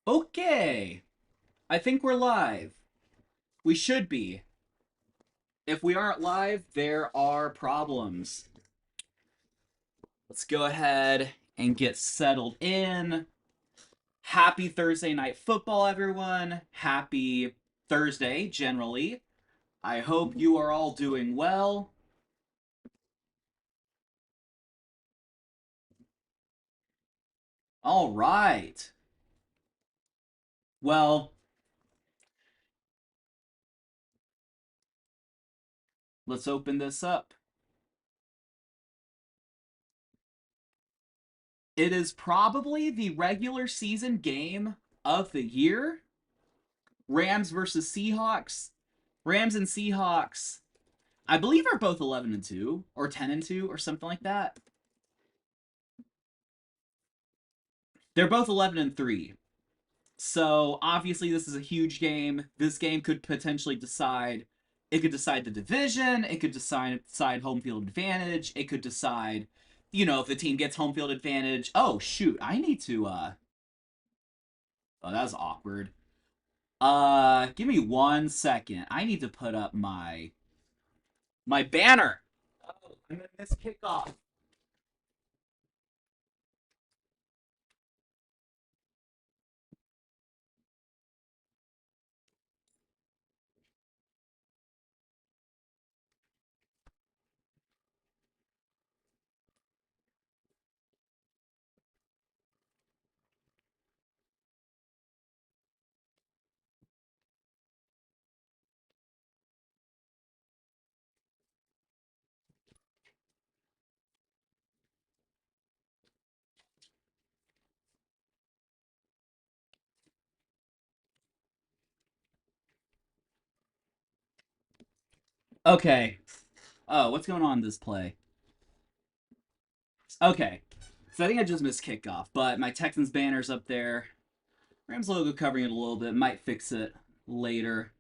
Okay, I think we're live. We should be. If we aren't live, there are problems. Let's go ahead and get settled in. Happy Thursday night football, everyone. Happy Thursday, generally. I hope you are all doing well. All right. Well, let's open this up. It is probably the regular season game of the year. Rams versus Seahawks. Rams and Seahawks, I believe, are both 11-2 or 10-2 or something like that. They're both 11-3. So obviously this is a huge game. This game could potentially decide. It could decide the division. It could decide home field advantage. It could decide, if the team gets home field advantage. Oh shoot, I need to. Oh, that was awkward. Give me 1 second. I need to put up my banner. Oh, I'm gonna miss kickoff. Okay. Oh, what's going on in this play? Okay. So I think I just missed kickoff, but my Texans banner's up there. Rams logo covering it a little bit. Might fix it later.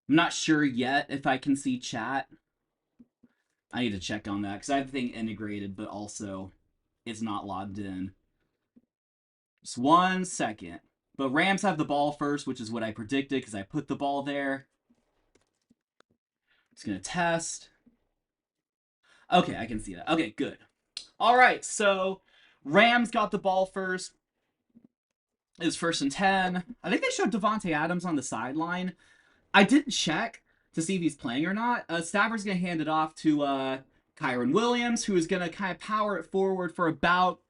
I'm not sure yet if I can see chat. I need to check on that because I have the thing integrated, but also it's not logged in. Just 1 second. But Rams have the ball first, which is what I predicted because I put the ball there. Just going to test. Okay, I can see that. Okay, good. All right, so Rams got the ball first. It was 1st and 10. I think they showed Devontae Adams on the sideline. I didn't check to see if he's playing or not. Stafford's going to hand it off to Kyron Williams, who is going to kind of power it forward for about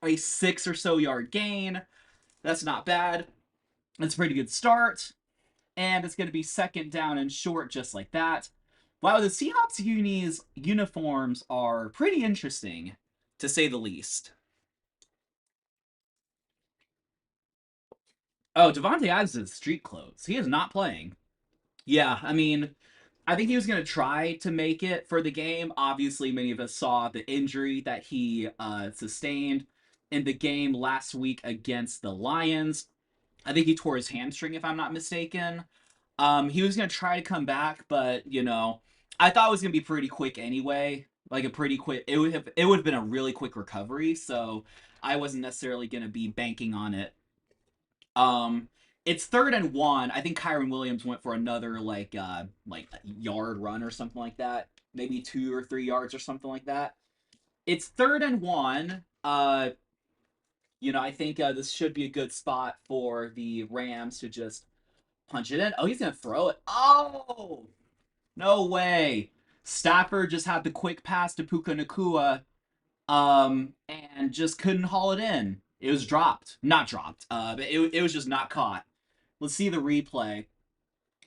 a 6 or so yard gain. That's not bad. That's a pretty good start. And it's going to be 2nd down and short just like that. Wow, the Seahawks uniforms are pretty interesting, to say the least. Oh, Devontae Adams is street clothes. He is not playing. Yeah, I mean, I think he was going to try to make it for the game. Obviously, many of us saw the injury that he sustained in the game last week against the Lions. I think he tore his hamstring, if I'm not mistaken. He was going to try to come back, but I thought it was going to be pretty quick anyway. Like a pretty quick. It would have been a really quick recovery. So I wasn't necessarily going to be banking on it. Um, it's 3rd and 1. I think Kyron Williams went for another like yard run or something like that. Maybe 2 or 3 yards or something like that. It's 3rd and 1. I think this should be a good spot for the Rams to just punch it in. Oh, he's gonna throw it. Oh, no way! Stafford just had the quick pass to Puka Nakua, and just couldn't haul it in. It was dropped, not dropped. But it was just not caught. Let's see the replay.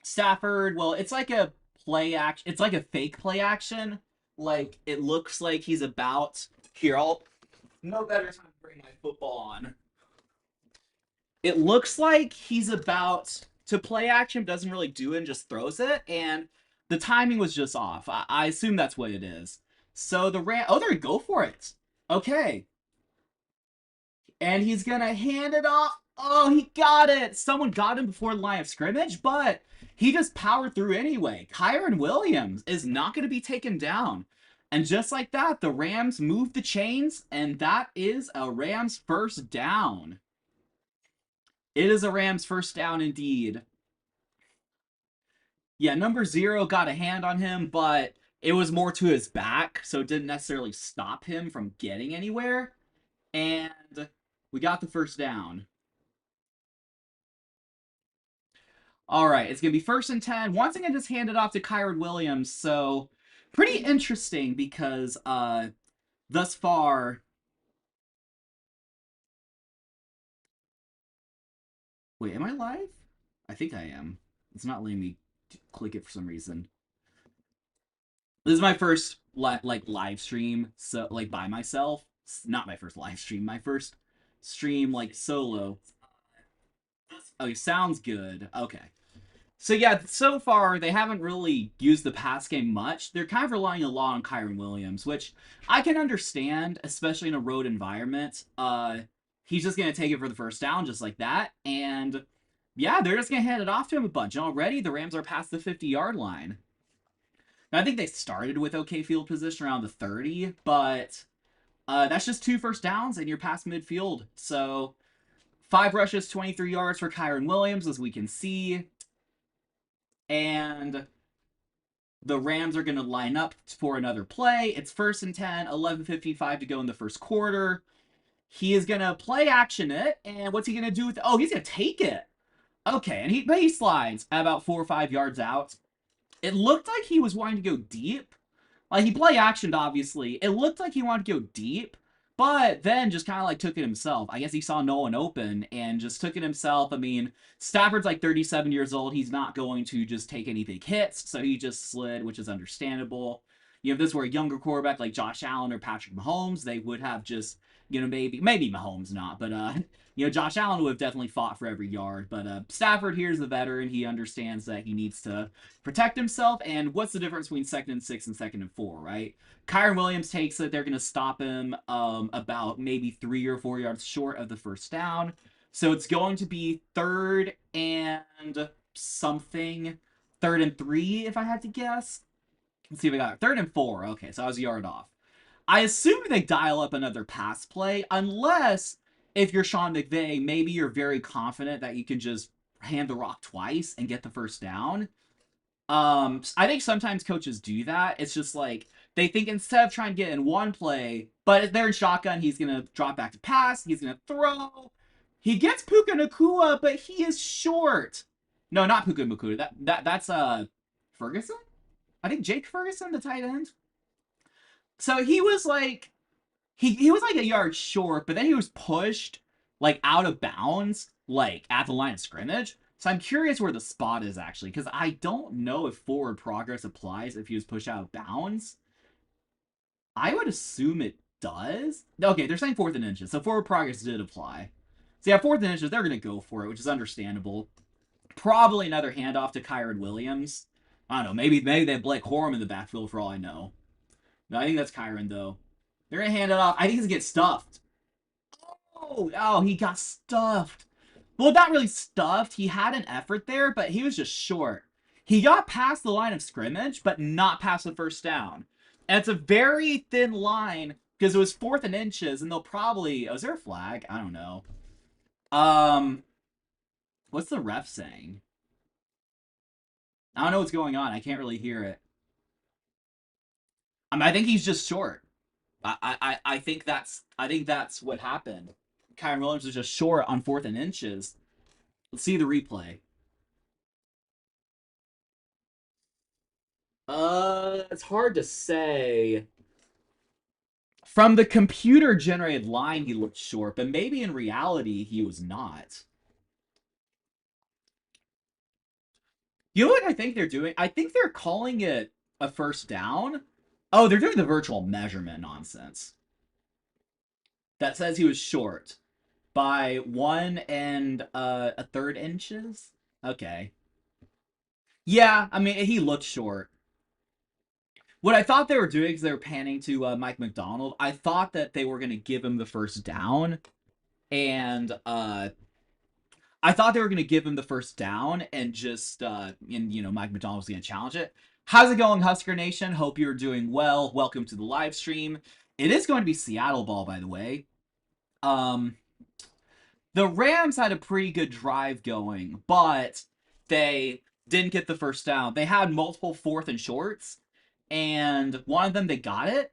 Stafford, well, it's like a play action. It's like a fake play action. Like it looks like he's about here. I'll no better time to bring my football on. It looks like he's about to play action, doesn't really do it, and just throws it. And the timing was just off. I assume that's what it is. So the Ram. Oh, they're gonna go for it. Okay, and he's gonna hand it off. Oh, he got it. Someone got him before the line of scrimmage, but he just powered through anyway. Kyron Williams is not going to be taken down. And just like that, the Rams move the chains, and that is a Rams 1st down. It is a Rams first down indeed. Yeah, number 0 got a hand on him, but it was more to his back, so it didn't necessarily stop him from getting anywhere. And we got the first down. All right, it's going to be 1st and 10. Once again, just handed off to Kyron Williams. So pretty interesting because thus far. Wait, am I live? I think I am. It's not letting me click it for some reason. This is my first like live stream, so like by myself. It's not my first live stream. My first stream like solo. Oh, sounds good. Okay. So yeah, so far they haven't really used the pass game much. They're kind of relying a lot on Kyron Williams, which I can understand, especially in a road environment. He's just gonna take it for the first down just like that, and yeah, they're just gonna hand it off to him a bunch. And already the Rams are past the 50-yard line. Now, I think they started with okay field position around the 30, but that's just 2 first downs and you're past midfield. So 5 rushes, 23 yards for Kyron Williams, as we can see. And the Rams are going to line up for another play. It's 1st and 10, 11:55 to go in the first quarter. He is going to play action it, and what's he going to do with it? Oh, he's going to take it. Okay, and he slides about 4 or 5 yards out. It looked like he was wanting to go deep. Like, he play actioned, obviously. It looked like he wanted to go deep, but then just kind of like took it himself. I guess he saw no one open and just took it himself. I mean, Stafford's like 37 years old. He's not going to just take any big hits, so he just slid, which is understandable. You know, if this were a younger quarterback like Josh Allen or Patrick Mahomes, they would have just, you know, maybe Mahomes not, but you know, Josh Allen would have definitely fought for every yard. But Stafford here's the veteran. He understands that he needs to protect himself. And what's the difference between 2nd and 6 and 2nd and 4, right? Kyron Williams takes it. They're going to stop him about maybe 3 or 4 yards short of the first down. So it's going to be 3rd and something. 3rd and 3, if I had to guess. Let's see if I got it. 3rd and 4. Okay, so I was a yard off. I assume they dial up another pass play, unless if you're Sean McVay, maybe you're very confident that you can just hand the rock twice and get the first down. I think sometimes coaches do that. It's just like they think instead of trying to get in one play, but if they're in shotgun, he's gonna drop back to pass. He's gonna throw. He gets Puka Nakua, but he is short. No, not Puka Nakua. That's Ferguson. I think Jake Ferguson, the tight end. So he was like he was like a yard short, but then he was pushed like out of bounds, like at the line of scrimmage. So I'm curious where the spot is actually, because I don't know if forward progress applies if he was pushed out of bounds. I would assume it does. Okay, they're saying 4th and inches, so forward progress did apply. So yeah, 4th and inches, they're gonna go for it, which is understandable. Probably another handoff to Kyron Williams. I don't know, maybe they have Blake Corum in the backfield for all I know. No, I think that's Kyron though. They're gonna hand it off. I think he's gonna get stuffed. Oh, he got stuffed. Well, not really stuffed. He had an effort there, but he was just short. He got past the line of scrimmage, but not past the first down. And it's a very thin line because it was 4th and inches, and they'll probably. Oh, is there a flag? I don't know. Um, what's the ref saying? I don't know what's going on. I can't really hear it. I think he's just short. I think that's what happened. Kyron Williams was just short on 4th and inches. Let's see the replay. It's hard to say. From the computer generated line, he looked short, but maybe in reality he was not. You know what I think they're doing? I think they're calling it a first down. Oh, they're doing the virtual measurement nonsense. That says he was short by 1 and 1/3 inches. Okay. Yeah, I mean he looked short. What I thought they were doing is they were panning to Mike McDonald. I thought that they were going to give him the first down, and I thought they were going to give him the first down and just, and you know, Mike McDonald was going to challenge it. How's it going, Husker Nation? Hope you're doing well. Welcome to the live stream. It is going to be Seattle ball, by the way. Um, The Rams had a pretty good drive going, but they didn't get the first down. They had multiple fourth and shorts, and one of them they got it,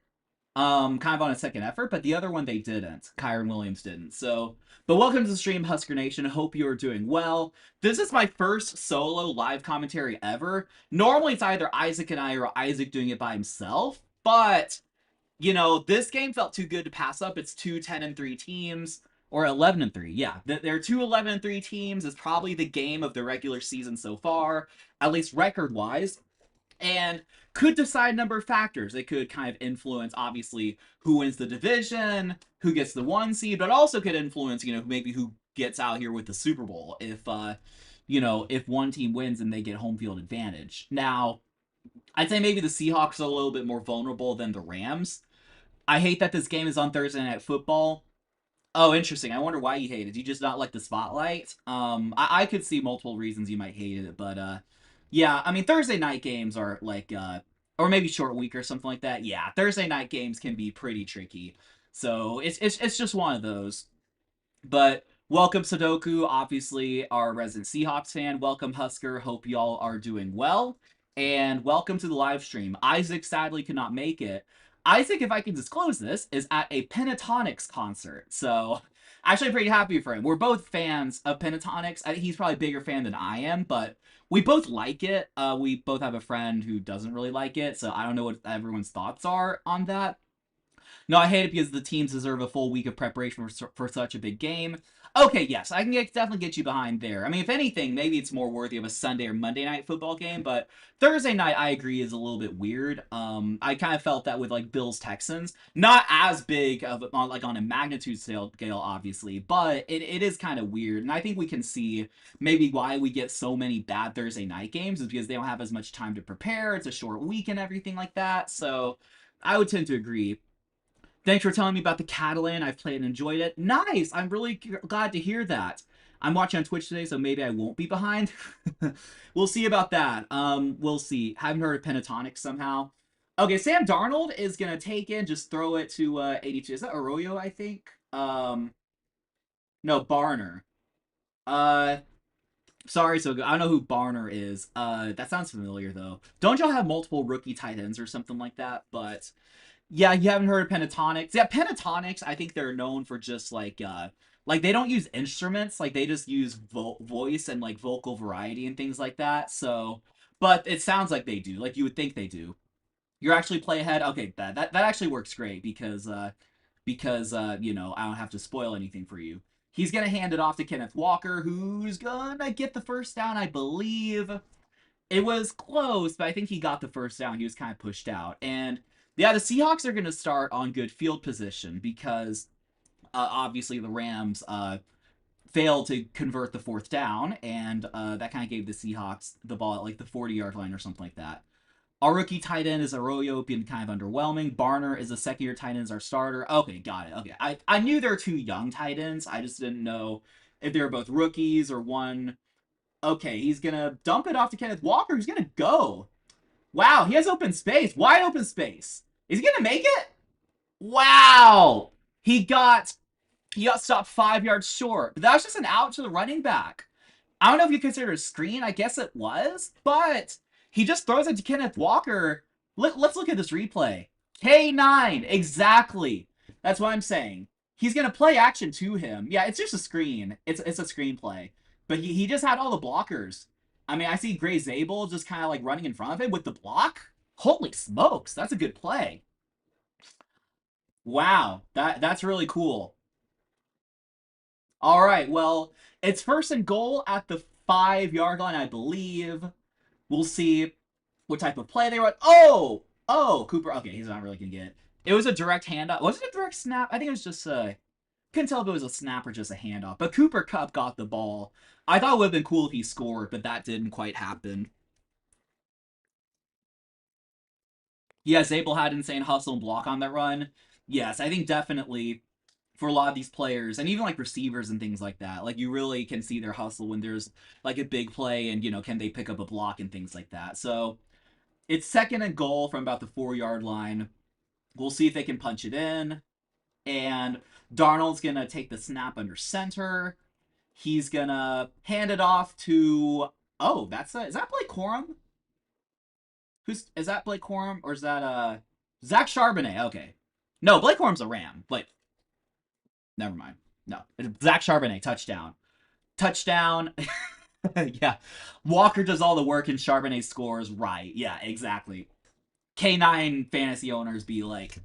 kind of on a second effort, but the other one they didn't. Kyron Williams didn't. So, but welcome to the stream, Husker Nation. Hope you are doing well. This is my first solo live commentary ever. Normally it's either Isaac and I or Isaac doing it by himself, but this game felt too good to pass up. It's two 10-3 teams, or 11-3. Yeah, there are two 11-3 teams. It's probably the game of the regular season so far, at least record wise, and could decide a number of factors. It could kind of influence, obviously, who wins the division, who gets the 1 seed, but also could influence, maybe who gets out here with the Super Bowl if one team wins and they get home field advantage. Now, I'd say maybe the Seahawks are a little bit more vulnerable than the Rams. I hate that this game is on Thursday Night Football. Oh, interesting. I wonder why you hate it. Do you just not like the spotlight? I could see multiple reasons you might hate it, but yeah. I mean, Thursday night games are like, or maybe short week or something like that. Yeah, Thursday night games can be pretty tricky. So it's just one of those. But welcome, Sudoku, obviously our resident Seahawks fan. Welcome, Husker. Hope y'all are doing well. And welcome to the live stream. Isaac sadly could not make it. Isaac, if I can disclose this, is at a Pentatonics concert. So actually I'm pretty happy for him. We're both fans of Pentatonics. He's probably a bigger fan than I am, but we both like it. We both have a friend who doesn't really like it, so I don't know what everyone's thoughts are on that. No, I hate it because the teams deserve a full week of preparation for such a big game. Okay, yes, I can definitely get you behind there. I mean, if anything, maybe it's more worthy of a Sunday or Monday night football game, but Thursday night, I agree, is a little bit weird. I kind of felt that with, like, Bills-Texans. Not as big of, on a magnitude scale, obviously, but it is kind of weird, and I think we can see maybe why we get so many bad Thursday night games is because they don't have as much time to prepare. It's a short week and everything like that, so I would tend to agree. Thanks for telling me about the Catalan. I've played and enjoyed it. Nice! I'm really glad to hear that. I'm watching on Twitch today, so maybe I won't be behind. We'll see about that. We'll see. Haven't heard of Pentatonics somehow. Okay, Sam Darnold is going to take in, just throw it to 82. Is that Arroyo, I think? No, Barner. Uh, sorry, so I don't know who Barner is. That sounds familiar, though. Don't y'all have multiple rookie tight ends or something like that? But yeah, you haven't heard of Pentatonics. Yeah, Pentatonics, I think they're known for just like they don't use instruments, like they just use voice and like vocal variety and things like that. So, but it sounds like they do. Like you would think they do. You're actually play ahead. Okay, that actually works great because I don't have to spoil anything for you. He's gonna hand it off to Kenneth Walker, who's gonna get the first down, I believe. It was close, but I think he got the first down. He was kind of pushed out. And yeah, the Seahawks are going to start on good field position because obviously the Rams failed to convert the fourth down, and that kind of gave the Seahawks the ball at like the 40-yard line or something like that. Our rookie tight end is Arroyo, being kind of underwhelming. Barner is a second-year tight end as our starter. Okay, got it. Okay, I knew there were two young tight ends. I just didn't know if they were both rookies or one. Okay, he's going to dump it off to Kenneth Walker. He's going to go. Wow, he has open space. Wide open space. Is he going to make it? Wow. He got stopped 5 yards short. But that was just an out to the running back. I don't know if you consider it a screen. I guess it was. But he just throws it to Kenneth Walker. Let's look at this replay. K9. Exactly. That's what I'm saying. He's going to play action to him. Yeah, it's just a screen. It's a screenplay. But he just had all the blockers. I mean, I see Gray Zabel just kind of like running in front of him with the block. Holy smokes, that's a good play. Wow, that's really cool. All right, well, it's first and goal at the 5-yard line, I believe. We'll see what type of play they run. Oh, Cooper. Okay, he's not really gonna get it. It was a direct handoff. Was it a direct snap? I think it was just couldn't tell if it was a snap or just a handoff. But Cooper Kupp got the ball. I thought it would have been cool if he scored, but that didn't quite happen. Yes, Zabel had insane hustle and block on that run. Yes, I think definitely for a lot of these players and even like receivers and things like that, like you really can see their hustle when there's like a big play and can they pick up a block and things like that. So it's second and goal from about the 4-yard line. We'll see if they can punch it in. And Darnold's gonna take the snap under center. He's gonna hand it off to. Oh, is that Blake Corum? Is that Blake Corum or is that Zach Charbonnet? Okay, no, Blake Corum's a Ram. But never mind. No, Zach Charbonnet touchdown. Touchdown. Yeah, Walker does all the work and Charbonnet scores. Right. Yeah, exactly. K9 fantasy owners be like,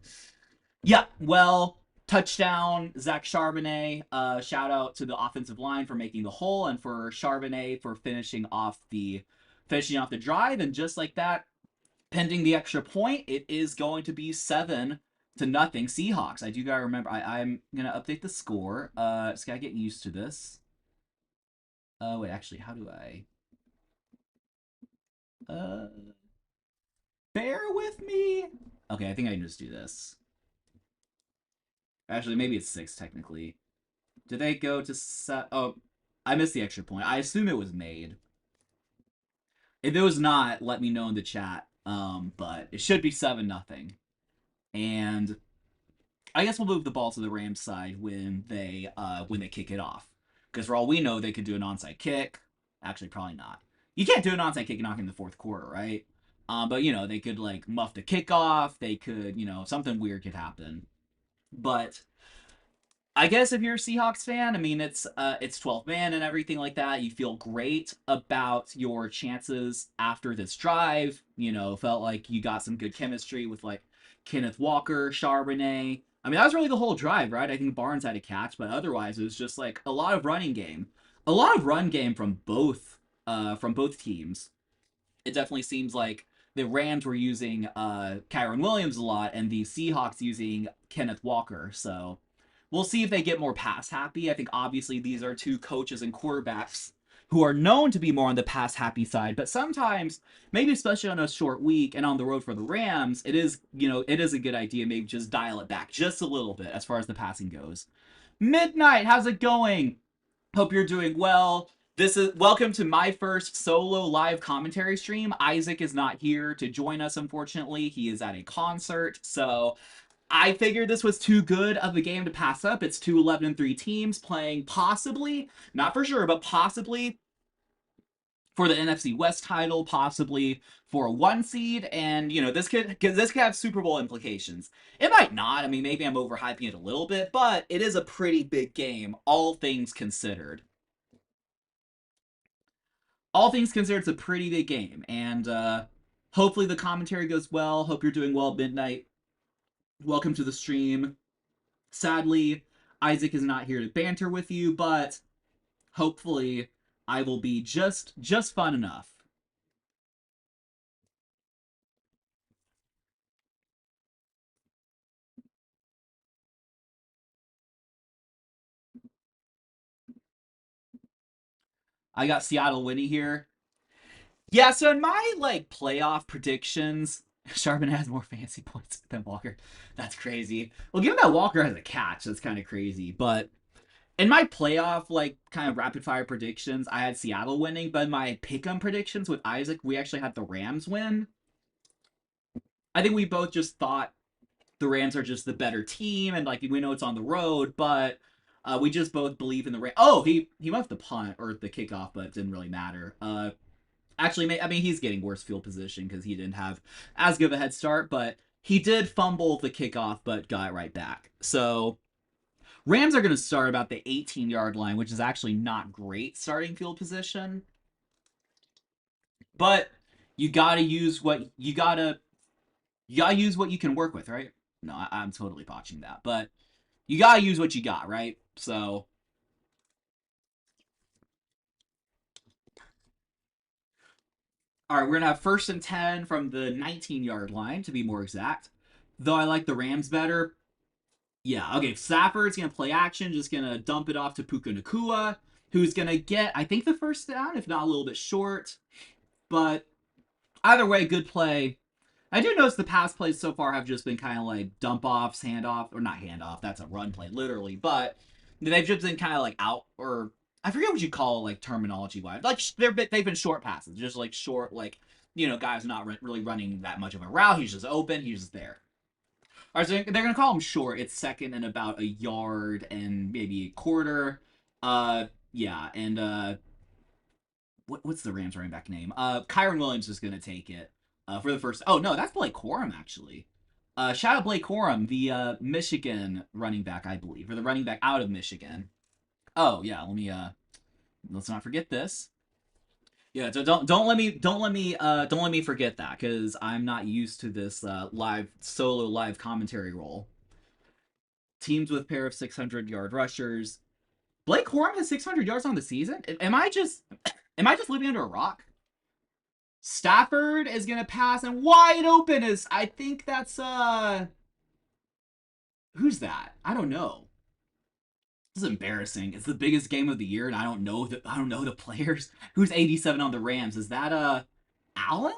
yeah, well, touchdown, Zach Charbonnet. Shout out to the offensive line for making the hole and for Charbonnet for finishing off the drive. And just like that, pending the extra point, it is going to be 7-0 Seahawks. I do gotta remember. I'm gonna update the score. Just gotta get used to this. Wait, actually, how do I? Uh, bear with me. Okay, I think I can just do this. Actually, maybe it's 6 technically. Did they go to Oh, I missed the extra point. I assume it was made. If it was not, let me know in the chat. But it should be 7-0. And I guess we'll move the ball to the Rams side when they kick it off. Because for all we know, they could do an onside kick. Actually, probably not. You can't do an onside kick knocking in the fourth quarter, right? But they could like muff the kickoff. They could, something weird could happen. But I guess if you're a Seahawks fan, I mean it's 12 man and everything like that. You feel great about your chances after this drive. Felt like you got some good chemistry with like Kenneth Walker, Charbonnet. I mean that was really the whole drive, right? I think Barnes had a catch, but otherwise it was just like a lot of running game, a lot of run game from both teams. It definitely seems like the Rams were using Kyron Williams a lot, and the Seahawks using Kenneth Walker. So we'll see if they get more pass happy. I think obviously these are two coaches and quarterbacks who are known to be more on the pass happy side, but sometimes, maybe especially on a short week and on the road for the Rams, it is a good idea maybe just dial it back just a little bit as far as the passing goes. Midnight, how's it going? Hope you're doing well. This is welcome to my first solo live commentary stream. Isaac is not here to join us, unfortunately. He is at a concert, so I figured this was too good of a game to pass up. It's two 11-3 teams playing possibly, not for sure, but possibly for the NFC West title, possibly for a 1 seed, and this could have Super Bowl implications. It might not. I mean, maybe I'm overhyping it a little bit, but it is a pretty big game, all things considered. All things considered, it's a pretty big game, and hopefully the commentary goes well. Hope you're doing well, Midnight. Welcome to the stream. Sadly, Isaac is not here to banter with you, but hopefully I will be just fun enough. I got Seattle winning here. Yeah, so in my like playoff predictions, Charbonnet has more fancy points than Walker. That's crazy. Well, given that Walker has a catch, that's kind of crazy. But in my playoff like kind of rapid fire predictions, I had Seattle winning. But in my pick'em predictions with Isaac, we actually had the Rams win. I think we both just thought the Rams are just the better team, and like we know it's on the road, but we just both believe in the Rams. Oh, he left the punt or the kickoff, but it didn't really matter. Actually, I mean he's getting worse field position because he didn't have as good of a head start, but he did fumble the kickoff, but got it right back. So Rams are going to start about the 18-yard line, which is actually not great starting field position. But you gotta use what you gotta use what you can work with, right? No, I'm totally botching that, but you gotta use what you got, right? So, all right, we're gonna have 1st and 10 from the 19-yard line to be more exact. Though I like the Rams better. Yeah, okay. Stafford's gonna play action, just gonna dump it off to Puka Nakua, who's gonna get, I think, the first down, if not a little bit short. But either way, good play. I do notice the pass plays so far have just been kind of like dump offs, handoff, or not handoff. That's a run play, literally. But they've just been kind of like out, or I forget what you call it, like terminology wise. Like they've been short passes, just like short, like guys not really running that much of a route. He's just open. He's just there. All right, so they're gonna call him short. It's second and about a yard and maybe a quarter. yeah, and what's the Rams running back name? Kyron Williams is gonna take it for the first. Oh no, that's Blake Corum actually. Shout out Blake Corum, the Michigan running back, I believe, or the running back out of Michigan. Oh yeah, let's not forget this. Yeah, so don't let me forget that because I'm not used to this live commentary role. Teams with pair of 600-yard rushers. Blake Corum has 600 yards on the season. Am I just living under a rock? Stafford is gonna pass and wide open is I think that's who's that? I don't know. This is embarrassing. It's the biggest game of the year, and I don't know the players. Who's 87 on the Rams? Is that Allen?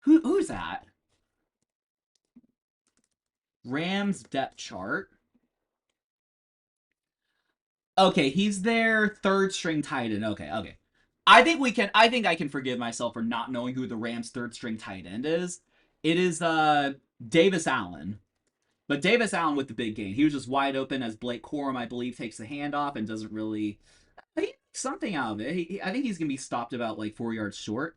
Who's that? Rams depth chart. Okay, he's their third string tight end. Okay. I think I can forgive myself for not knowing who the Rams third string tight end is. It is Davis Allen. But Davis Allen with the big gain. He was just wide open as Blake Corum, I believe, takes the handoff and doesn't really he something out of it. I think he's gonna be stopped about like 4 yards short.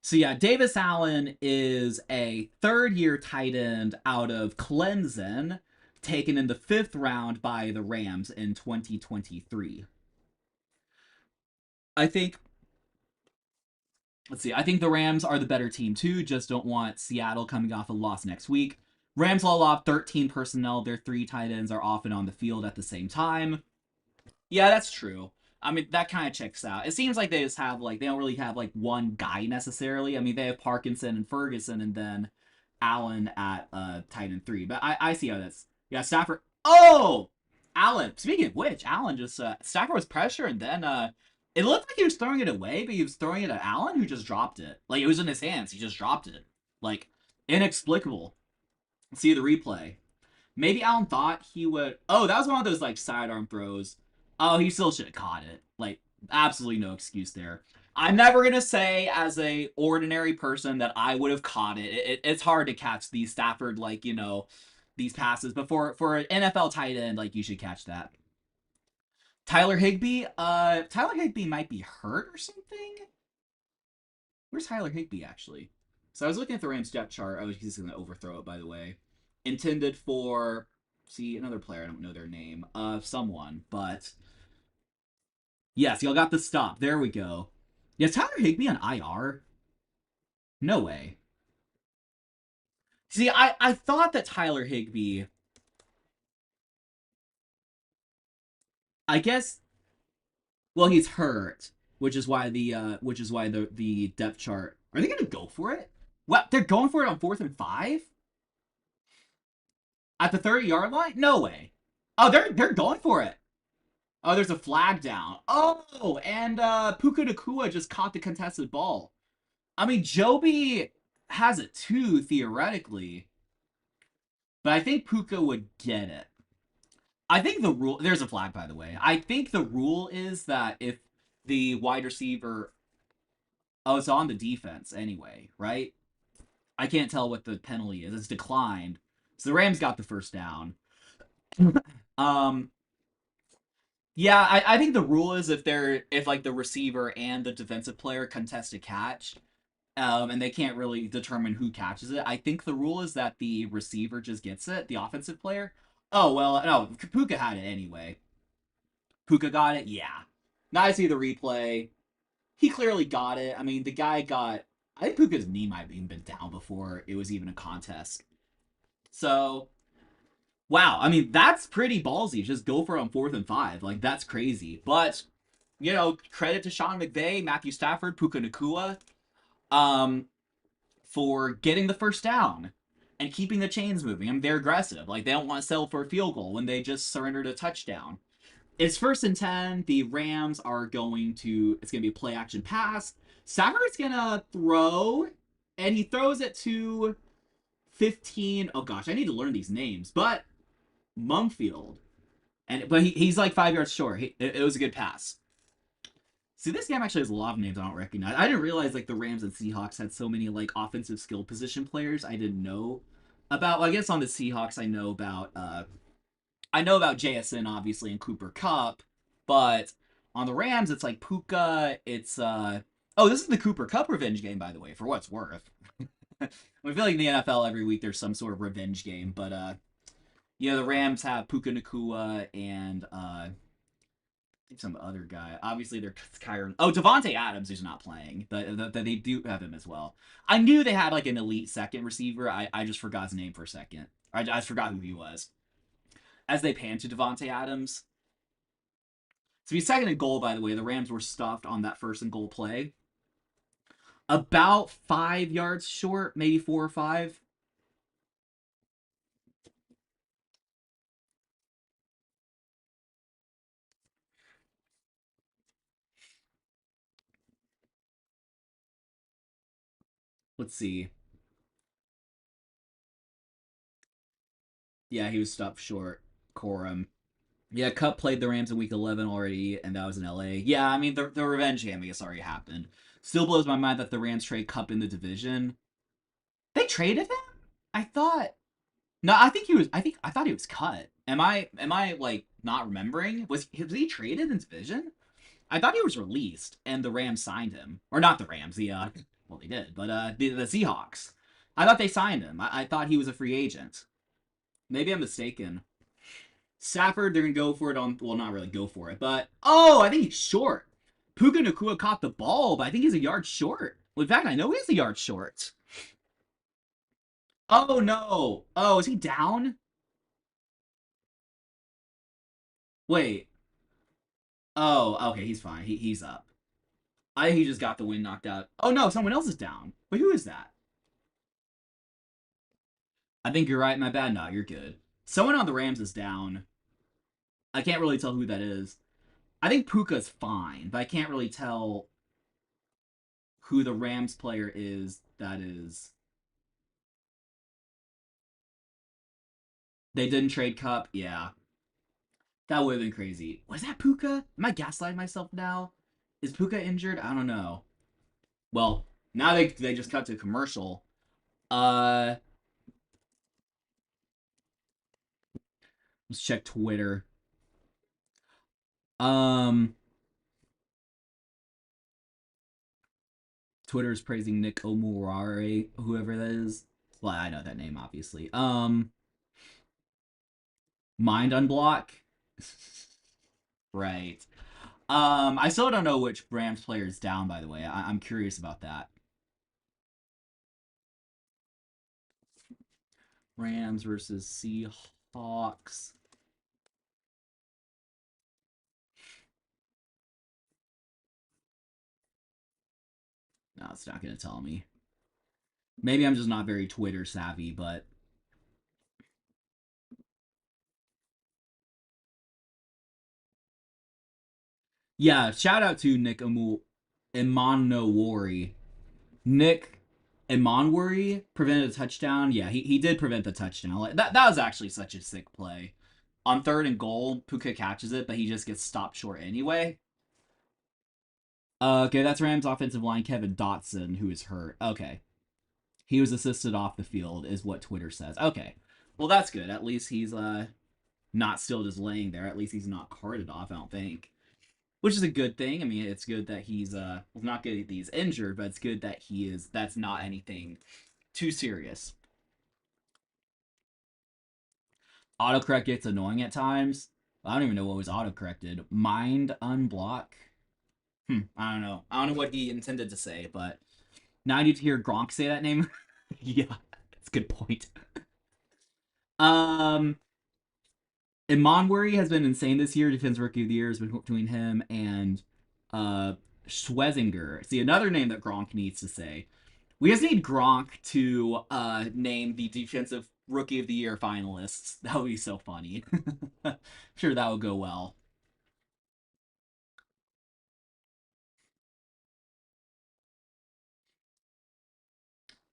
So yeah, Davis Allen is a third-year tight end out of Clemson, taken in the 5th round by the Rams in 2023. I think let's see. I think the Rams are the better team too. Just don't want Seattle coming off a loss next week. Rams all off 13 personnel. Their 3 tight ends are often on the field at the same time. Yeah, that's true. I mean, that kind of checks out. It seems like they just have they don't really have like one guy necessarily. I mean, they have Parkinson and Ferguson, and then Allen at tight end 3. But I see how that's Stafford. Oh, Allen. Speaking of which, Allen just Stafford was pressure, and then it looked like he was throwing it away, but he was throwing it at Allen, who just dropped it. Like it was in his hands. He just dropped it. Like inexplicable. See the replay. Maybe Allen thought he would. Oh, that was one of those like sidearm throws. Oh, he still should have caught it. Like, absolutely no excuse there. I'm never gonna say as a ordinary person that I would have caught it. It's hard to catch these Stafford these passes, but for an NFL tight end, like you should catch that. Tyler Higbee might be hurt or something. Where's Tyler Higbee actually? So I was looking at the Rams depth chart. Oh, he's gonna overthrow it, by the way. Intended for another player. I don't know their name. Someone, but yes, y'all got the stop. There we go. Yes, Tyler Higbee on IR. No way. See, I thought that Tyler Higbee. I guess. Well, he's hurt, which is why the depth chart. Are they gonna go for it? What? They're going for it on 4th and 5 at the 30-yard line? No way. Oh, they're going for it. Oh, there's a flag down. Oh, and Puka Nacua just caught the contested ball. I mean, Joby has it too, theoretically. But I think Puka would get it. I think the rule... There's a flag, by the way. I think the rule is that if the wide receiver... Oh, it's on the defense anyway, right? I can't tell what the penalty is. It's declined. So the Rams got the first down. um... Yeah, I think the rule is if like the receiver and the defensive player contest a catch, and they can't really determine who catches it. I think the rule is that the receiver just gets it, the offensive player. Oh well, no, Puka had it anyway. Puka got it, yeah. Now I see the replay. He clearly got it. I mean, the guy got. I think Puka's knee might have even been down before it was even a contest. So wow, I mean, that's pretty ballsy. Just go for it on 4th and 5. Like, that's crazy. But, credit to Sean McVay, Matthew Stafford, Puka Nacua, for getting the first down and keeping the chains moving. I mean, they're aggressive. Like, they don't want to settle for a field goal when they just surrendered a touchdown. It's 1st and 10. The Rams are it's going to be a play action pass. Stafford's going to throw, and he throws it to 15. Oh, gosh, I need to learn these names. But Mumfield. But he's like 5 yards short. It was a good pass. See, this game actually has a lot of names I don't recognize. I didn't realize like the Rams and Seahawks had so many like offensive skill position players I didn't know about. Well, I guess on the Seahawks I know about I know about JSN obviously and Cooper Cup, but on the Rams it's like Puka. It's oh, this is the Cooper Cup revenge game, by the way, for what it's worth. I feel like in the NFL every week there's some sort of revenge game, but the Rams have Puka Nakua and some other guy. Obviously, they're Kyron. Oh, Devontae Adams, who's not playing, but they do have him as well. I knew they had like an elite second receiver. I just forgot his name for a second. I just forgot who he was. As they pan to Devontae Adams, to be second and goal, by the way, the Rams were stuffed on that first and goal play. About 5 yards short, maybe 4 or 5. Let's see. Yeah, he was stuffed short. Corum. Yeah, Cup played the Rams in Week 11 already, and that was in LA. Yeah, I mean the revenge game I guess already happened. Still blows my mind that the Rams trade Cup in the division. They traded him? I thought. No, I think he was. I thought he was cut. Am I like not remembering? Was he traded in division? I thought he was released, and the Rams signed him, or not the Rams. Well they did, but the Seahawks. I thought they signed him. I thought he was a free agent. Maybe I'm mistaken. Stafford, they're gonna go for it on. Well, not really go for it, but I think he's short. Puka Nakua caught the ball, but I think he's a yard short. Well, in fact, I know he's a yard short. Oh no! Oh, is he down? Wait. Oh, okay, he's fine. He's up. I think he just got the wind knocked out. Oh no, someone else is down. Wait, who is that? I think you're right. My bad. No, you're good. Someone on the Rams is down. I can't really tell who that is. I think Puka's fine, but I can't really tell who the Rams player is that is. They didn't trade Cup. Yeah. That would have been crazy. Was that Puka? Am I gaslighting myself now? Is Puka injured? I don't know. Well, now they just cut to commercial. Uh let's check Twitter. Um Twitter is praising Nick Omurare, whoever that is. Well, I know that name obviously. Mind Unblock. Right. I still don't know which Rams player is down, by the way. I'm curious about that. Rams versus Seahawks. No, it's not going to tell me. Maybe I'm just not very Twitter savvy, but yeah, shout out to Nick Imanowari. Nick Imanwari prevented a touchdown. Yeah, he did prevent the touchdown. Like, that was actually such a sick play. On third and goal, Puka catches it, but he just gets stopped short anyway. Okay, that's Rams offensive line Kevin Dotson, who is hurt. Okay. He was assisted off the field, is what Twitter says. Okay. Well, that's good. At least he's not still just laying there. At least he's not carted off, I don't think. Which is a good thing. I mean, it's good that he's not good that he's injured, but it's good that that's not anything too serious. Autocorrect gets annoying at times. I don't even know what was autocorrected. Mind unblock. I don't know. I don't know what he intended to say, but now I need to hear Gronk say that name. Yeah, that's a good point. Um, Imanwari has been insane this year. Defense Rookie of the Year has been between him and Schwezinger. See, another name that Gronk needs to say. We just need Gronk to name the Defensive Rookie of the Year finalists. That would be so funny. I'm sure that would go well.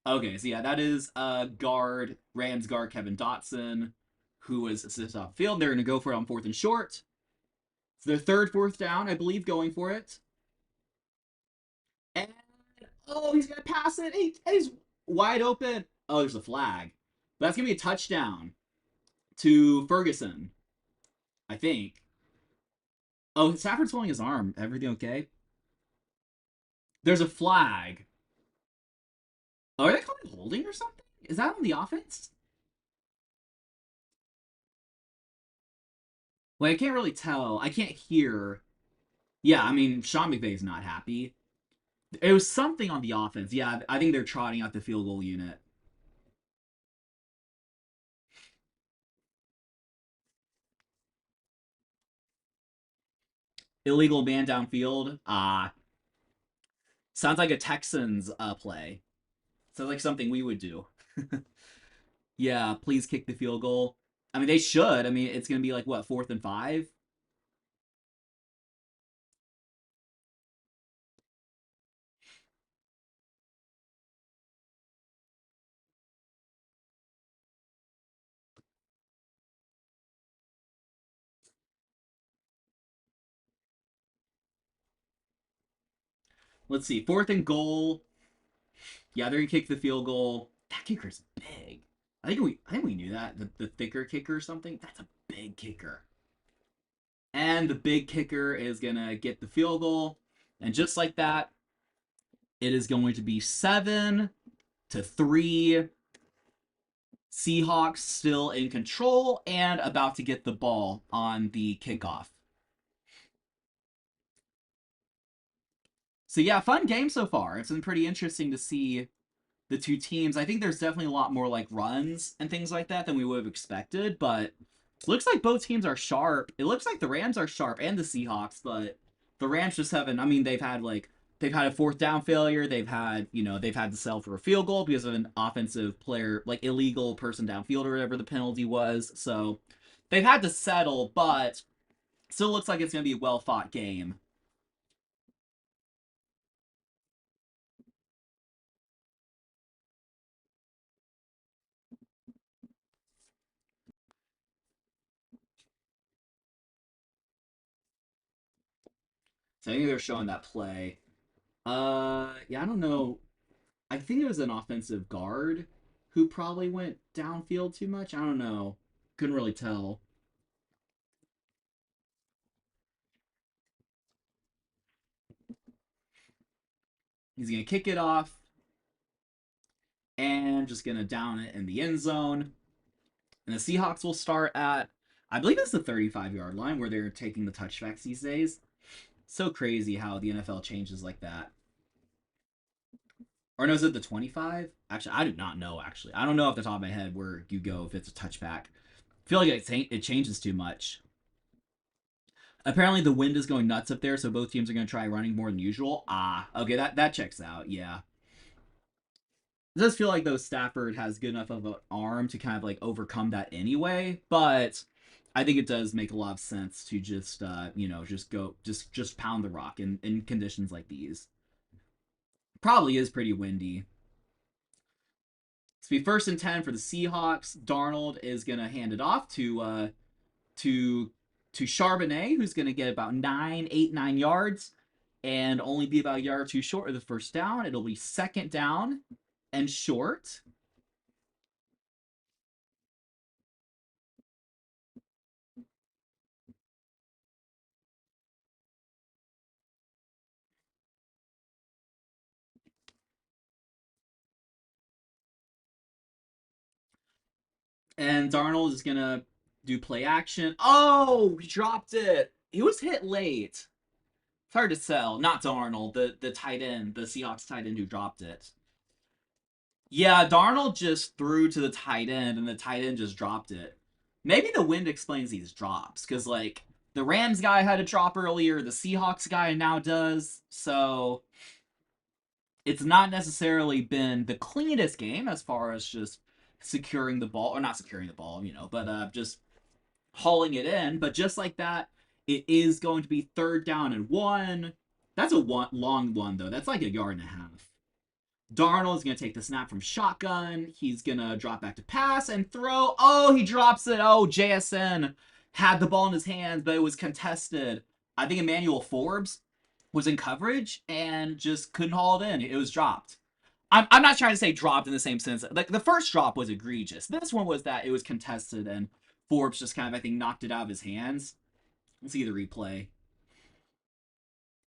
Okay, so yeah, that is Rams guard Kevin Dotson, who was assisted off field. They're going to go for it on fourth and short. It's their third fourth down, I believe, going for it. And he's gonna pass it. He's wide open. Oh, there's a flag. But that's gonna be a touchdown to Ferguson. I think. Oh, Stafford's holding his arm. Everything okay? There's a flag. Oh, are they calling holding or something? Is that on the offense? Like, I can't really tell. I can't hear. Yeah, I mean, Sean McVay's not happy. It was something on the offense. Yeah, I think they're trotting out the field goal unit. Illegal man downfield. Sounds like a Texans play. Sounds like something we would do. Yeah, please kick the field goal. I mean, they should. I mean, it's going to be like, what, 4th and 5? Let's see. 4th and goal. Yeah, they're going to kick the field goal. That kicker's big. I think we knew that. The thicker kicker or something. That's a big kicker. And the big kicker is going to get the field goal. And just like that, it is going to be 7-3. Seahawks still in control and about to get the ball on the kickoff. So yeah, fun game so far. It's been pretty interesting to see the two teams. I think there's definitely a lot more like runs and things like that than we would have expected, but looks like both teams are sharp. It looks like the Rams are sharp and the Seahawks, but the Rams just haven't. I mean, they've had a 4th down failure. They've had to sell for a field goal because of an offensive player, like illegal person downfield or whatever the penalty was. So they've had to settle, but still looks like it's going to be a well fought game. So I think they're showing that play. Yeah, I don't know. I think it was an offensive guard who probably went downfield too much. I don't know. Couldn't really tell. He's gonna kick it off and just gonna down it in the end zone. And the Seahawks will start at, I believe it's the 35-yard line where they're taking the touchbacks these days. So crazy how the NFL changes like that. Or no, is it the 25? Actually, I do not know. Actually, I don't know off the top of my head where you go if it's a touchback. I feel like it changes too much. Apparently, the wind is going nuts up there, so both teams are going to try running more than usual. Okay, that checks out. Yeah, it does feel like though Stafford has good enough of an arm to kind of like overcome that anyway. But I think it does make a lot of sense to just just go just pound the rock in conditions like these. Probably is pretty windy. It's be 1st and 10 for the Seahawks. Darnold is gonna hand it off to to Charbonnet, who's gonna get about 9 yards, and only be about a yard or two short of the 1st down. It'll be 2nd down and short. And Darnold is gonna do play action. Oh, he dropped it. He was hit late. It's hard to tell. Not Darnold, the tight end, the Seahawks tight end who dropped it. Yeah, Darnold just threw to the tight end, and the tight end just dropped it. Maybe the wind explains these drops, because like the Rams guy had a drop earlier, the Seahawks guy now does. So it's not necessarily been the cleanest game as far as just securing the ball, or not securing the ball, but just hauling it in. But just like that, it is going to be 3rd down and 1. That's a long one though. That's like a yard and a half. Darnold is going to take the snap from shotgun. He's going to drop back to pass and throw. Oh, he drops it. Oh, JSN had the ball in his hands, but it was contested. I think Emmanuel Forbes was in coverage and just couldn't haul it in. It was dropped. I'm not trying to say dropped in the same sense. Like the first drop was egregious. This one was that it was contested and Forbes just kind of, I think, knocked it out of his hands. Let's see the replay.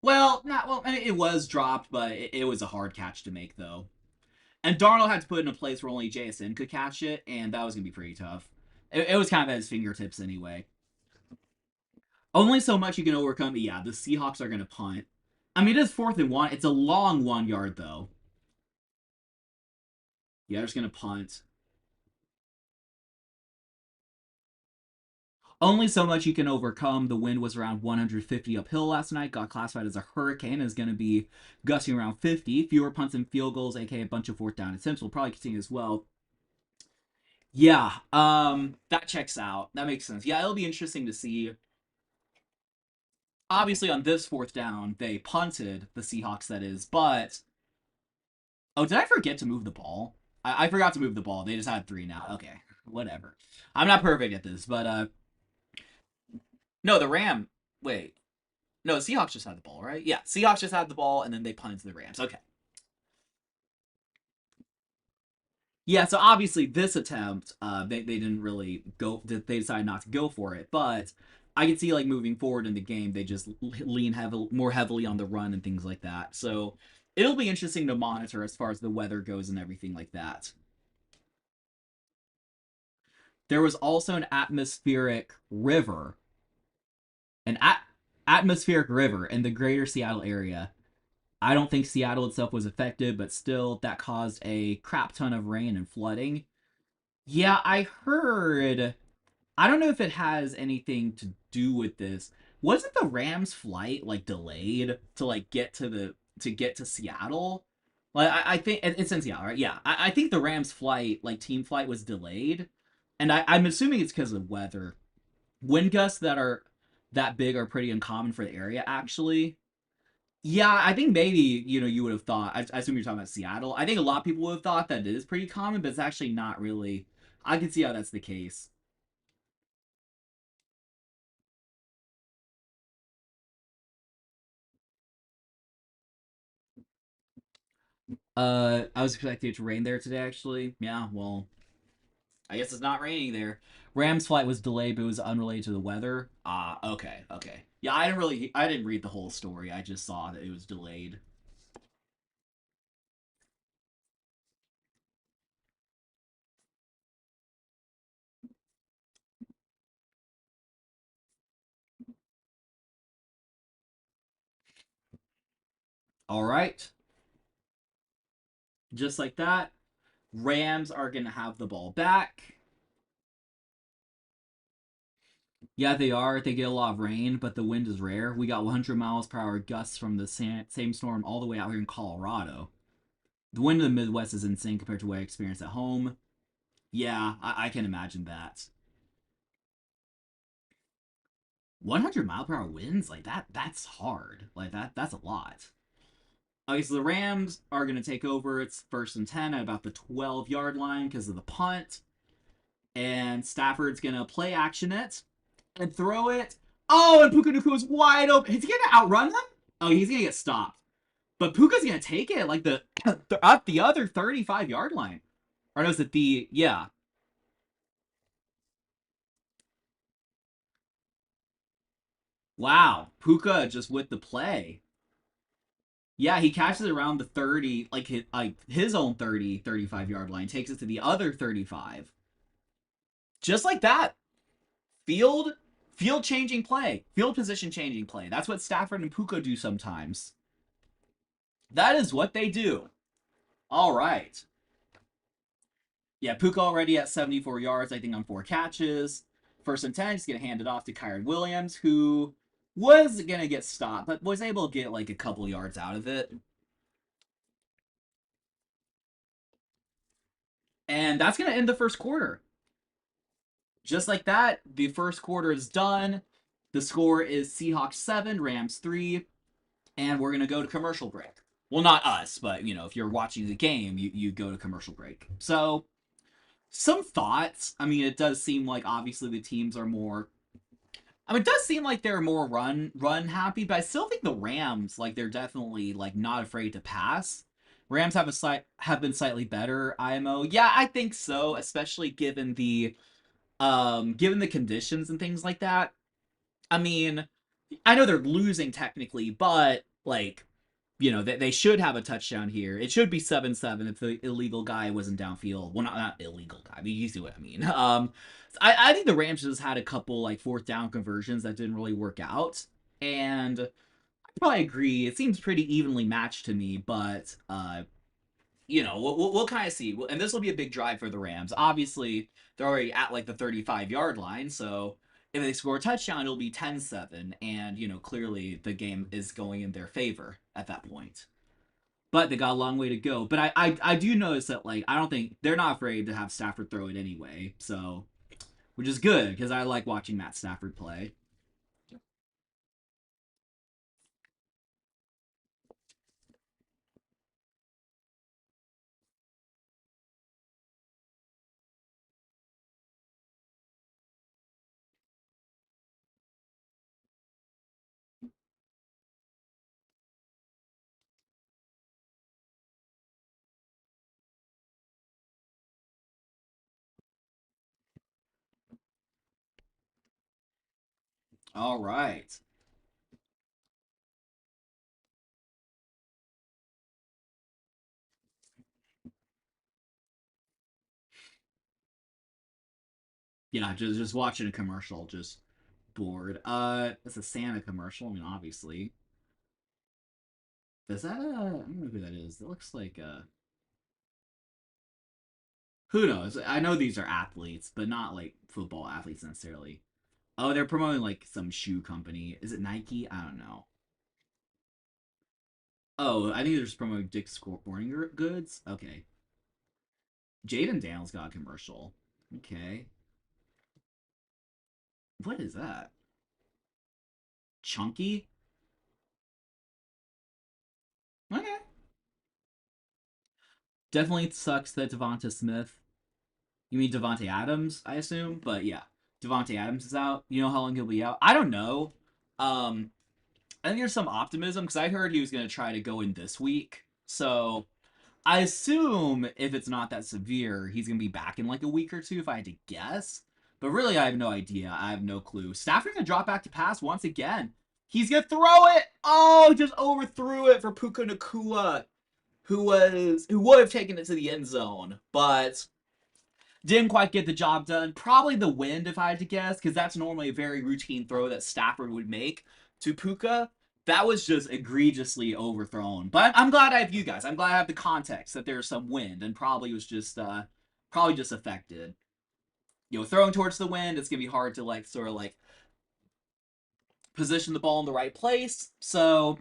Well, not well. I mean, it was dropped, but it was a hard catch to make though. And Darnold had to put it in a place where only JSN could catch it, and that was gonna be pretty tough. It was kind of at his fingertips anyway. Only so much you can overcome. Yeah, the Seahawks are gonna punt. I mean, it is 4th and 1. It's a long 1 yard though. Yeah, they're just gonna punt. Only so much you can overcome. The wind was around 150 uphill last night. Got classified as a hurricane. Is going to be gusting around 50. Fewer punts and field goals, aka a bunch of 4th down attempts. Will probably continue as well. Yeah, that checks out. That makes sense. Yeah, it'll be interesting to see. Obviously, on this 4th down, they punted the Seahawks. That is, but oh, did I forget to move the ball? I forgot to move the ball. They just had 3 now. Okay, whatever. I'm not perfect at this, but no, the Ram. Wait, no, Seahawks just had the ball, right? Yeah, Seahawks just had the ball, and then they punted to the Rams. Okay. Yeah, so obviously this attempt, they didn't really go. They decided not to go for it, but I can see like moving forward in the game, they just lean more heavily on the run and things like that. So it'll be interesting to monitor as far as the weather goes and everything like that. There was also an atmospheric river in the greater Seattle area. I don't think Seattle itself was affected, but still, that caused a crap ton of rain and flooding. Yeah, I heard. I don't know if it has anything to do with this. Wasn't the Rams flight like delayed to like get to Seattle? Like I think it's in Seattle, right? Yeah, I think the Rams flight, like team flight, was delayed, and I'm assuming it's because of weather. Wind gusts that are that big are pretty uncommon for the area, actually. Yeah, I think maybe you would have thought. I assume you're talking about Seattle. I think a lot of people would have thought that it is pretty common, but it's actually not really. I can see how that's the case. I was expecting it to rain there today, actually. Yeah, well, I guess it's not raining there. Rams flight was delayed, but it was unrelated to the weather. Ah, okay, okay. Yeah, I didn't read the whole story. I just saw that it was delayed. All right, just like that. Rams are gonna have the ball back. Yeah, they are. They get a lot of rain, but the wind is rare. We got 100 miles per hour gusts from the same storm all the way out here in Colorado. The wind in the Midwest is insane compared to what I experienced at home. Yeah, I can imagine that. 100-mile-per-hour winds, like that's hard. Like that's a lot. Okay, so the Rams are going to take over. It's 1st and 10 at about the 12-yard line because of the punt. And Stafford's going to play action it and throw it. Oh, and Puka Nacua is wide open. Is he going to outrun them? Oh, he's going to get stopped. But Puka's going to take it like the up the other 35-yard line. Or no, is it yeah. Wow. Puka just with the play. Yeah, he catches it around the 30, like his own 30, 35-yard line, takes it to the other 35. Just like that. Field field changing play. Field position changing play. That's what Stafford and Puka do sometimes. That is what they do. All right. Yeah, Puka already at 74 yards, I think, on 4 catches. 1st and 10, he's going to hand it off to Kyren Williams, who was going to get stopped, but was able to get like a couple yards out of it. And that's going to end the first quarter. Just like that, the first quarter is done. The score is Seahawks 7, Rams 3, and we're going to go to commercial break. Well, not us, but if you're watching the game, you go to commercial break. So, some thoughts. I mean, it does seem like obviously the teams are more. I mean, it does seem like they're more run happy, but I still think the Rams, like, they're definitely like not afraid to pass. Rams have been slightly better IMO. Yeah, I think so, especially given the conditions and things like that. I mean, I know they're losing technically, but like, they should have a touchdown here. It should be 7-7 if the illegal guy wasn't downfield. Well, not illegal guy, but you see what I mean. I think the Rams just had a couple like fourth down conversions that didn't really work out, and I probably agree. It seems pretty evenly matched to me, but we'll kind of see. And this will be a big drive for the Rams. Obviously, they're already at like the 35-yard line, so if they score a touchdown, it'll be 10-7, and clearly the game is going in their favor at that point. But they got a long way to go. But I do notice that like I don't think they're not afraid to have Stafford throw it anyway, so which is good because I like watching Matt Stafford play. All right. Yeah, just watching a commercial, just bored. It's a Santa commercial. I mean, obviously. Is that a? I don't know who that is. It looks like a. Who knows? I know these are athletes, but not like football athletes necessarily. Oh, they're promoting like some shoe company. Is it Nike? I don't know. Oh, I think they're just promoting Dick's Sporting Goods. Okay. Jaden Daniels got a commercial. Okay. What is that? Chunky? Okay. Definitely sucks that Devonta Smith. You mean Devonte Adams, I assume? But yeah, Devonte Adams is out. You know how long he'll be out? I don't know. Um, I think there's some optimism because I heard he was going to try to go in this week. So I assume if it's not that severe, he's going to be back in like a week or two if I had to guess. But really, I have no idea. I have no clue. Stafford's going to drop back to pass once again. He's going to throw it. Oh, just overthrew it for Puka Nakua, who would have taken it to the end zone. But didn't quite get the job done. Probably the wind, if I had to guess, because that's normally a very routine throw that Stafford would make to Puka. That was just egregiously overthrown. But I'm glad I have you guys. I'm glad I have the context that there's some wind and probably was just affected. Throwing towards the wind, it's gonna be hard to like sort of like position the ball in the right place. So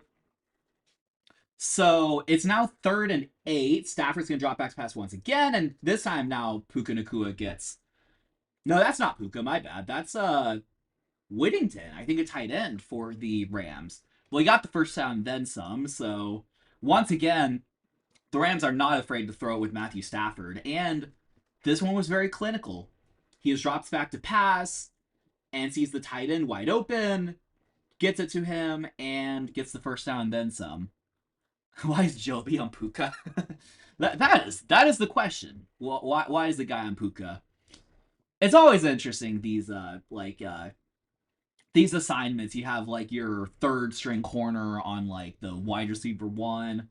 it's now 3rd and 8. Stafford's gonna drop back to pass once again, and this time now Puka Nakua gets. No, that's not Puka. My bad. That's Whittington. I think a tight end for the Rams. Well, he got the first down, then some. So once again, the Rams are not afraid to throw it with Matthew Stafford, and this one was very clinical. He just drops back to pass and sees the tight end wide open, gets it to him, and gets the first down, then some. Why is Joby on Puka? that is the question. Why is the guy on Puka? It's always interesting these assignments. You have like your third string corner on like the wide receiver one.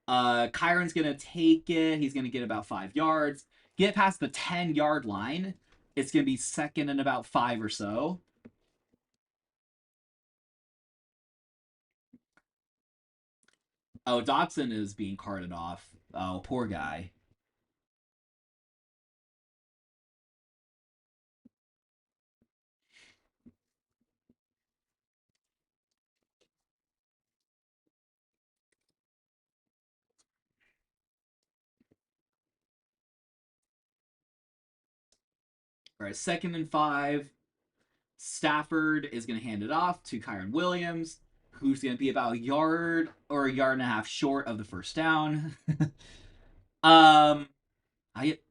Kyron's gonna take it. He's gonna get about 5 yards. Get past the 10-yard line. It's gonna be second and about 5 or so. Oh, Dotson is being carted off. Oh, poor guy. All right, second and 5. Stafford is going to hand it off to Kyron Williams, who's going to be about a yard or a yard and a half short of the first down. um, I get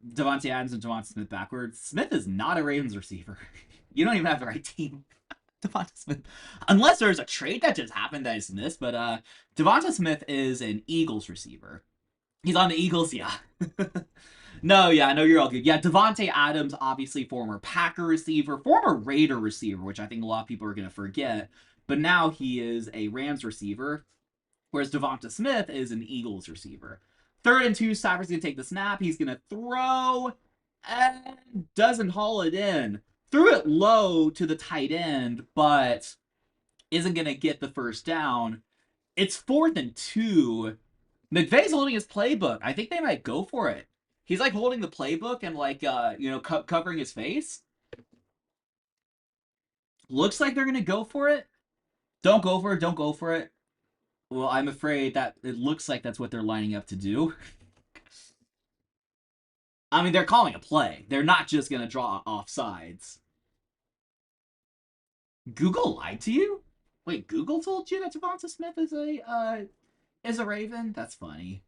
Devontae Adams and Devonta Smith backwards. Smith is not a Ravens receiver. You don't even have the right team. Devonta Smith, unless there's a trade that just happened that is missed, but Devonta Smith is an Eagles receiver. He's on the Eagles, yeah. No, yeah, I know you're all good. Yeah, Devontae Adams, obviously former Packer receiver, former Raider receiver, which I think a lot of people are going to forget. But now he is a Rams receiver, whereas Devonta Smith is an Eagles receiver. 3rd and 2, Stafford's going to take the snap. He's going to throw and doesn't haul it in. Threw it low to the tight end, but isn't going to get the first down. It's 4th and 2. McVay's holding his playbook. I think they might go for it. He's like holding the playbook and like covering his face. Looks like they're gonna go for it. Don't go for it. Don't go for it. Well, I'm afraid that it looks like that's what they're lining up to do. I mean, they're calling a play. They're not just gonna draw offsides. Google lied to you? Wait, Google told you that Devonta Smith is a Raven? That's funny.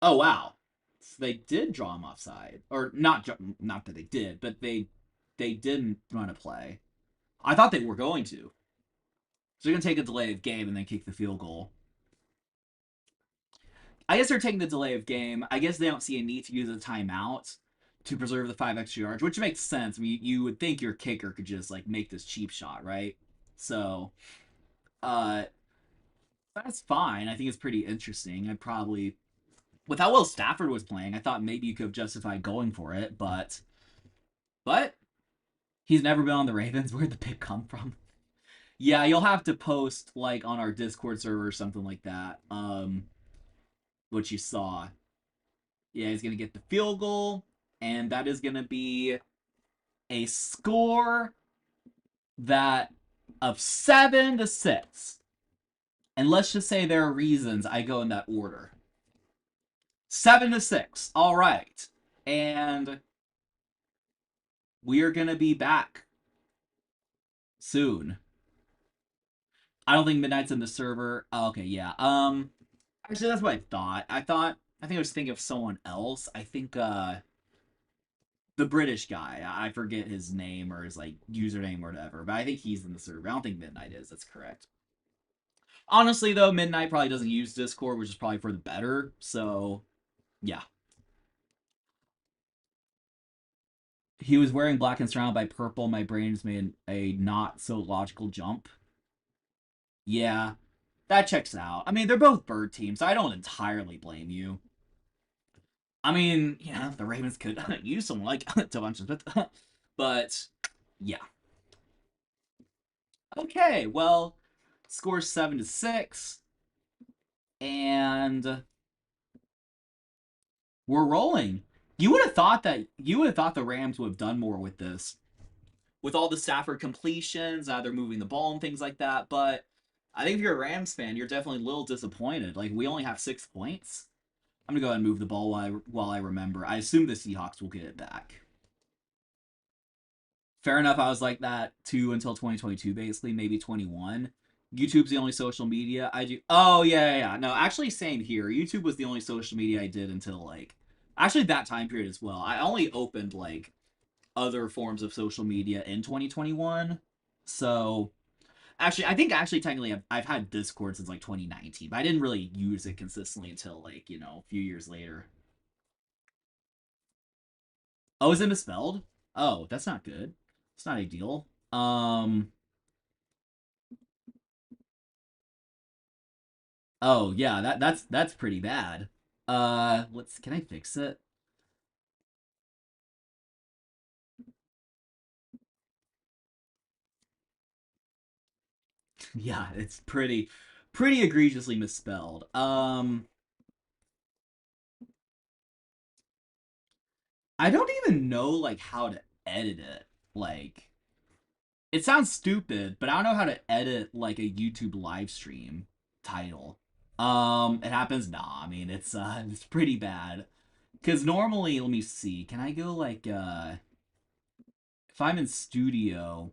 Oh wow, so they did draw him offside, or not? Not that they did, but they didn't run a play. I thought they were going to. So they're gonna take a delay of game and then kick the field goal. I guess they're taking the delay of game. I guess they don't see a need to use a timeout to preserve the 5 extra yards, which makes sense. I mean, you would think your kicker could just like make this cheap shot, right? So, uh, that's fine. I think it's pretty interesting. I probably, with how well Stafford was playing, I thought maybe you could have justified going for it, but he's never been on the Ravens. Where'd the pick come from? Yeah, you'll have to post like on our Discord server or something like that. What you saw. Yeah, he's gonna get the field goal, and that is gonna be a score that of 7-6. And let's just say there are reasons I go in that order. 7-6. All right, and we are gonna be back soon. I don't think Midnight's in the server. Oh, okay, yeah. Actually, that's what I thought. I think I was thinking of someone else. I think the British guy. I forget his name or his like username or whatever, but I think he's in the server. I don't think Midnight is. That's correct. Honestly, though, Midnight probably doesn't use Discord, which is probably for the better. So, yeah. He was wearing black and surrounded by purple. My brain's made a not so logical jump. Yeah, that checks out. I mean, they're both bird teams. So I don't entirely blame you. I mean, yeah, the Ravens could use someone like Devonta Smith, but yeah. Okay, well, score 7-6, and we're rolling. You would have thought the Rams would have done more with this, with all the Stafford completions, they're moving the ball and things like that. But I think if you're a Rams fan, you're definitely a little disappointed. Like we only have 6 points. I'm gonna go ahead and move the ball while I remember. I assume the Seahawks will get it back. Fair enough. I was like that too until 2022, basically, maybe 21. YouTube's the only social media I do. Oh yeah. No, actually, same here. YouTube was the only social media I did until like, actually that time period as well. I only opened like other forms of social media in 2021. So actually, I think actually technically I've had Discord since like 2019, but I didn't really use it consistently until like a few years later. Oh, is it misspelled? Oh, that's not good. It's not ideal. Oh yeah, that's pretty bad. Let's can I fix it? Yeah, it's pretty egregiously misspelled. I don't even know like how to edit it. Like it sounds stupid, but I don't know how to edit like a YouTube live stream title. It happens. Nah, I mean it's pretty bad. Cause normally, let me see. Can I go like if I'm in studio?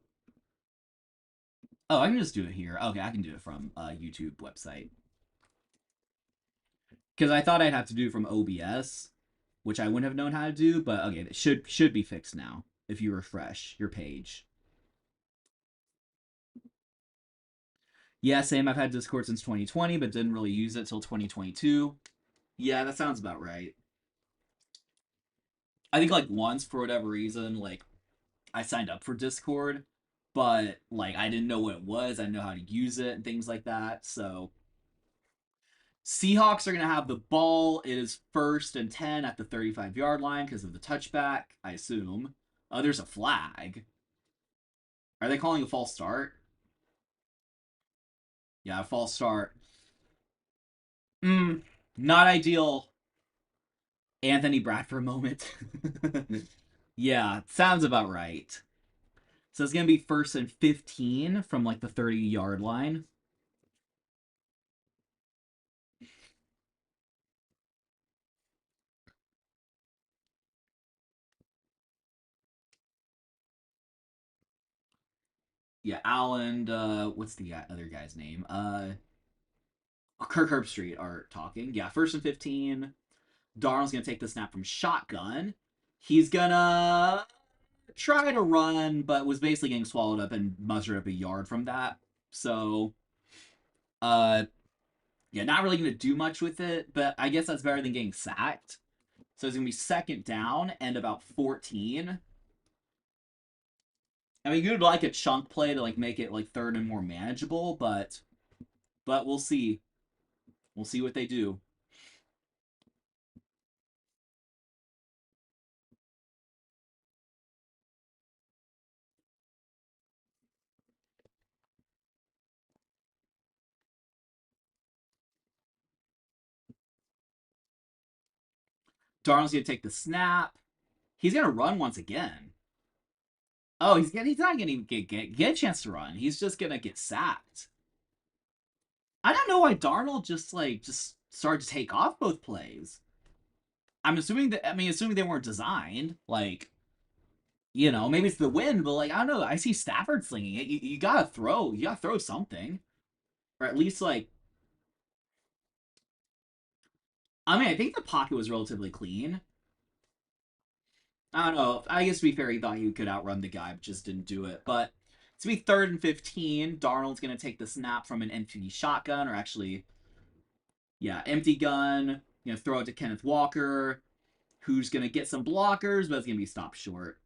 Oh, I can just do it here. Okay, I can do it from YouTube website. Because I thought I'd have to do it from OBS, which I wouldn't have known how to do. But okay, it should be fixed now if you refresh your page. Yeah, same. I've had Discord since 2020, but didn't really use it till 2022. Yeah, that sounds about right. I think like once for whatever reason, like I signed up for Discord, but like I didn't know what it was. I didn't know how to use it and things like that. So Seahawks are gonna have the ball. It is 1st and 10 at the 35-yard line because of the touchback, I assume. Oh, there's a flag. Are they calling a false start? Yeah, a false start. Not ideal. Anthony Bradford moment. Yeah, sounds about right. So it's gonna be 1st and 15 from like the 30-yard line. Yeah, Allen. What's the other guy's name? Kirk Herbstreit are talking. Yeah, 1st and 15. Darnold's gonna take the snap from shotgun. He's gonna try to run, but was basically getting swallowed up and mustered up a yard from that. So, uh, yeah, not really gonna do much with it. But I guess that's better than getting sacked. So it's gonna be 2nd down and about 14. I mean, you'd like a chunk play to like make it like third and more manageable, but we'll see. We'll see what they do. Darnold's gonna take the snap. He's gonna run once again. Oh, he's not gonna even get a chance to run. He's just gonna get sacked. I don't know why Darnold just started to take off both plays. Assuming they weren't designed. Like, maybe it's the wind, but like I don't know. I see Stafford slinging it. You gotta throw. You gotta throw something, or at least like. I mean, I think the pocket was relatively clean. I don't know. I guess to be fair, he thought he could outrun the guy, but just didn't do it. But to be 3rd and 15, Darnold's gonna take the snap from an empty shotgun, or actually, yeah, empty gun. Throw it to Kenneth Walker, who's gonna get some blockers, but it's gonna be stopped short.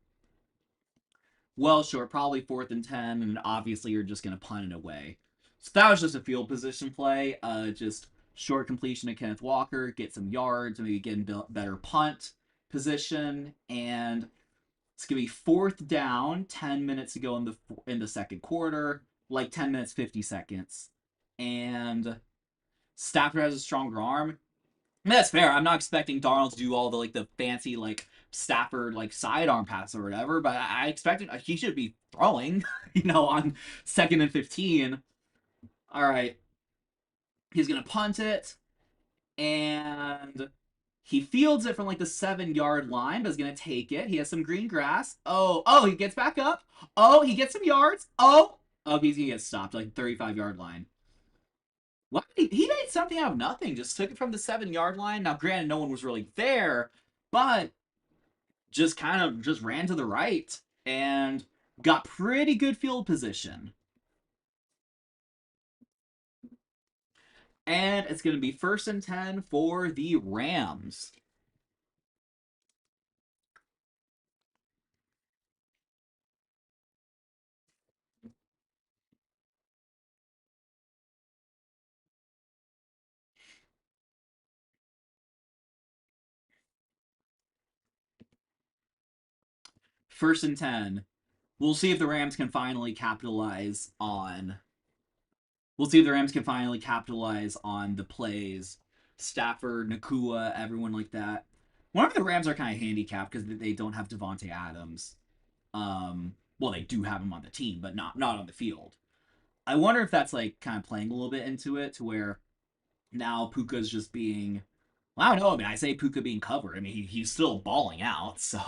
Well short, probably 4th and 10, and obviously you're just gonna punt it away. So that was just a field position play. Just short completion to Kenneth Walker, get some yards, maybe get in better punt position, and it's gonna be 4th down, 10 minutes to go in the second quarter, like 10 minutes, 50 seconds, and Stafford has a stronger arm. I mean, that's fair. I'm not expecting Darnold to do all the fancy like Stafford like sidearm pass or whatever, but I expected he should be throwing, on 2nd and 15. All right, he's gonna punt it, and he fields it from like the 7-yard line, but is gonna take it. He has some green grass. Oh, he gets back up. Oh, he gets some yards. Oh, he's gonna get stopped like 35-yard line. What? He made something out of nothing. Just took it from the 7-yard line. Now, granted, no one was really there, but just kind of just ran to the right and got pretty good field position. And it's going to be 1st and 10 for the Rams. 1st and 10. We'll see if the Rams can finally capitalize on. We'll see if the Rams can finally capitalize on the plays. Stafford, Nakua, everyone like that. One of the Rams are kind of handicapped because they don't have Devonte Adams. Well, they do have him on the team, but not on the field. I wonder if that's like kind of playing a little bit into it to where now Puka's just being. Well, I don't know. I mean, I say Puka being covered. I mean, he's still balling out. So,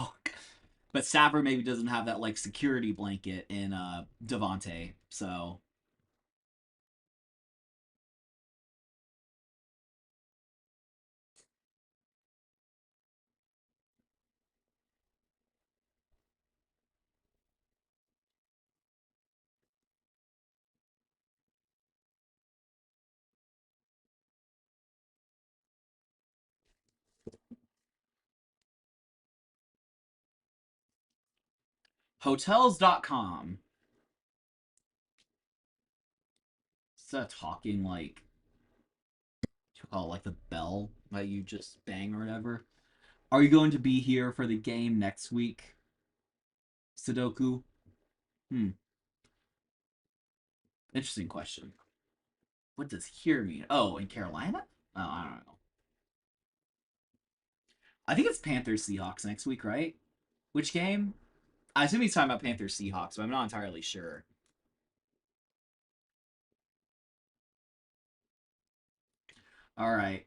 but Stafford maybe doesn't have that like security blanket in Devonte. So Hotels.com. Is that talking like you call it like the bell that you just bang or whatever? Are you going to be here for the game next week? Sudoku? Hmm. Interesting question. What does here mean? Oh, in Carolina? Oh, I don't know. I think it's Panthers Seahawks next week, right? Which game? I assume he's talking about Panthers Seahawks, but I'm not entirely sure. All right.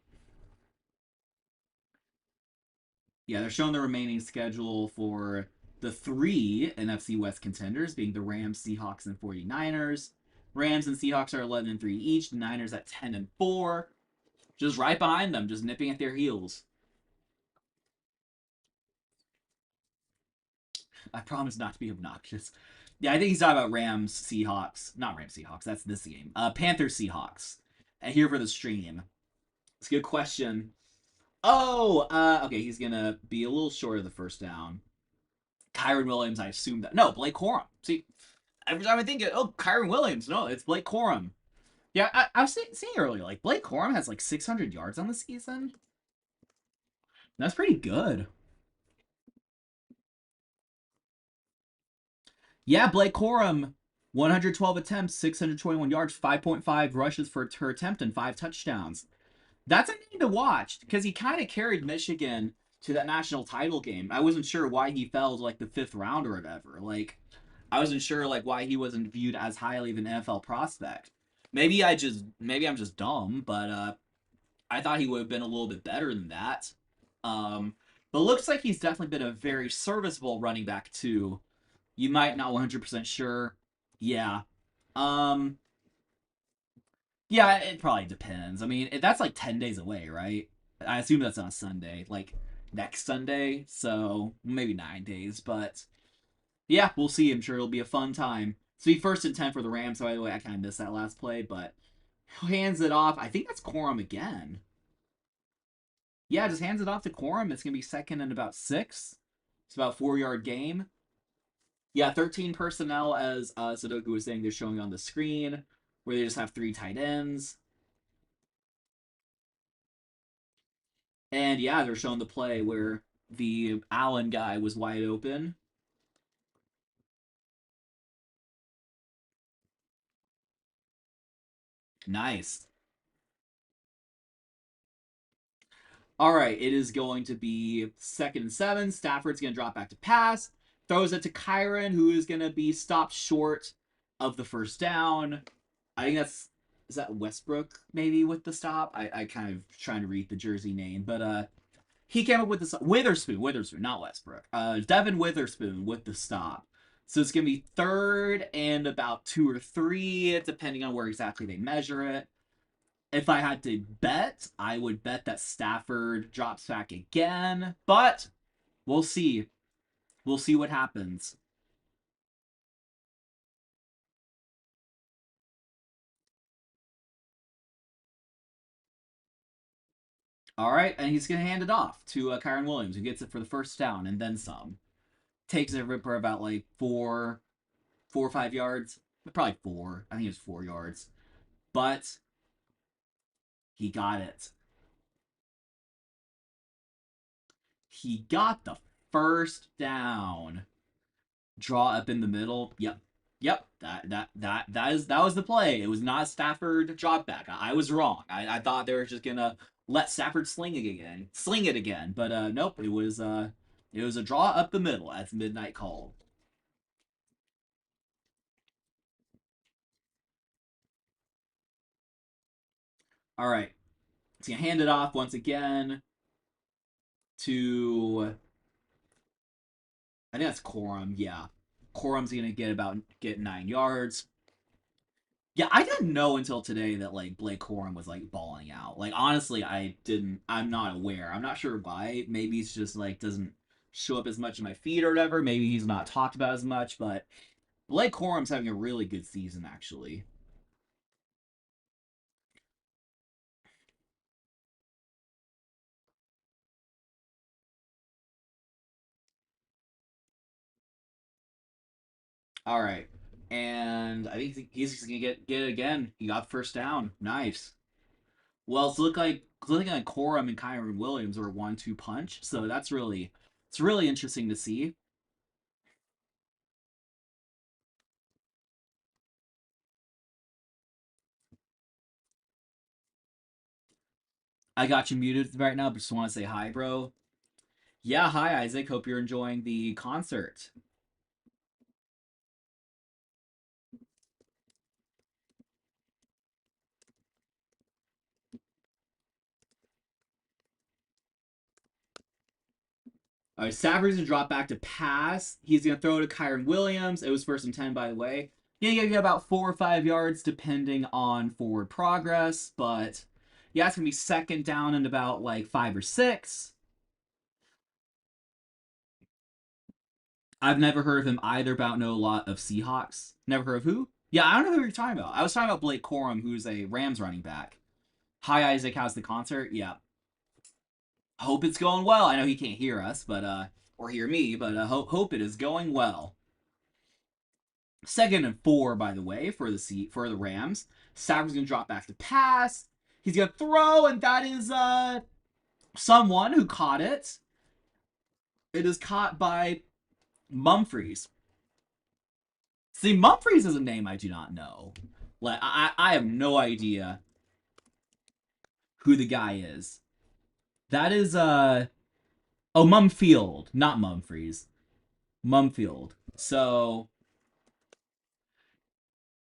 Yeah, they're showing the remaining schedule for the three NFC West contenders, being the Rams, Seahawks, and 49ers. Rams and Seahawks are 11 and 3 each. The Niners at 10 and 4. Just right behind them, just nipping at their heels. I promise not to be obnoxious. Yeah, I think he's talking about Rams, Seahawks. Not Rams, Seahawks. That's this game. Panthers, Seahawks. Here for the stream. It's a good question. Oh, okay. He's gonna be a little short of the first down. Kyron Williams, I assume that. No, Blake Corum. See, every time I think, oh, Kyron Williams. No, it's Blake Corum. Yeah, I was saying earlier, like Blake Corum has like 600 yards on the season. That's pretty good. Yeah, Blake Corum, 112 attempts, 621 yards, 5.5 rushes per attempt, and 5 touchdowns. That's a name to watch because he kind of carried Michigan to that national title game. I wasn't sure why he fell to like the fifth round or whatever. Like, I wasn't sure like why he wasn't viewed as highly of an NFL prospect. Maybe I'm just dumb, but I thought he would have been a little bit better than that. Um, but looks like he's definitely been a very serviceable running back too. You might not 100% sure. Yeah. Um, yeah, it probably depends. I mean, that's like 10 days away, right? I assume that's on a Sunday, like next Sunday, so maybe 9 days. But yeah, we'll see. I'm sure it'll be a fun time. So he first and 10 for the Rams. So by the way, I kind of missed that last play, but hands it off. I think that's Corum again. Yeah, just hands it off to Corum. It's gonna be second and about 6. It's about 4 yard game. Yeah, 13 personnel as Sudoku was saying. They're showing on the screen where they just have 3 tight ends. And yeah, they're showing the play where the Allen guy was wide open. Nice. All right, it is going to be second and 7. Stafford's going to drop back to pass. Throws it to Kyron, who is going to be stopped short of the first down. I think that's is that Westbrook maybe with the stop. I kind of trying to read the jersey name, but he came up with this Witherspoon, not Westbrook. Devin Witherspoon with the stop. So it's gonna be third and about 2 or 3, depending on where exactly they measure it. If I had to bet, I would bet that Stafford drops back again, but we'll see. We'll see what happens. All right, and he's gonna hand it off to Kyron Williams, who gets it for the first down and then some. Takes it for about like 4 or 5 yards, probably 4. I think it's 4 yards, but he got it. He got the first down. Draw up in the middle. Yep. Yep. That was the play. It was not Stafford drop back. I was wrong. I thought they were just gonna let Stafford sling it again. But nope. It was a draw up the middle as midnight called. All right. He's gonna hand it off once again to I think that's Corum. Yeah, Corum's gonna get 9 yards. Yeah, I didn't know until today that like Blake Corum was like balling out. Like honestly, I didn't. I'm not aware. I'm not sure why. Maybe it's just like doesn't show up as much in my feed or whatever. Maybe he's not talked about as much. But Blake Corum's having a really good season actually. All right. And I think he's gonna get it again. He got the first down. Nice. Well, it's looking like Corum and Kyron Williams are 1-2 punch. So it's really interesting to see. I got you muted right now, but just want to say hi, bro. Yeah, hi Isaac. Hope you're enjoying the concert. All right, Stafford's gonna drop back to pass. He's gonna throw to Kyron Williams. It was first and 10, by the way. Yeah, get about 4 or 5 yards depending on forward progress, but yeah, it's gonna be second down and about like 5 or 6. I've never heard of him either. About know a lot of Seahawks. Never heard of who? Yeah, I don't know who you're talking about. I was talking about Blake Corum, who's a Rams running back. Hi Isaac, how's the concert? Yeah, hope it's going well. I know he can't hear us, but or hear me, but hope it is going well. Second and 4, by the way, for the Rams. Stafford's gonna drop back to pass. He's gonna throw, and that is someone who caught it. It is caught by Mumfries. See, Mumfries is a name I do not know. Like I have no idea who the guy is. That is oh, Mumfield, not Mumfries. Mumfield. So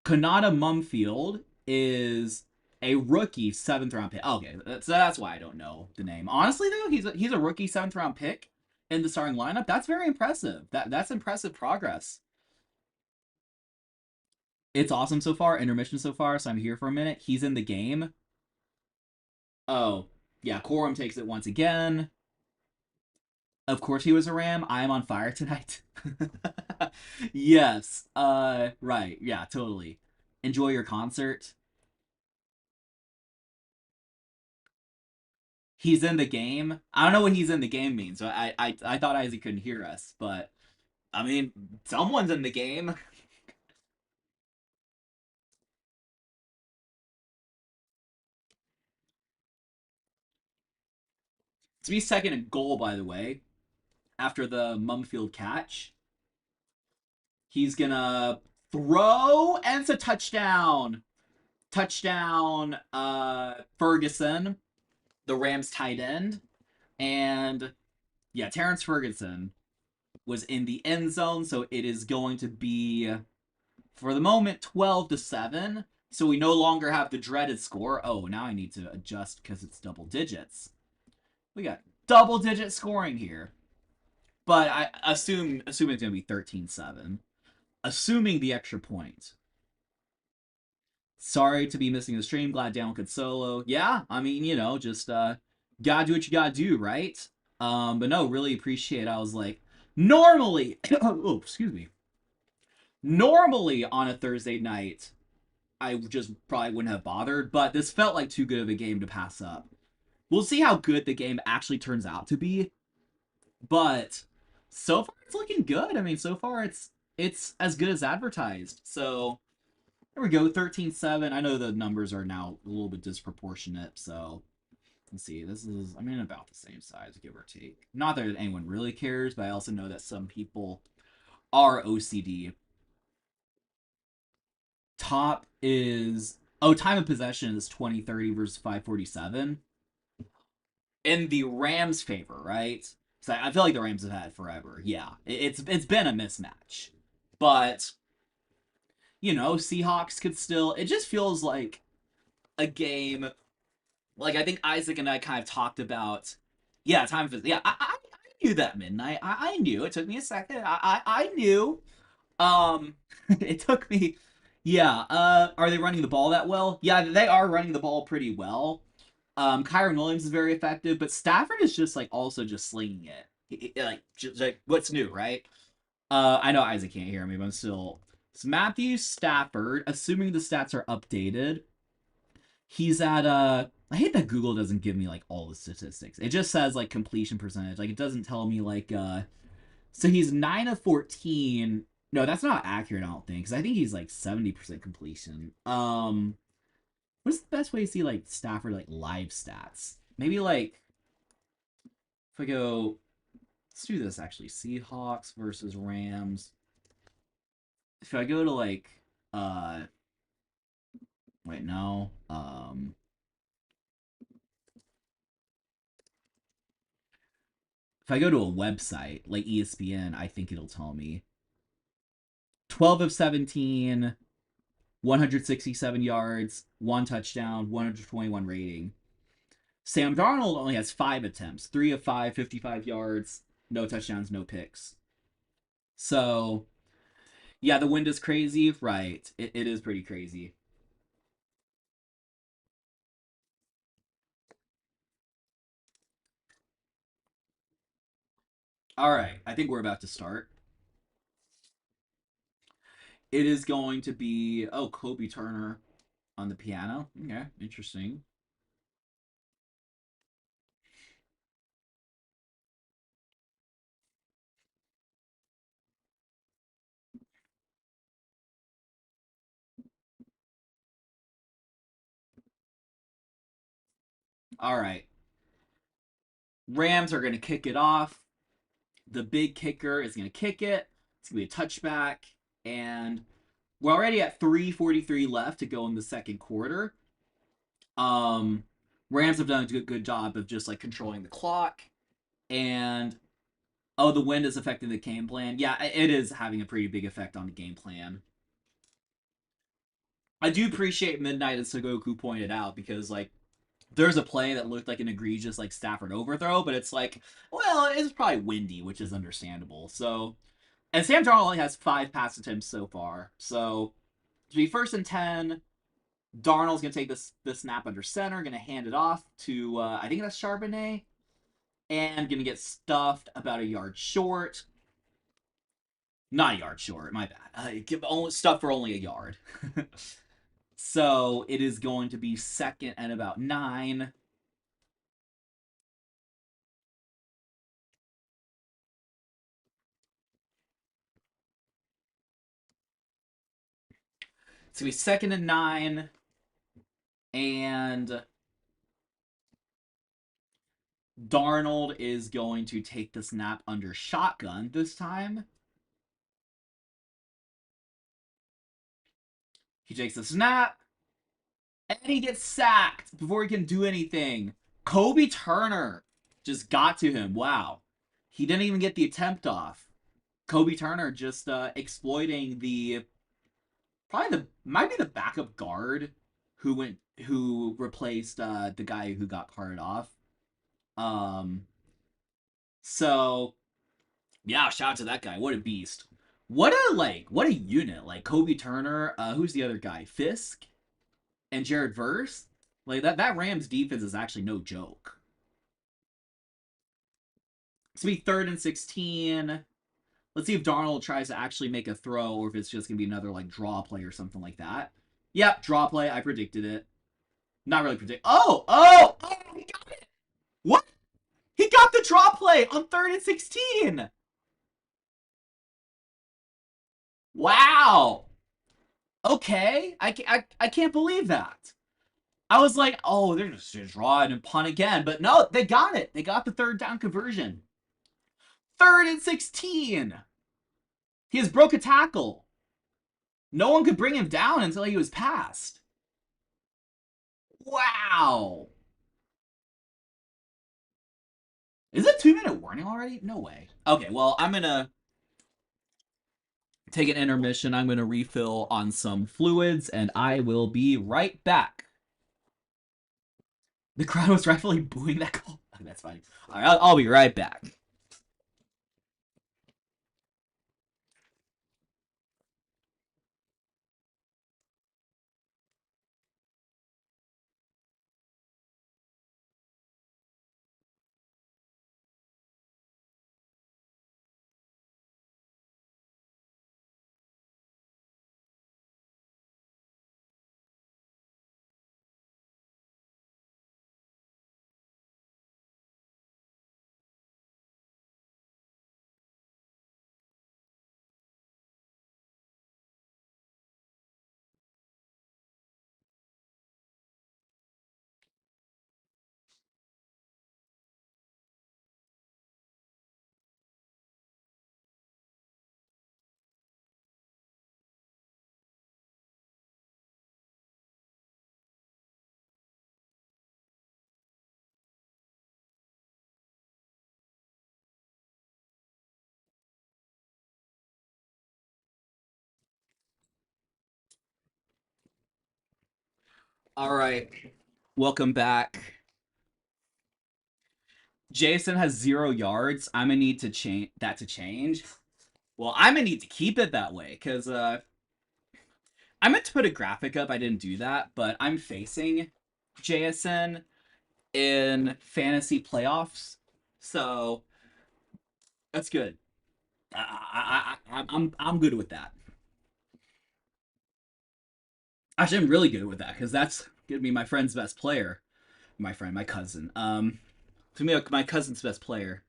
Kanata Mumfield is a rookie 7th round pick. Okay, so that's why I don't know the name. Honestly, though, he's a rookie 7th round pick in the starting lineup. That's very impressive. That's impressive progress. It's awesome so far. Intermission so far. So I'm here for a minute. He's in the game. Oh yeah, Corum takes it once again. Of course he was a Ram. I am on fire tonight. Yes. Right. Yeah. Totally. Enjoy your concert. He's in the game. I don't know what he's in the game means. So I thought Isaac couldn't hear us, but I mean, someone's in the game. To be second and goal, by the way, after the Mumfield catch, he's gonna throw and it's a touchdown. Touchdown, Ferguson, the Rams tight end, and yeah, Terrence Ferguson was in the end zone, so it is going to be for the moment 12-7. So we no longer have the dreaded score. Oh, now I need to adjust because it's double digits. We got double digit scoring here. But I assume it's going to be 13-7. Assuming the extra point. Sorry to be missing the stream. Glad Daniel could solo. Yeah, I mean, just gotta do what you gotta do, right? But no, really appreciate it. I was like, normally, oh, excuse me. Normally on a Thursday night, I just probably wouldn't have bothered, but this felt like too good of a game to pass up. We'll see how good the game actually turns out to be, but so far it's looking good. I mean, so far it's as good as advertised. So there we go, 13-7. I know the numbers are now a little bit disproportionate, so let's see. This is, I mean, about the same size, give or take. Not that anyone really cares, but I also know that some people are OCD. Top is, oh, time of possession is 2030 versus 547 in the Rams' favor, right? So I feel like the Rams have had it forever. Yeah, it's been a mismatch, but Seahawks could still. It just feels like a game. Like I think Isaac and I kind of talked about. Yeah, time for yeah. I knew that midnight. I knew. It took me a second. I knew. It took me. Yeah. Are they running the ball that well? Yeah, they are running the ball pretty well. Kyron Williams is very effective, but Stafford is just like also just slinging it. Like just like what's new, right? I know Isaac can't hear me, but I'm still. It's Matthew Stafford, assuming the stats are updated. He's at I hate that Google doesn't give me like all the statistics. It just says like completion percentage. Like it doesn't tell me like so he's 9 of 14 No, that's not accurate, I don't think, because I think he's like 70% completion. What's the best way to see like Stafford like live stats? Maybe like if I go, let's do this actually. Seahawks versus Rams. If I go to like, uh, wait, no, if I go to a website like ESPN, I think it'll tell me 12 of 17, 167 yards, one touchdown, 121 rating. Sam Darnold only has 5 attempts, 3 of 5, 55 yards, no touchdowns, no picks. So, yeah, the wind is crazy. Right. It is pretty crazy. All right. I think we're about to start. It is going to be, oh, Kobe Turner on the piano. Okay. Interesting. All right. Rams are going to kick it off. The big kicker is going to kick it. It's going to be a touchback. And we're already at 3:43 left to go in the second quarter. Um, Rams have done a good job of just like controlling the clock. And oh, the wind is affecting the game plan. Yeah, it is having a pretty big effect on the game plan. I do appreciate Midnight and Sagoku pointed out because like there's a play that looked like an egregious like Stafford overthrow, but it's like, well, it's probably windy, which is understandable. So, and Sam Darnold only has 5 pass attempts so far. So to be 1st and 10, Darnold's gonna take this snap under center, gonna hand it off to I think that's Charbonnet, and gonna get stuffed about a yard short. Not a yard short, my bad. Give only stuff for only a yard. So it is going to be 2nd and about 9. It's gonna be 2nd and 9, and Darnold is going to take the snap under shotgun this time. He takes the snap, and he gets sacked before he can do anything. Kobe Turner just got to him. Wow. He didn't even get the attempt off. Kobe Turner just exploiting the probably the might be the backup guard who replaced the guy who got carted off. Um so yeah, shout out to that guy. What a beast. What a unit. Like Kobe Turner, who's the other guy? Fisk and Jared Verse. Like that Rams defense is actually no joke. It's gonna be 3rd and 16. Let's see if Darnold tries to actually make a throw or if it's just gonna be another like draw play or something like that. Yep, draw play. I predicted it. Not really predict. Oh! He got it. What? He got the draw play on 3rd and 16. Wow. Okay, I can't believe that. I was like, oh, they're just gonna draw it and punt again, but no, they got it. They got the 3rd down conversion. 3rd and 16. He has broke a tackle. No one could bring him down until he was passed. Wow. Is it 2 minute warning already? No way. Okay, well, I'm gonna take an intermission. I'm gonna refill on some fluids, and I will be right back. The crowd was rightfully booing that call. That's fine. All right, I'll be right back. All right. Welcome back. Jason has 0 yards. I'm gonna need to change that to change. Well, I'm gonna need to keep it that way because I meant to put a graphic up. I didn't do that, but I'm facing JSN in fantasy playoffs, so that's good. I'm good with that. Actually, I'm really good with that because that's gonna be my friend's best player. My cousin. To me, my cousin's best player.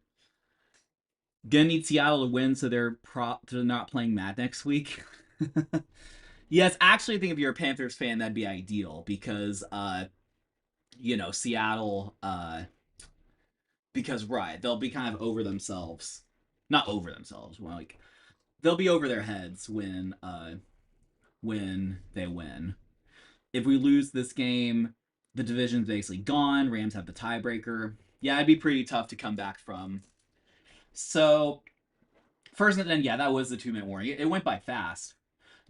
Gonna need Seattle to win, so they're not playing Mad next week. Yes, actually, I think if you're a Panthers fan, that'd be ideal because Seattle because right, they'll be kind of over themselves. Not over themselves, well, like they'll be over their heads when they win. If we lose this game, the division's basically gone. Rams have the tiebreaker. Yeah, it'd be pretty tough to come back from. So first and then yeah, that was the 2-minute warning. It went by fast.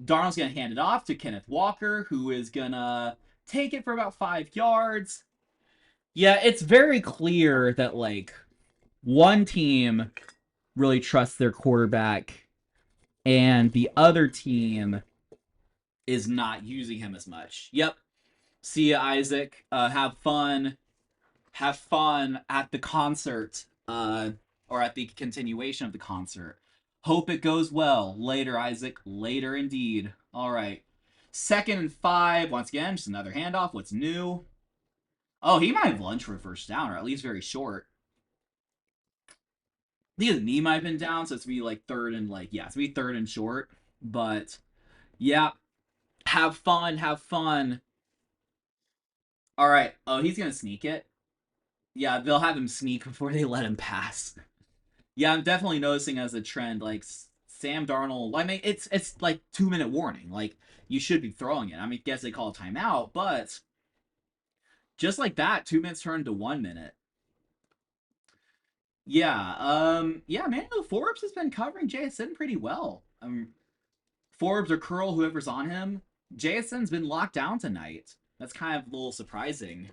Darnold's gonna hand it off to Kenneth Walker, who is gonna take it for about 5 yards. Yeah, it's very clear that like one team really trusts their quarterback and the other team is not using him as much. Yep. See ya, Isaac. Have fun. Have fun at the concert. Or at the continuation of the concert. Hope it goes well. Later, Isaac. Later indeed. All right. 2nd and 5. Once again, just another handoff. What's new? Oh, he might have lunch for a first down, or at least very short. I think his knee might have been down, so it's be like third and it's be third and short. But yeah, have fun, have fun. All right. Oh, he's gonna sneak it. Yeah, they'll have him sneak before they let him pass. Yeah, I'm definitely noticing as a trend, like Sam Darnold. I mean, it's like 2-minute warning. Like you should be throwing it. I mean, guess they call a timeout, but just like that, 2 minutes turned to 1 minute. Yeah, yeah, Manuel Forbes has been covering JSN pretty well. Forbes or Curl, whoever's on him, JSN's been locked down tonight. That's kind of a little surprising.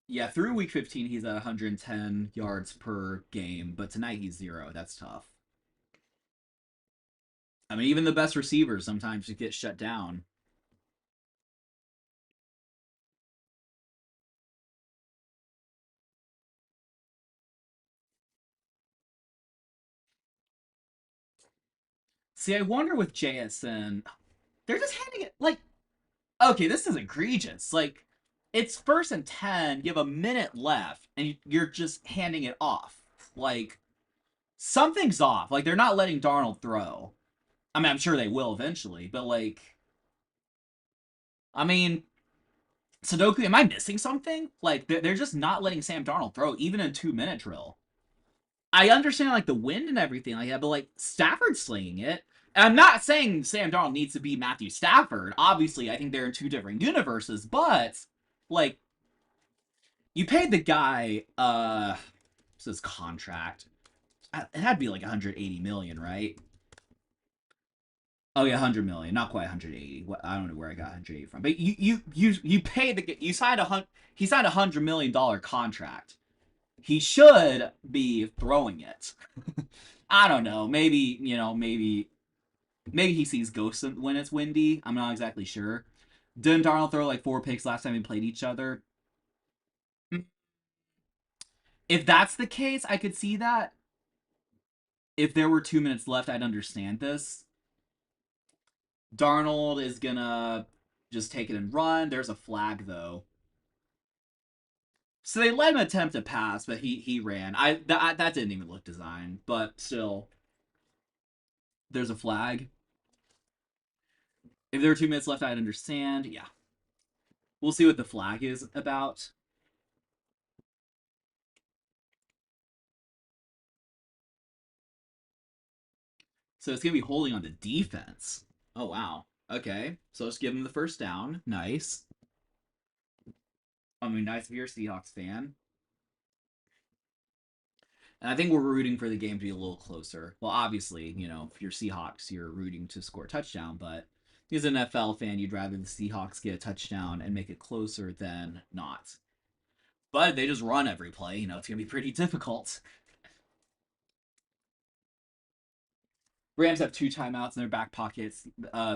Yeah, through week 15, he's at 110 yards per game, but tonight he's 0. That's tough. I mean, even the best receivers sometimes just get shut down. See, I wonder with JSN, they're just handing it like, okay, this is egregious. Like, it's 1st and 10, you have a minute left, and you're just handing it off. Like, something's off. Like, they're not letting Darnold throw. I mean, I'm sure they will eventually, but like, I mean, Sudoku, am I missing something? Like, they're just not letting Sam Darnold throw, even in 2-minute drill. I understand like the wind and everything like that, but like Stafford's slinging it. And I'm not saying Sam Darnold needs to be Matthew Stafford. Obviously, I think they're in two different universes, but like you paid the guy what's his contract? It had to be like 180 million, right? Oh yeah, 100 million, not quite 180. I don't know where I got 180 from, but you paid the you signed he signed $100 million contract. He should be throwing it. I don't know. Maybe maybe he sees ghosts when it's windy. I'm not exactly sure. Didn't Darnold throw like 4 picks last time we played each other? If that's the case, I could see that. If there were 2 minutes left, I'd understand this. Darnold is gonna just take it and run. There's a flag though. So they let him attempt a pass, but he ran. That didn't even look designed, but still, there's a flag. If there were 2 minutes left, I'd understand. Yeah, we'll see what the flag is about. So it's gonna be holding on the defense. Oh wow. Okay, so let's give him the first down. Nice. I mean, nice if you're a Seahawks fan. And I think we're rooting for the game to be a little closer. Well, obviously, if you're Seahawks, you're rooting to score a touchdown, but as an NFL fan, you'd rather the Seahawks get a touchdown and make it closer than not. But they just run every play, it's going to be pretty difficult. Rams have two timeouts in their back pockets.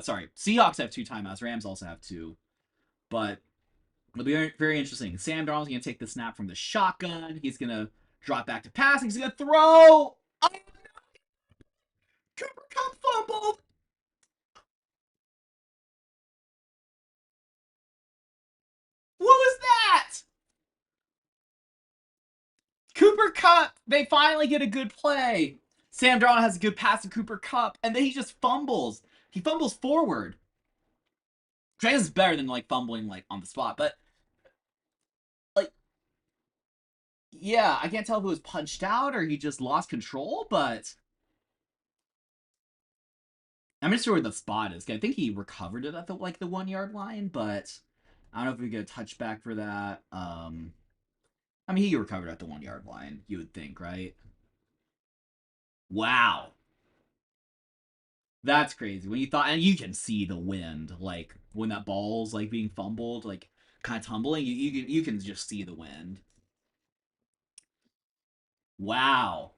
Sorry, Seahawks have two timeouts. Rams also have two. But it'll be very, very interesting. Sam Darnold's going to take the snap from the shotgun. He's going to drop back to pass. He's going to throw. Oh, Cooper Kupp fumbled. What was that? Cooper Kupp. They finally get a good play. Sam Darnold has a good pass to Cooper Kupp, and then he just fumbles. He fumbles forward. Which is better than like fumbling like on the spot, but like yeah, I can't tell if it was punched out or he just lost control, but I'm not sure where the spot is. I think he recovered it at the 1 yard line, but I don't know if we get a touchback for that. I mean he recovered at the 1 yard line, you would think, right? Wow. That's crazy. When you thought, and you can see the wind, like when that ball's like being fumbled, like kind of tumbling, you can just see the wind. Wow.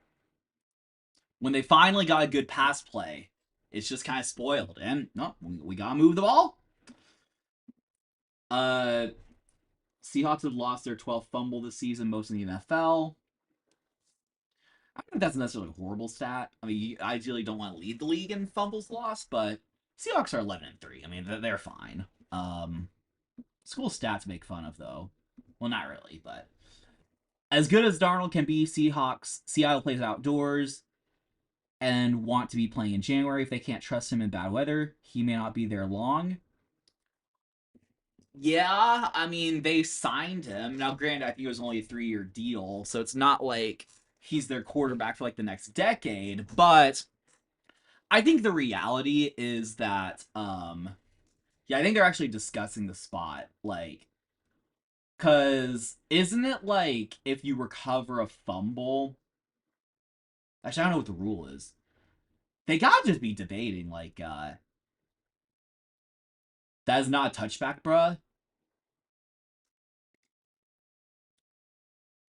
When they finally got a good pass play, it's just kind of spoiled. And no, we gotta move the ball. Uh, Seahawks have lost their 12th fumble this season, most in the NFL. I don't think that's necessarily a horrible stat. I mean, you ideally don't want to lead the league in fumbles lost, but Seahawks are 11-3. I mean, they're fine. School stats make fun of though. Well, not really, but as good as Darnold can be, Seattle plays outdoors and want to be playing in January. If they can't trust him in bad weather, he may not be there long. Yeah, I mean, they signed him. Now, granted, I think it was only a 3 year deal, so it's not like he's their quarterback for like the next decade, but I think the reality is that yeah, I think they're actually discussing the spot like cuz isn't it like if you recover a fumble. Actually, I don't know what the rule is. They got to just be debating like that is not a touchback, bruh.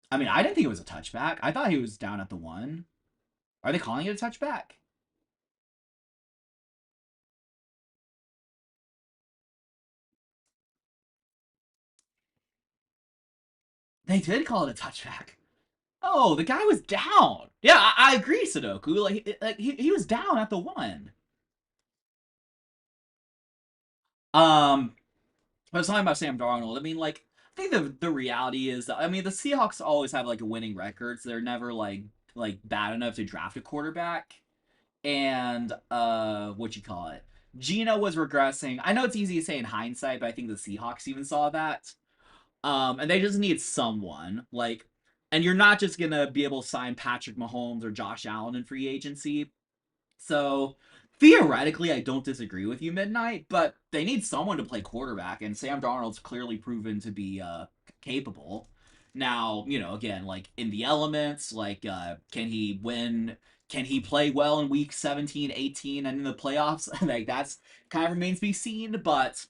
I mean, I didn't think it was a touchback. I thought he was down at the 1. Are they calling it a touchback? They did call it a touchback. Oh, the guy was down. Yeah, I agree, Sudoku. Like he was down at the 1. Um, I was talking about Sam Darnold. I mean, like, I think the reality is that I mean the Seahawks always have like a winning record, so they're never like bad enough to draft a quarterback. And what you call it? Gino was regressing. I know it's easy to say in hindsight, but I think the Seahawks even saw that. And they just need someone like, and you're not just gonna be able to sign Patrick Mahomes or Josh Allen in free agency. So theoretically, I don't disagree with you, Midnight, but they need someone to play quarterback, and Sam Darnold's clearly proven to be capable. Now, again, like in the elements, like can he win? Can he play well in week 17, 18, and in the playoffs? Like that's kind of remains to be seen, but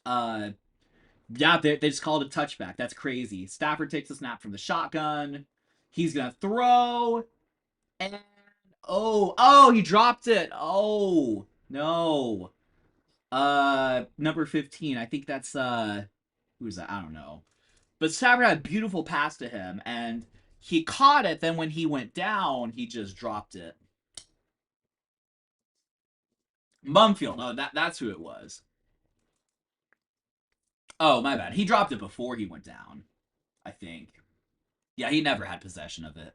uh yeah, they just called it a touchback. That's crazy. Stafford takes a snap from the shotgun. He's gonna throw, and oh, he dropped it. Oh no. Number 15. I think that's who's that? I don't know. But Stafford had a beautiful pass to him, and he caught it. Then when he went down, he just dropped it. Mumfield. Oh, that's who it was. Oh, my bad. He dropped it before he went down, I think. Yeah, he never had possession of it.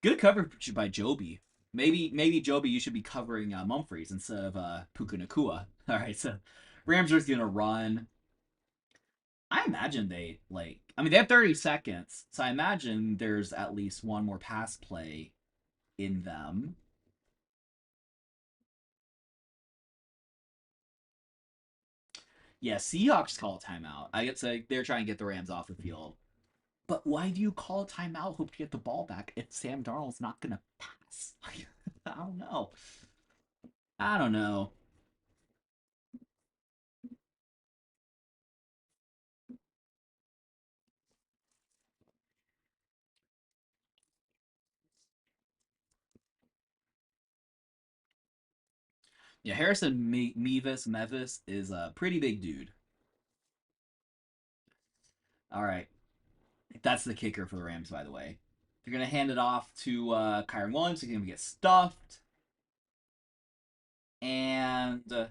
Good coverage by Joby. Maybe Joby, you should be covering Mumfries instead of Puka Nakua. All right, so Rams are gonna run. I imagine they like. I mean, they have 30 seconds, so I imagine there's at least one more pass play in them. Yeah, Seahawks call a timeout. I guess they're trying to get the Rams off the field. But why do you call a timeout, hope to get the ball back if Sam Darnold's not gonna pass? I don't know. I don't know. Yeah, Harrison Mevis is a pretty big dude. All right, that's the kicker for the Rams, by the way. They're gonna hand it off to Kyron Williams. He's gonna get stuffed, and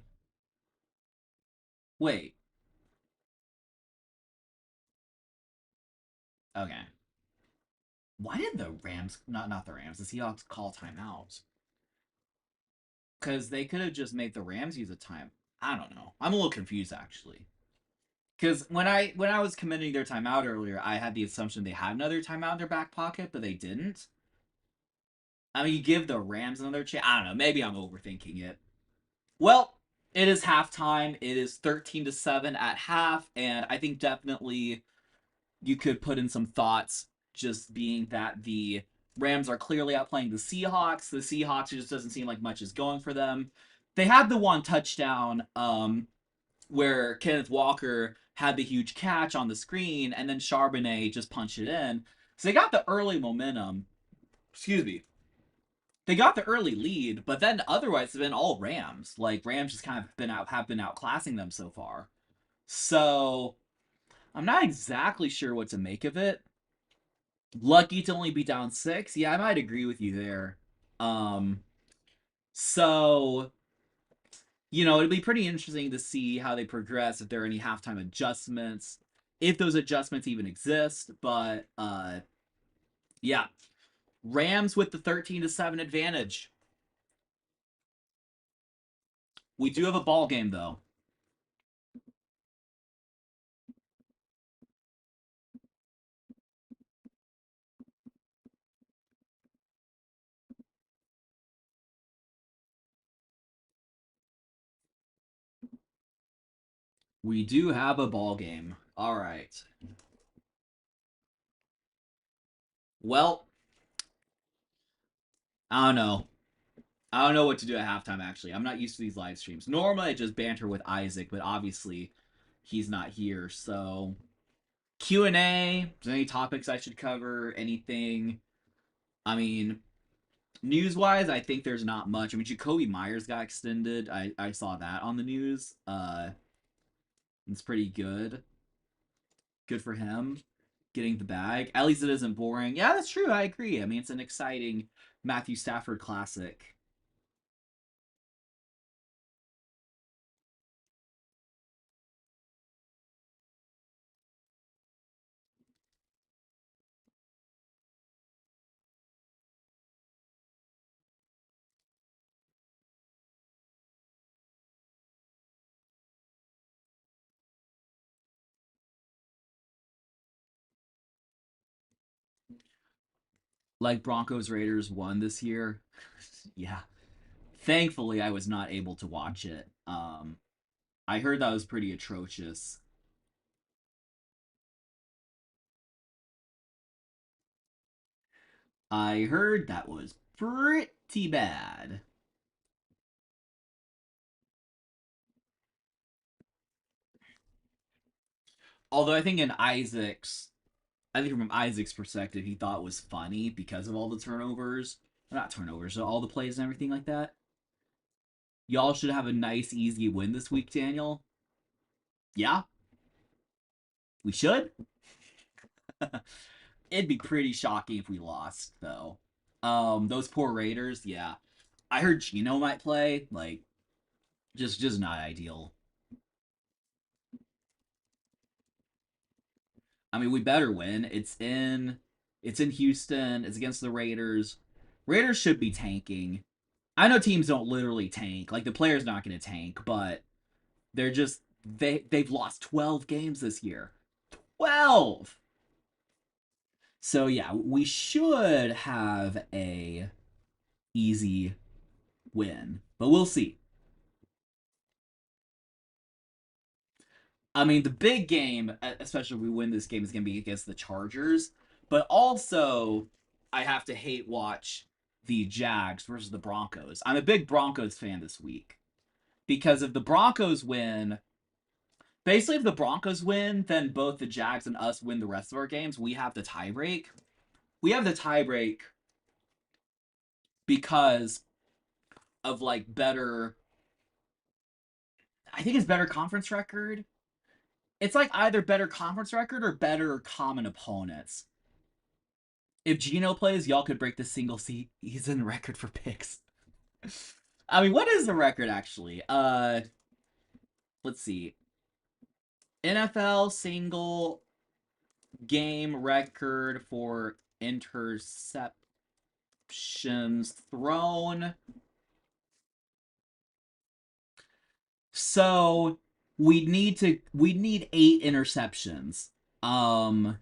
wait, okay. Why did the Rams, not the Rams, the Seahawks call timeouts? Because they could have just made the Rams use a time. I don't know. I'm a little confused actually. Because when I was committing their timeout earlier, I had the assumption they had another timeout in their back pocket, but they didn't. I mean, you give the Rams another chance. I don't know. Maybe I'm overthinking it. Well, it is halftime. It is 13-7 at half, and I think definitely you could put in some thoughts. Just being that the Rams are clearly outplaying the Seahawks. The Seahawks just doesn't seem like much is going for them. They had the one touchdown where Kenneth Walker had the huge catch on the screen, and then Charbonnet just punched it in. So they got the early momentum. Excuse me. They got the early lead, but then otherwise it's been all Rams. Like Rams just kind of been outclassing them so far. So I'm not exactly sure what to make of it. Lucky to only be down 6. Yeah, I might agree with you there. Um, so it'd be pretty interesting to see how they progress, if there are any halftime adjustments, if those adjustments even exist. But yeah, Rams with the 13-7 advantage. We do have a ball game though. We do have a ball game. All right. Well, I don't know. I don't know what to do at halftime, actually. I'm not used to these live streams. Normally, I just banter with Isaac, but obviously, he's not here. So, Q&A. Is there any topics I should cover? Anything? I mean, news-wise, I think there's not much. I mean, Jacoby Myers got extended. I saw that on the news. It's pretty good. Good for him. Getting the bag. At least it isn't boring. Yeah, that's true. I agree. I mean, it's an exciting Matthew Stafford classic. Like Broncos Raiders won this year. Yeah. Thankfully, I was not able to watch it. I heard that was pretty atrocious. I heard that was pretty bad. Although I think from Isaac's perspective, he thought it was funny because of all the turnovers. Not turnovers, all the plays and everything like that. Y'all should have a nice, easy win this week, Daniel. Yeah, we should. It'd be pretty shocking if we lost, though. Those poor Raiders, yeah. I heard Gino might play. Like, just not ideal. I mean, we better win. It's in Houston. It's against the Raiders. Raiders should be tanking. I know teams don't literally tank. Like the player's not going to tank, but they've lost 12 games this year. 12. So yeah, we should have a easy win, but we'll see. I mean, the big game, especially if we win this game, is going to be against the Chargers. But also, I have to hate watch the Jags versus the Broncos. I'm a big Broncos fan this week because if the Broncos win, basically, if the Broncos win, then both the Jags and us win the rest of our games. We have the tiebreak. We have the tiebreak because of like better. I think it's better conference record. It's like either better conference record or better common opponents. If Gino plays, y'all could break the single season record for picks. I mean, what is the record actually? Let's see. NFL single game record for interceptions thrown. So we need 8 interceptions. Um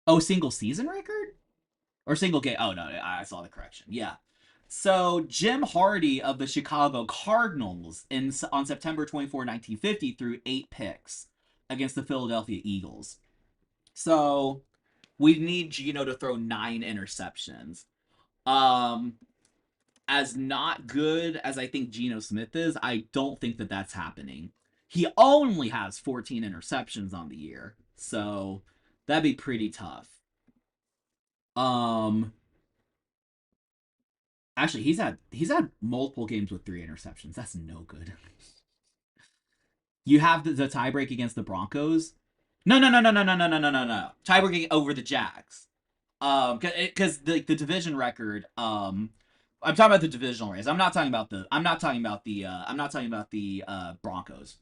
oh, single season record? Or single game. Oh no, I saw the correction. Yeah. So Jim Hardy of the Chicago Cardinals on September 24, 1950 threw 8 picks against the Philadelphia Eagles. So we need Gino to throw 9 interceptions. Um, as not good as I think Geno Smith is, I don't think that that's happening. He only has 14 interceptions on the year, so that'd be pretty tough. Um, Actually, he's had multiple games with 3 interceptions. That's no good. You have the tiebreak against the Broncos. No, no, no, no, no, no, no, no, no, no, no. Tiebreak over the Jags. Because the division record. I'm talking about the divisional race. I'm not talking about the Broncos.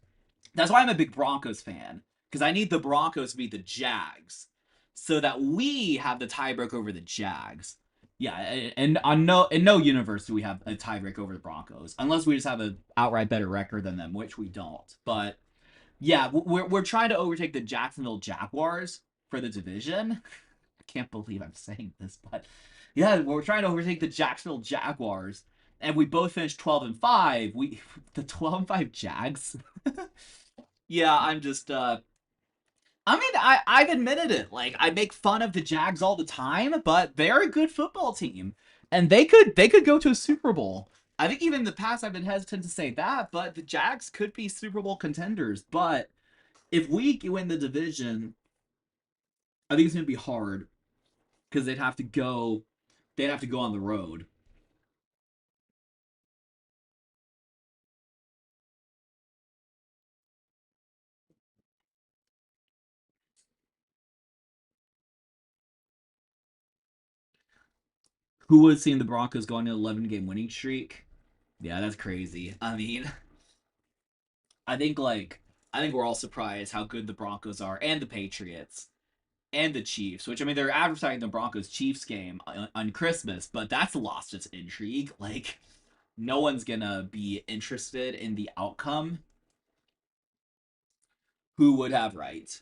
That's why I'm a big Broncos fan, because I need the Broncos to beat the Jags, so that we have the tiebreak over the Jags. Yeah, and in no universe do we have a tiebreak over the Broncos, unless we just have an outright better record than them, which we don't. But yeah, we're trying to overtake the Jacksonville Jaguars for the division. I can't believe I'm saying this, but yeah, we're trying to overtake the Jacksonville Jaguars, and we both finished 12-5. We the 12-5 Jags. Yeah, I'm just I mean, I've admitted it. Like, I make fun of the Jags all the time, but they're a good football team, and they could go to a Super Bowl. I think even in the past I've been hesitant to say that, but the Jags could be Super Bowl contenders. But if we win the division, I think it's gonna be hard because they'd have to go on the road. Who would have seen the Broncos going to an 11-game winning streak? Yeah, that's crazy. I mean, I think like I think we're all surprised how good the Broncos are and the Patriots and the Chiefs, which I mean they're advertising the Broncos Chiefs game on Christmas, but that's lost its intrigue. Like no one's gonna be interested in the outcome. Who would have right?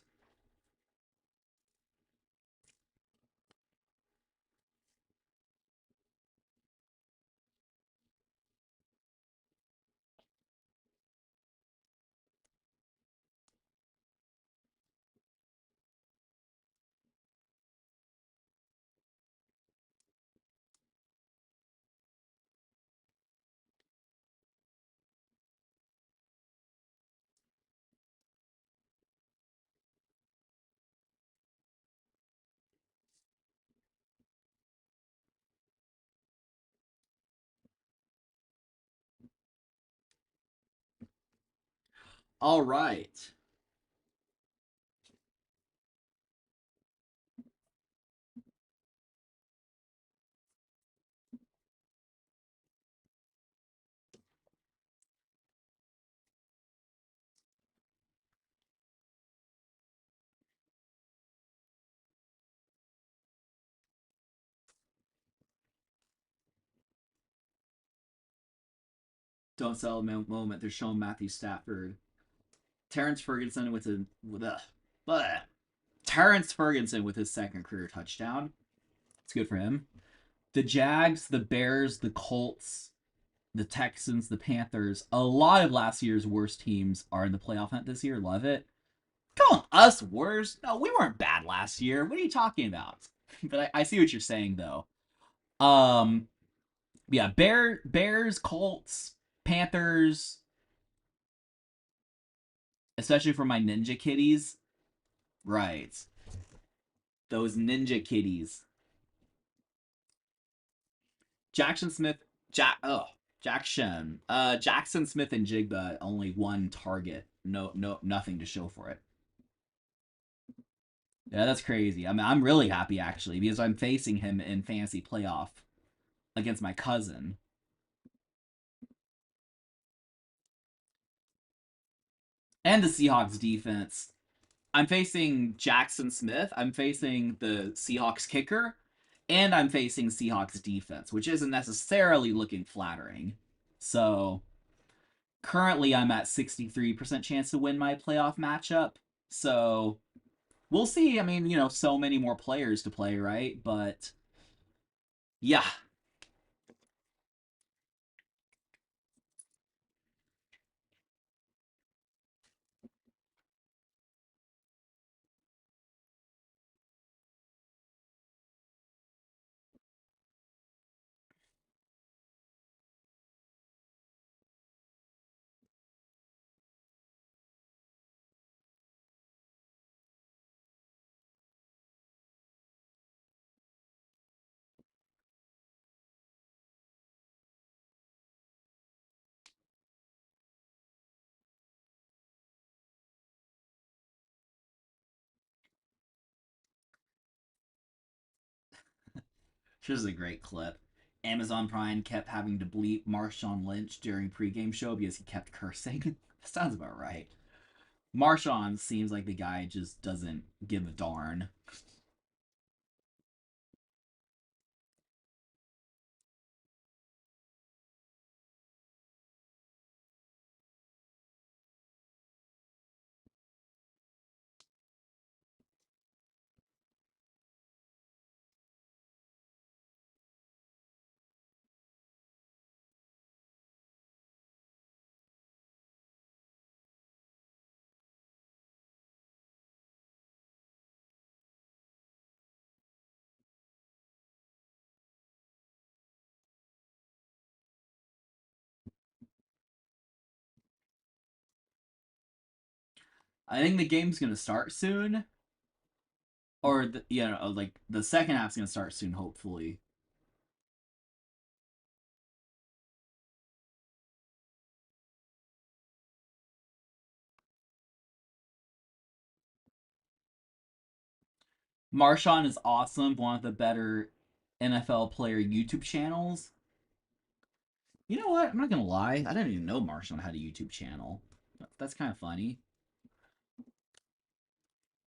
All right. Don't sell a moment. They're showing Matthew Stafford. Terrence Ferguson bleh. Terrence Ferguson with his second career touchdown. It's good for him. The Jags, the Bears, the Colts, The Texans, the Panthers. A lot of last year's worst teams are in the playoff hunt this year. Love it. Calling us worse? No, we weren't bad last year. What are you talking about? But I see what you're saying though. Um, yeah, Bears, Colts, Panthers, especially for my Ninja Kitties. Right, those Ninja Kitties. Jackson Smith, Jackson Smith and Jigba only one target. No, nothing to show for it. Yeah, that's crazy. I mean, I'm really happy actually because I'm facing him in fantasy playoff against my cousin. And the Seahawks defense. I'm facing Jackson Smith. I'm facing the Seahawks kicker, and I'm facing Seahawks defense, which isn't necessarily looking flattering. So currently, I'm at 63% chance to win my playoff matchup. So we'll see. I mean, so many more players to play, right? But yeah, this is a great clip. Amazon Prime kept having to bleep Marshawn Lynch during pregame show because he kept cursing. That sounds about right. Marshawn seems like the guy just doesn't give a darn. I think the game's gonna start soon, or like the second half's gonna start soon. Hopefully, Marshawn is awesome. One of the better NFL player YouTube channels. You know what? I'm not gonna lie. I didn't even know Marshawn had a YouTube channel. That's kind of funny.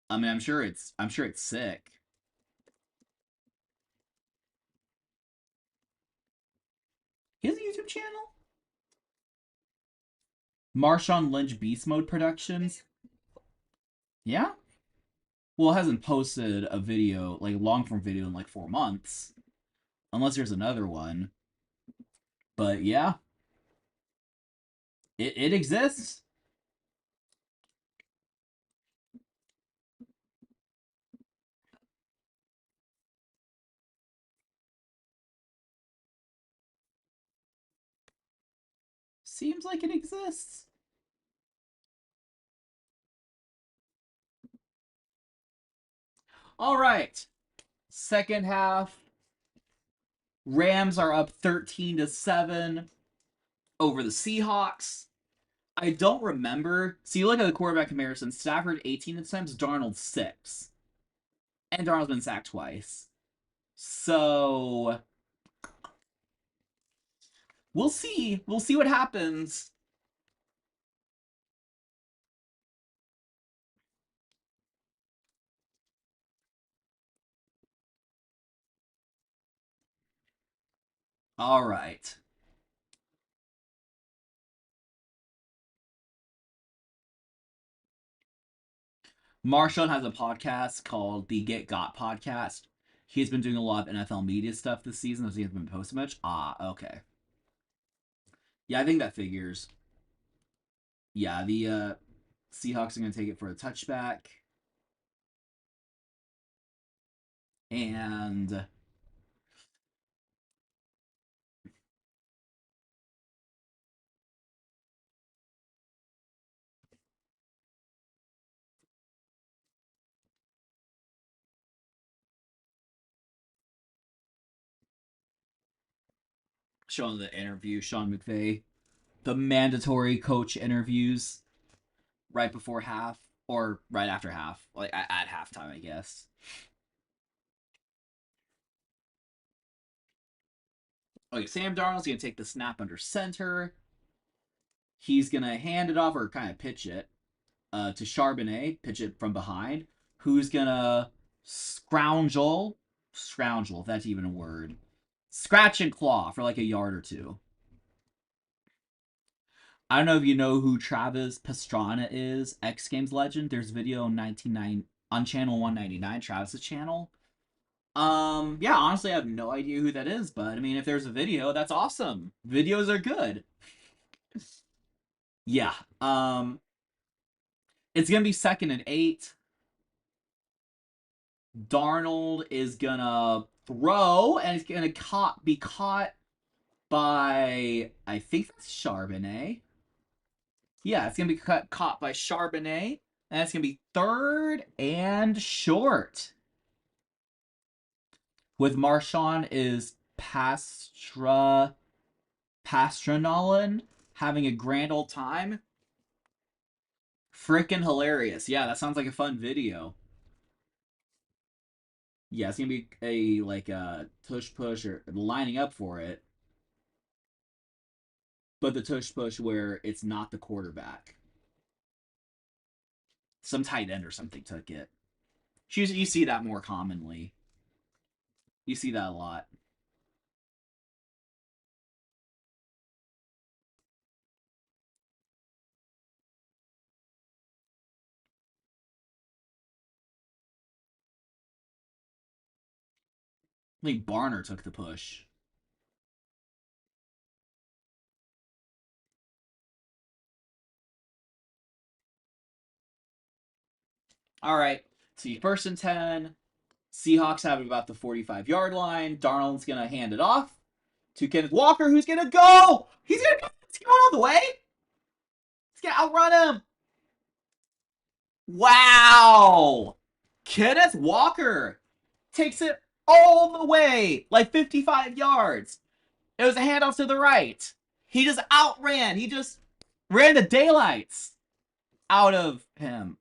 I mean, I'm sure it's sick. He has a YouTube channel. Marshawn Lynch Beast Mode Productions. Yeah. Well, it hasn't posted a video like long form video in like 4 months, unless there's another one. But yeah, it exists. Seems like it exists. All right. Second half. Rams are up 13-7 over the Seahawks. I don't remember. See, you look at the quarterback comparison. Stafford 18 attempts, Darnold 6. And Darnold's been sacked twice. So we'll see. We'll see what happens. All right. Marshawn has a podcast called the Get Got podcast. He's been doing a lot of NFL media stuff this season as he hasn't been posting much. Ah, okay. Yeah, I think that figures. Yeah, the Seahawks are going to take it for a touchback. And showing the interview, Sean McVay, the mandatory coach interviews right before half or right after half, like at halftime, I guess. Okay, Sam Darnold's going to take the snap under center. He's going to hand it off or kind of pitch it to Charbonnet, pitch it from behind, who's going to scroungel, if that's even a word, scratch and claw for like a yard or two. I don't know if you know who Travis Pastrana is, X Games legend. There's video on 99 on channel 199, Travis's channel. Yeah, honestly, I have no idea who that is, but I mean, if there's a video, that's awesome. Videos are good. Yeah. It's gonna be 2nd and 8. Darnold is gonna throw, and it's gonna be caught by, I think that's Charbonnet. Yeah, it's gonna be caught by Charbonnet, and it's gonna be 3rd and short. With Marshawn is Pastranalan having a grand old time. Freaking hilarious. Yeah, that sounds like a fun video. Yeah, it's gonna be a like a tush push or lining up for it, but the tush push where it's not the quarterback. Some tight end or something took it. You see that more commonly. You see that a lot. I think Barner took the push. All right. See, 1st and 10. Seahawks have it about the 45-yard line. Darnold's gonna hand it off to Kenneth Walker, who's gonna go. He's gonna go. He's going all the way. He's gonna outrun him. Wow. Kenneth Walker takes it all the way, like 55 yards. It was a handoff to the right. He just outran. He just ran the daylights out of him.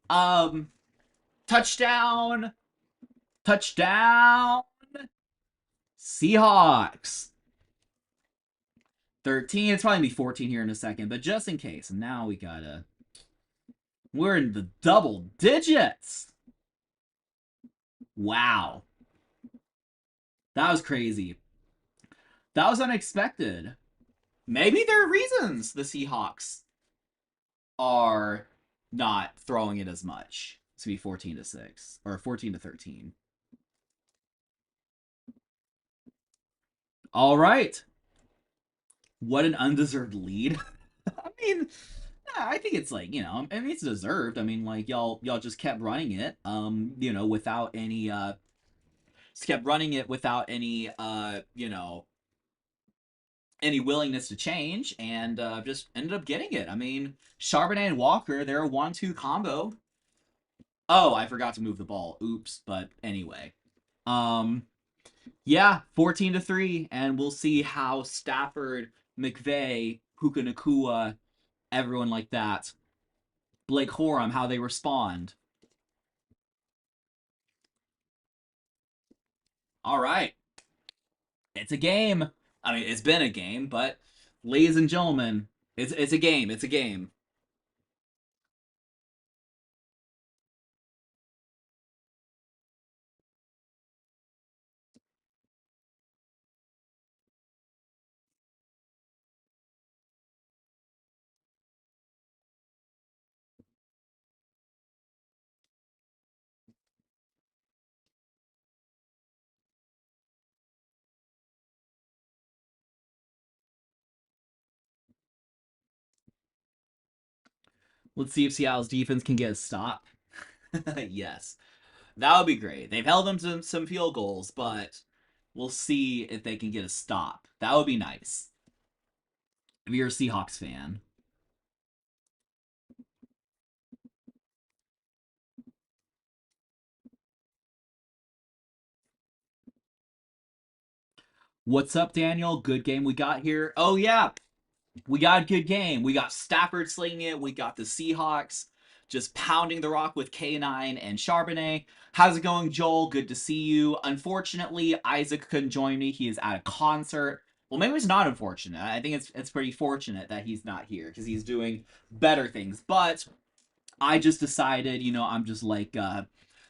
Touchdown. Touchdown. Seahawks. 13. It's probably gonna be 14 here in a second, but just in case. And now we're in the double digits. Wow. That was crazy. That was unexpected. Maybe there are reasons the Seahawks are not throwing it as much. To be 14-6 or 14-13. All right. What an undeserved lead. I mean, I think it's like, I mean, it's deserved. I mean, like y'all just kept running it without any just kept running it without any any willingness to change, and just ended up getting it. I mean, Charbonnet and Walker, they're a 1-2 combo. Oh, I forgot to move the ball. Oops. But anyway. Um yeah, 14-3, and we'll see how Stafford, McVay, Puka Nakua, everyone like that, Blake Horam, how they respond. All right. It's a game. I mean, it's been a game, but ladies and gentlemen, it's a game. It's a game. Let's see if Seattle's defense can get a stop. Yes, that would be great. They've held them to some field goals, but we'll see if they can get a stop. That would be nice. If you're a Seahawks fan. What's up, Daniel? Good game we got here. Oh, yeah. We got a good game. We got Stafford slinging it. We got the Seahawks just pounding the rock with K9 and Charbonnet. How's it going, Joel? Good to see you. Unfortunately, Isaac couldn't join me. He is at a concert. Well, maybe it's not unfortunate. I think it's pretty fortunate that he's not here because he's doing better things. But I just decided, I'm just like,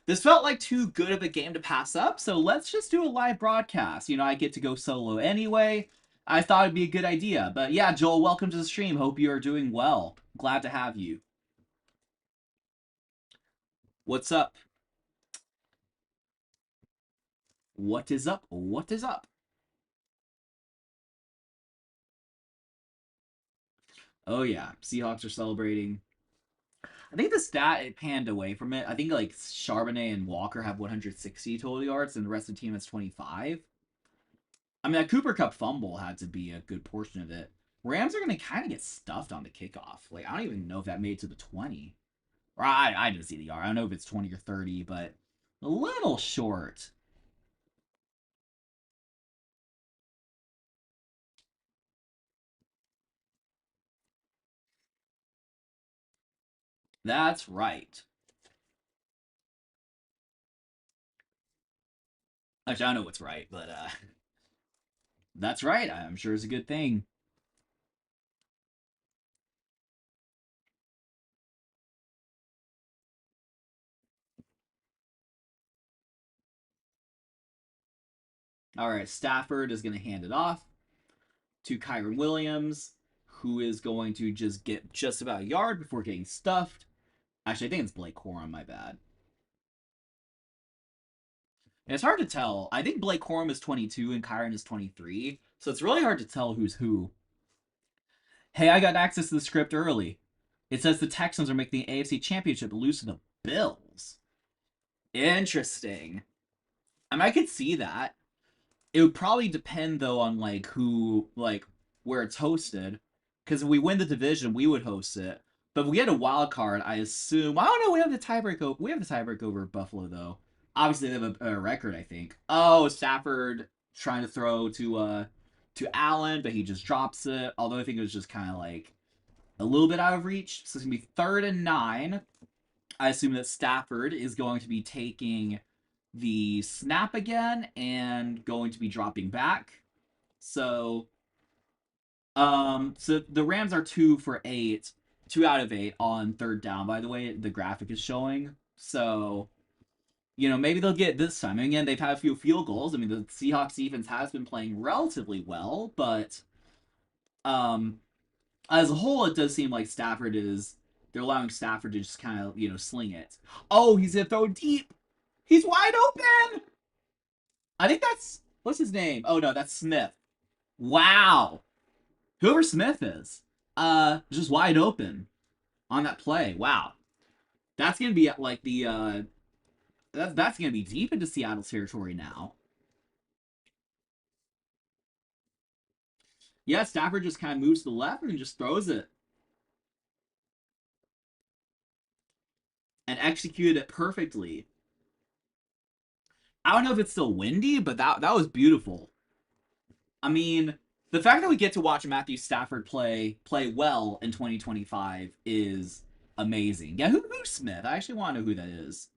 this felt like too good of a game to pass up, so let's just do a live broadcast. I get to go solo anyway. I thought it'd be a good idea. But yeah, Joel, welcome to the stream. Hope you are doing well. Glad to have you. What's up? What is up? What is up? Oh yeah, Seahawks are celebrating. I think the stat it panned away from it. I think like Charbonnet and Walker have 160 total yards, and the rest of the team has 25. I mean, that Cooper Cup fumble had to be a good portion of it. Rams are going to kind of get stuffed on the kickoff. Like, I don't even know if that made it to the 20. Or I didn't see the yard. I don't know if it's 20 or 30, but a little short. That's right. Actually, I don't know what's right, but that's right. I'm sure it's a good thing. All right, Stafford is going to hand it off to Kyron Williams, who is going to just get just about a yard before getting stuffed. Actually, I think it's Blake Corum, my bad. And it's hard to tell. I think Blake Corum is 22 and Kyron is 23, so it's really hard to tell who's who. Hey, I got access to the script early. It says the Texans are making the AFC Championship lose to the Bills. Interesting. I mean, I could see that. It would probably depend though on like who, like where it's hosted. Because if we win the division, we would host it. But if we get a wild card, I assume. I don't know. We have the tiebreak. We have the tiebreak over Buffalo though. Obviously, they have a record. I think. Oh, Stafford trying to throw to Allen, but he just drops it. Although I think it was just kind of like a little bit out of reach. So it's gonna be 3rd and 9. I assume that Stafford is going to be taking the snap again and going to be dropping back. So the Rams are 2 for 8, 2 out of 8 on 3rd down. By the way, the graphic is showing. So maybe they'll get it this time. And again, they've had a few field goals. I mean, the Seahawks defense has been playing relatively well, but um, as a whole, it does seem like they're allowing Stafford to just kind of sling it. Oh, he's gonna throw deep. He's wide open. I think that's what's his name. Oh no, that's Smith. Wow, whoever Smith is, just wide open on that play. Wow, that's gonna be like that's gonna be deep into Seattle's territory now. Yeah, Stafford just kind of moves to the left and just throws it and executed it perfectly. I don't know if it's still windy, but that was beautiful. I mean, the fact that we get to watch Matthew Stafford play well in 2025 is amazing. Yeah, who's Smith? I actually want to know who that is.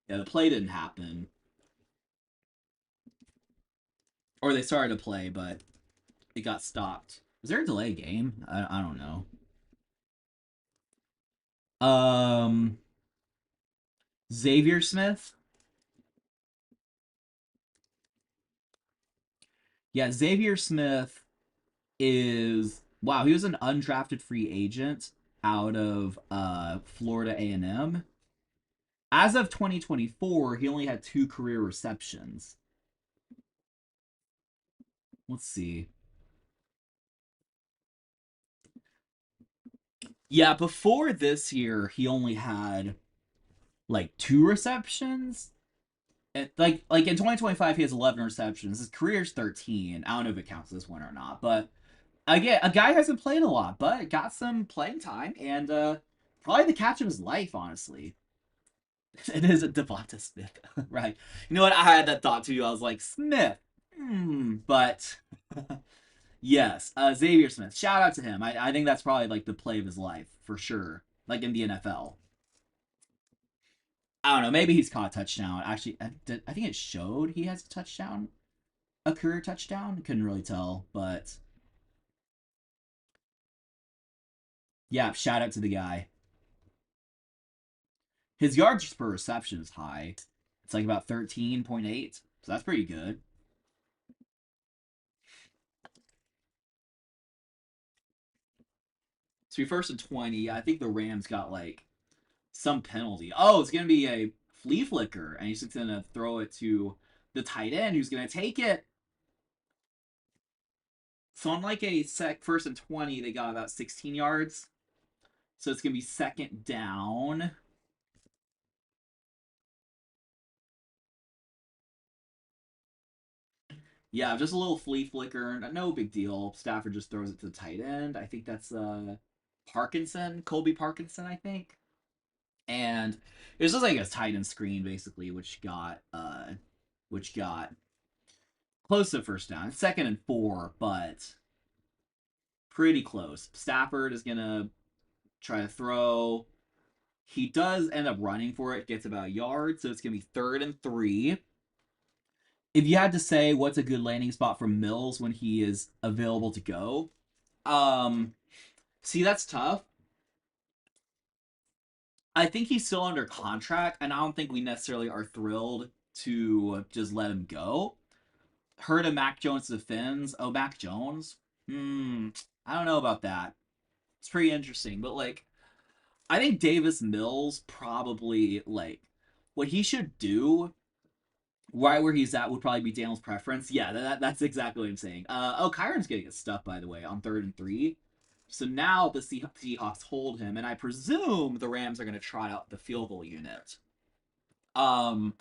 Yeah, the play didn't happen, or they started to play, but it got stopped. Was there a delay game? I don't know. Um, Xavier Smith. Yeah, Xavier Smith is wow. He was an undrafted free agent out of Florida A&M. As of 2024, he only had 2 career receptions. Let's see. Yeah, before this year, he only had like 2 receptions. Like in 2025, he has 11 receptions. His career's 13. I don't know if it counts as one or not, but again, a guy hasn't played a lot, but got some playing time and probably the catch of his life, honestly. It is a Devonta Smith, right? You know what? I had that thought too. I was like Smith, but yes, Xavier Smith. Shout out to him. I think that's probably like the play of his life for sure. Like in the NFL. I don't know. Maybe he's caught a touchdown. Actually, I think it showed he has a touchdown, a career touchdown. Couldn't really tell, but yeah. Shout out to the guy. His yards per reception is high. It's like about 13.8, so that's pretty good. So we first and 20. I think the Rams got like some penalty. Oh, it's gonna be a flea flicker, and he's just gonna throw it to the tight end, who's gonna take it. So on like a first and 20, they got about 16 yards. So it's gonna be second down. Yeah, just a little flea flicker. No big deal. Stafford just throws it to the tight end. I think that's Parkinson, Colby Parkinson, I think. And it was just like a tight end screen basically, which got close to first down. Second and 4, but pretty close. Stafford is gonna try to throw. He does end up running for it, gets about a yard, so it's gonna be third and 3. If you had to say what's a good landing spot for Mills when he is available to go, um, see that's tough. I think he's still under contract, and I don't think we necessarily are thrilled to just let him go. Heard of Mac Jones defends. Oh, Mac Jones. I don't know about that. It's pretty interesting, but like, I think Davis Mills probably like what he should do right where he's at would probably be Daniel's preference. Yeah, that's exactly what I'm saying. Kyron's getting his stuff by the way on third and 3. So now the Seahawks hold him, and I presume the Rams are going to try out the field goal unit. Um,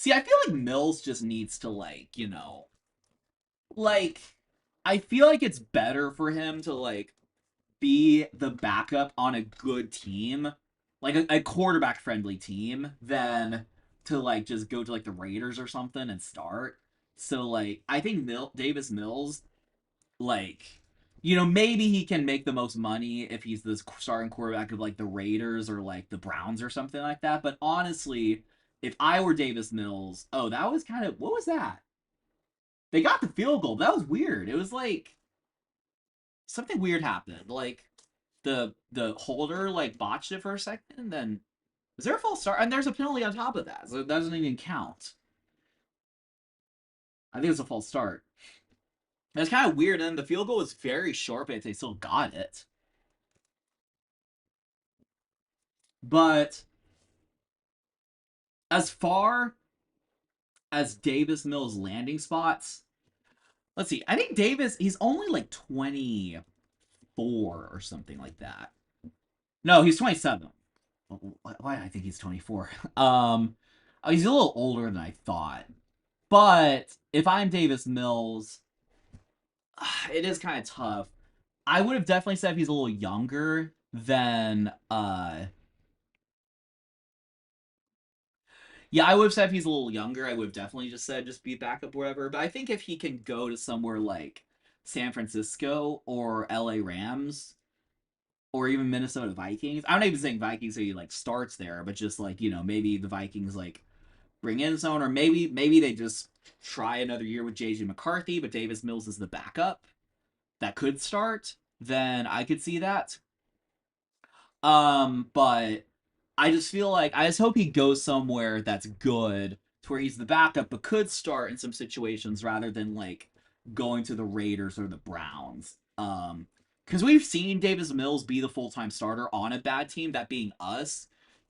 See, I feel like Mills just needs to like I feel like it's better for him to like be the backup on a good team, like a quarterback friendly team, than to like just go to like the Raiders or something and start. So like I think Davis Mills, like, maybe he can make the most money if he's the starting quarterback of like the Raiders or like the Browns or something like that. But honestly, if I were Davis Mills, oh, that was kind of what was that? They got the field goal. That was weird. It was like something weird happened. Like the holder like botched it for a second, and then is there a false start? And there's a penalty on top of that, so that doesn't even count. I think it's a false start. It's kind of weird, and the field goal was very short, but they still got it. But as far as Davis Mills landing spots, let's see. I think Davis he's only like 24 or something like that. No, he's 27. Why I think he's 24. He's a little older than I thought. But if I'm Davis Mills, it is kind of tough. I would have definitely said if he's a little younger than yeah, I would have said if he's a little younger, I would have definitely just said just be backup or whatever. But I think if he can go to somewhere like San Francisco or LA Rams or even Minnesota Vikings, I'm not even saying Vikings so he like starts there, but just like, maybe the Vikings like bring in someone, or maybe they just try another year with JJ McCarthy, but Davis Mills is the backup that could start, then I could see that. But I just feel like I just hope he goes somewhere that's good to where he's the backup but could start in some situations rather than like going to the Raiders or the Browns. Because we've seen Davis Mills be the full-time starter on a bad team, that being us.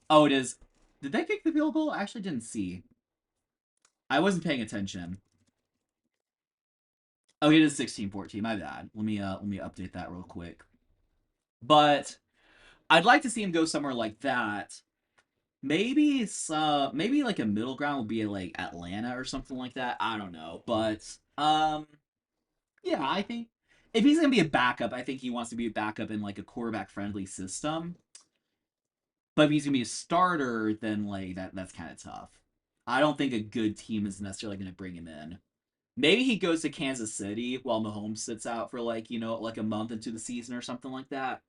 Oh, it is. Did they kick the field goal? I actually didn't see. I wasn't paying attention. Oh, it is 16-14. My bad. Let me update that real quick. But I'd like to see him go somewhere like that. Maybe like a middle ground would be like Atlanta or something like that. I don't know, but yeah, I think if he's gonna be a backup, I think he wants to be a backup in like a quarterback friendly system. But if he's gonna be a starter, then like that's kind of tough. I don't think a good team is necessarily gonna bring him in. Maybe he goes to Kansas City while Mahomes sits out for like like a month into the season or something like that.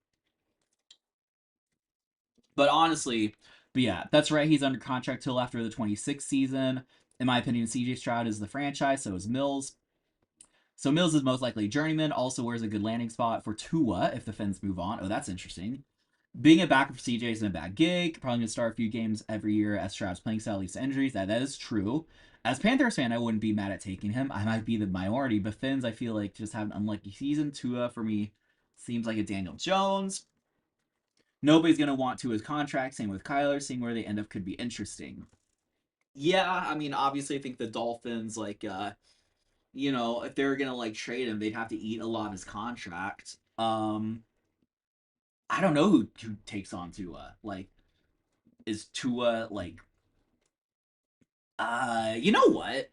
But honestly, but yeah, that's right. He's under contract till after the 26th season. In my opinion, CJ Stroud is the franchise, so is Mills. So Mills is most likely a journeyman. Also, where's a good landing spot for Tua if the Fins move on? Oh, that's interesting. Being a backup for CJ isn't a bad gig. Probably gonna start a few games every year as Stroud's playing style leads to injuries. That is true. As Panthers fan, I wouldn't be mad at taking him. I might be the minority, but Fins, I feel like just have an unlucky season. Tua for me seems like a Daniel Jones. Nobody's gonna want Tua's contract. Same with Kyler. Seeing where they end up could be interesting. Yeah, I mean, obviously, I think the Dolphins, like, if they're gonna like trade him, they'd have to eat a lot of his contract. I don't know who takes on Tua. Like, is Tua like you know what?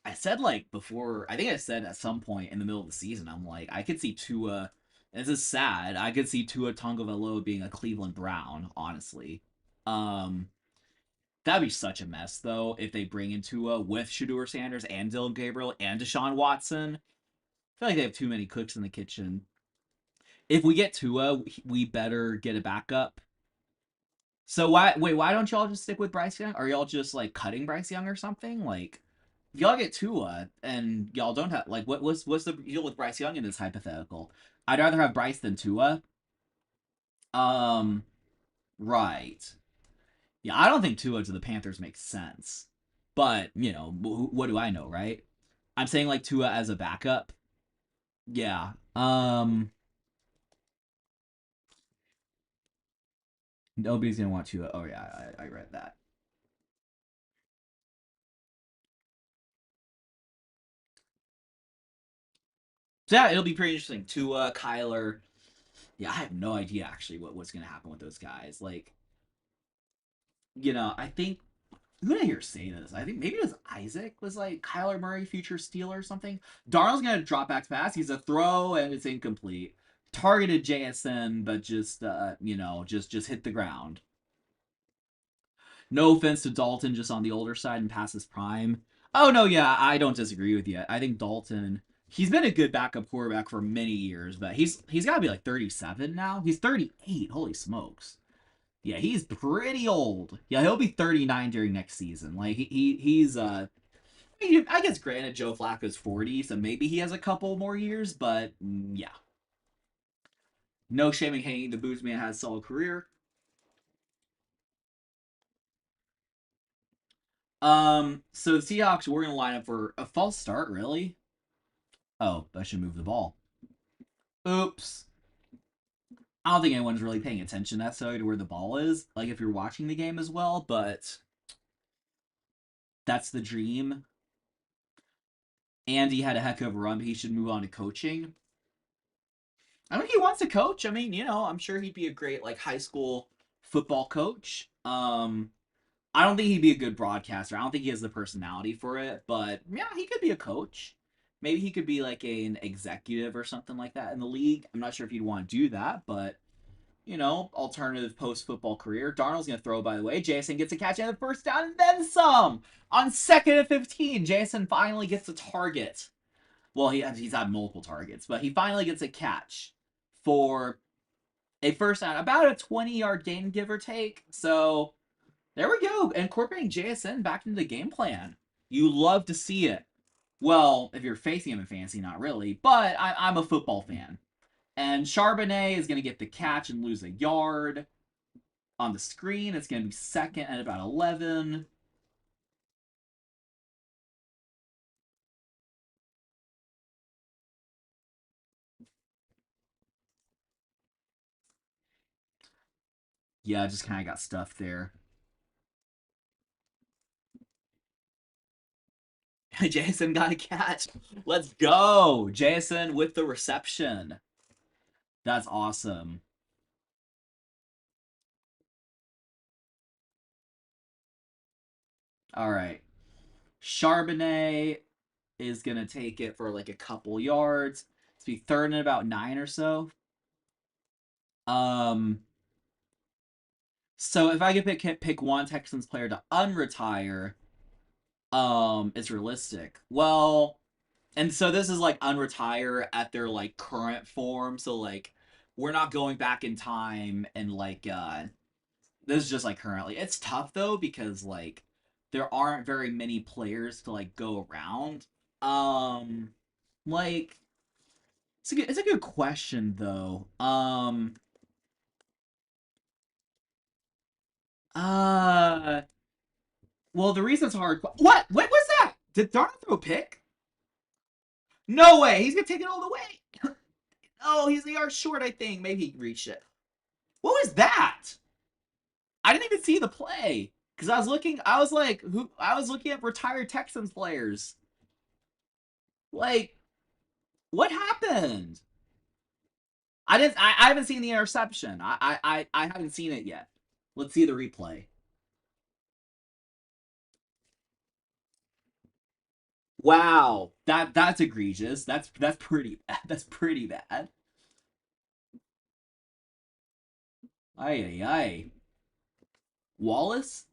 I said like before, I think I said at some point in the middle of the season, I'm like, I could see Tua, this is sad, I could see Tua Tagovailoa being a Cleveland Brown, honestly. Um that'd be such a mess though if they bring in Tua with Shador Sanders and Dylan Gabriel and Deshaun Watson. I feel like they have too many cooks in the kitchen. If we get Tua, we better get a backup. So why don't y'all just stick with Bryce Young? Are y'all just like cutting Bryce Young or something? Like if y'all get Tua and y'all don't have like what's the deal with Bryce Young in this hypothetical? I'd rather have Bryce than Tua. Um right. Yeah, I don't think Tua to the Panthers makes sense. But, what do I know, right? I'm saying like Tua as a backup. Yeah. Nobody's going to want Tua. Oh yeah, I read that. So yeah, it'll be pretty interesting. Tua, Kyler. Yeah, I have no idea actually what's gonna happen with those guys. Like, I think who did I hear say this? I think maybe it was Isaac was like Kyler Murray future stealer or something. Darnold's gonna drop back pass. He's a throw and it's incomplete. Targeted JSN, but just just hit the ground. No offense to Dalton, just on the older side and past his prime. Oh no, yeah, I don't disagree with you. I think Dalton, he's been a good backup quarterback for many years, but he's got to be like 37 now. He's 38. Holy smokes. Yeah, he's pretty old. Yeah, he'll be 39 during next season. Like he's I mean, I guess granted Joe Flacco's 40, so maybe he has a couple more years, but yeah. No shaming hanging the boots man has a solid career. So the Seahawks were gonna line up for a false start, really? Oh, I should move the ball. Oops. I don't think anyone's really paying attention necessarily to where the ball is, like if you're watching the game as well, but that's the dream. Andy had a heck of a run, but he should move on to coaching. I mean, he wants to coach. I mean, I'm sure he'd be a great like high school football coach. I don't think he'd be a good broadcaster. I don't think he has the personality for it, but yeah, he could be a coach. Maybe he could be like an executive or something like that in the league. I'm not sure if he'd want to do that, but alternative post football career. Darnold's gonna throw, by the way. Jason gets a catch and a first down and then some. On 2nd and 15, Jason finally gets a target. Well, he's had multiple targets, but he finally gets a catch for a first down, about a 20-yard gain, give or take. So there we go. Incorporating JSN back into the game plan. You love to see it. Well, if you're facing him in fantasy, not really, but I'm a football fan. And Charbonnet is going to get the catch and lose a yard. On the screen, it's going to be second at about 11. Yeah, I just kind of got stuffed there. Jason got a catch. Let's go. Jason with the reception. That's awesome. All right. Charbonnet is gonna take it for like a couple yards. It's be third and about 9 or so. Um, so if I could pick one Texans player to unretire, it's realistic. Well, and so this is like unretire at their like current form. So like we're not going back in time and like this is just like currently. It's tough though because like there aren't very many players to like go around. Um like it's a good question though. Uh well the reason it's hard what was that? Did Darnold throw a pick? No way. He's gonna take it all the way. Oh, he's a yard short, I think. Maybe he reached it. What was that? I didn't even see the play. Because I was looking, I was like, who? I was looking at retired Texans players. Like, what happened? I didn't. I haven't seen the interception. I haven't seen it yet. Let's see the replay. Wow, that's egregious. That's pretty bad. That's pretty bad. Ay ay ay. Wallace?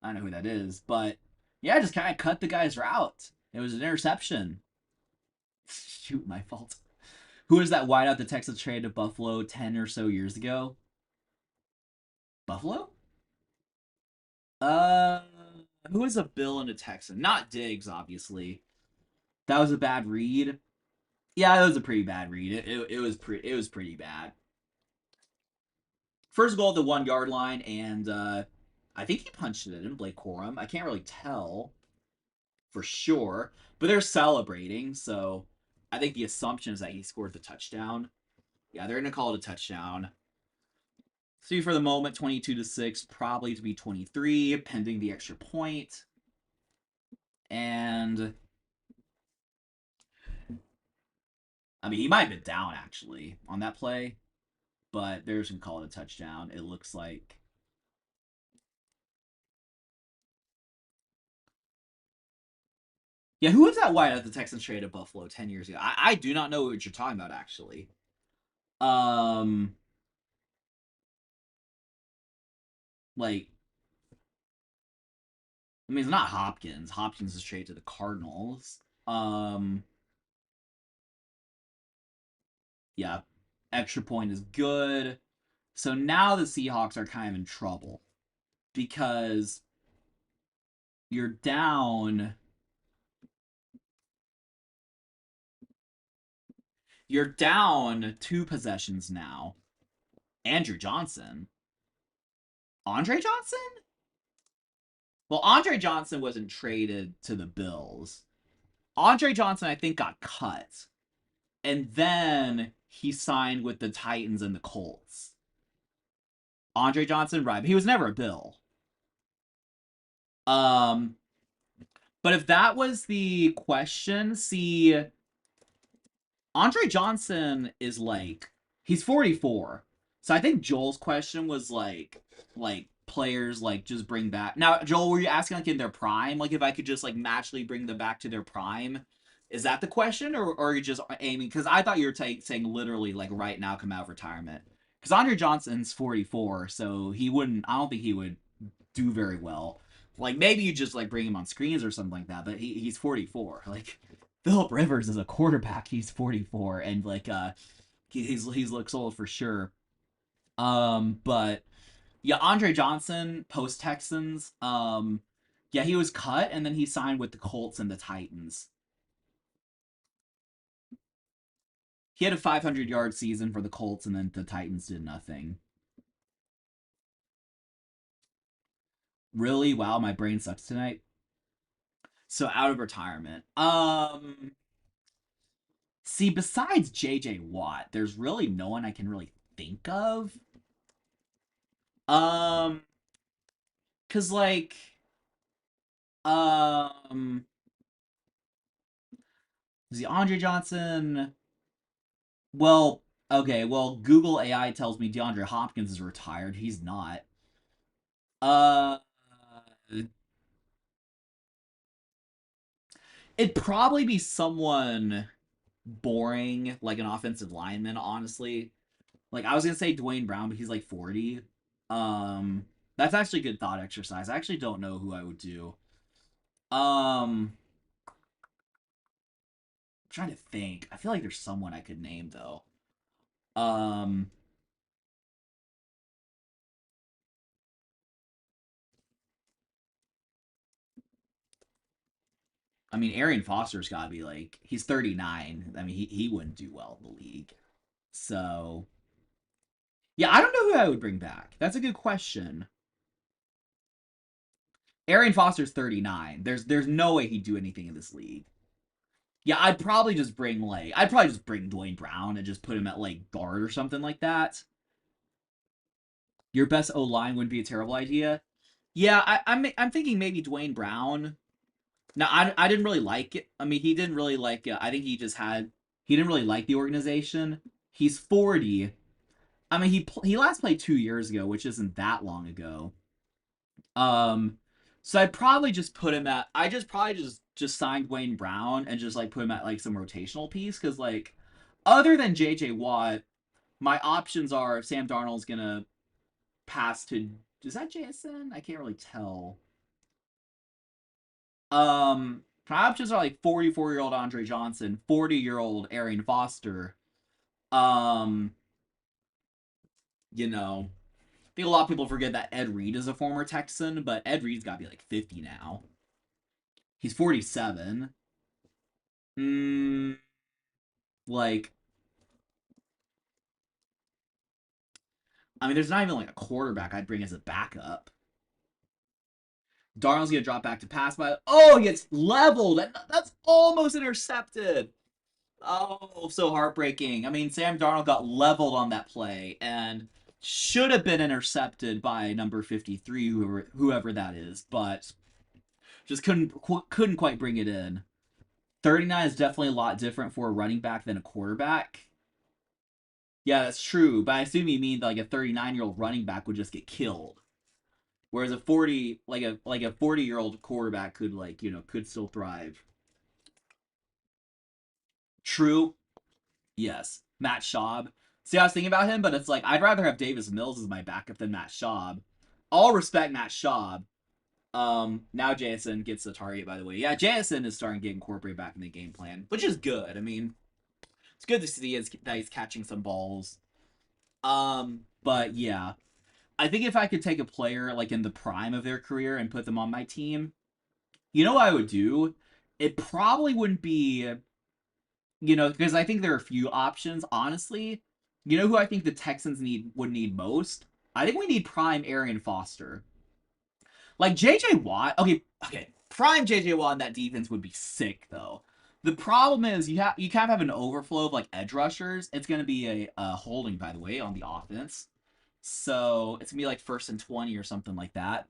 I don't know who that is, but yeah, just kind of cut the guy's route. It was an interception. Shoot, my fault. Who is that wideout the Texans traded to Buffalo 10 or so years ago? Buffalo? Uh, who is a Bill and a Texan? Not Diggs, obviously. That was a bad read. Yeah, that was a pretty bad read. It was pretty bad. First goal at the 1 yard line, and I think he punched it in, Blake Corum. I can't really tell for sure, but they're celebrating, so I think the assumption is that he scored the touchdown. Yeah, they're gonna call it a touchdown. See for the moment, 22-6, probably to be 23, pending the extra point. And I mean, he might have been down actually on that play, but they're just gonna call it a touchdown. It looks like. Yeah, who was that white at the Texans trade at Buffalo 10 years ago? I do not know what you're talking about actually. Um, like, I mean, it's not Hopkins. Hopkins is traded to the Cardinals. Yeah, extra point is good. So now the Seahawks are kind of in trouble because you're down. You're down 2 possessions now. Andrew Johnson. Andre Johnson? Well, Andre Johnson wasn't traded to the Bills. Andre Johnson, I think, got cut. And then he signed with the Titans and the Colts. Andre Johnson, right. But he was never a Bill. Um, but if that was the question, see, Andre Johnson is like he's 44. So I think Joel's question was like players like just bring back. Now, Joel, were you asking like in their prime? Like if I could just like magically bring them back to their prime? Is that the question, or are you just aiming? Because I thought you were saying literally like right now come out of retirement. Because Andre Johnson's 44, so he wouldn't. I don't think he would do very well. Like maybe you just like bring him on screens or something like that. But he's 44. Like Philip Rivers is a quarterback. He's 44, and like he's looks old for sure. But yeah, Andre Johnson post Texans. Yeah, he was cut, and then he signed with the Colts and the Titans. He had a 500-yard season for the Colts, and then the Titans did nothing. Really? Wow, my brain sucks tonight. So out of retirement. See, besides JJ Watt, there's really no one I can really think of. Um, cause like, um, is Andre Johnson? Well, okay. Well, Google AI tells me DeAndre Hopkins is retired. He's not. Uh, It'd probably be someone boring, like an offensive lineman, honestly. Like I was gonna say Dwayne Brown, but he's like 40. Um, that's actually a good thought exercise. I actually don't know who I would do. I'm trying to think. I feel like there's someone I could name though. Um, I mean, Arian Foster's got to be like he's 39. I mean, he wouldn't do well in the league. So yeah, I don't know who I would bring back. That's a good question. Arian Foster's 39. There's no way he'd do anything in this league. Yeah, I'd probably just bring Dwayne Brown and just put him at like guard or something like that. Your best O line wouldn't be a terrible idea. Yeah, I'm thinking maybe Dwayne Brown. Now I didn't really like it. I mean, he didn't really like. I think he didn't really like the organization. He's 40. I mean, he last played 2 years ago, which isn't that long ago. Um, so I'd probably just put him at. I just probably just signed Wayne Brown and just like put him at like some rotational piece because like other than J.J. Watt, my options are Sam Darnold's gonna pass to. Is that JSN? I can't really tell. My options are like 44-year-old Andre Johnson, 40-year-old Arian Foster. Um, you know, I think a lot of people forget that Ed Reed is a former Texan, but Ed Reed's got to be like 50 now. He's 47. Mm, like, I mean, there's not even like a quarterback I'd bring as a backup. Darnold's gonna drop back to pass by. Oh, he gets leveled. That's almost intercepted. Oh, so heartbreaking. I mean, Sam Darnold got leveled on that play and should have been intercepted by number 53, whoever that is, but just couldn't quite bring it in. 39 is definitely a lot different for a running back than a quarterback. Yeah, that's true, but I assume you mean like a 39-year-old running back would just get killed. Whereas a 40-year-old quarterback could like, could still thrive. True. Yes. Matt Schaub. See, I was thinking about him, but it's like I'd rather have Davis Mills as my backup than Matt Schaub. All respect Matt Schaub. Now JSN gets the target, by the way. Yeah, JSN is starting to get incorporated back in the game plan, which is good. I mean, it's good to see that he's catching some balls. But yeah, I think if I could take a player like in the prime of their career and put them on my team, you know what I would do? It probably wouldn't be, because I think there are a few options, honestly. You know who I think the Texans would need most? I think we need prime Arian Foster. Like JJ Watt, okay. Prime JJ Watt in that defense would be sick though. The problem is you kind of have an overflow of like edge rushers. It's gonna be a holding, by the way, on the offense. So it's gonna be like 1st and 20 or something like that.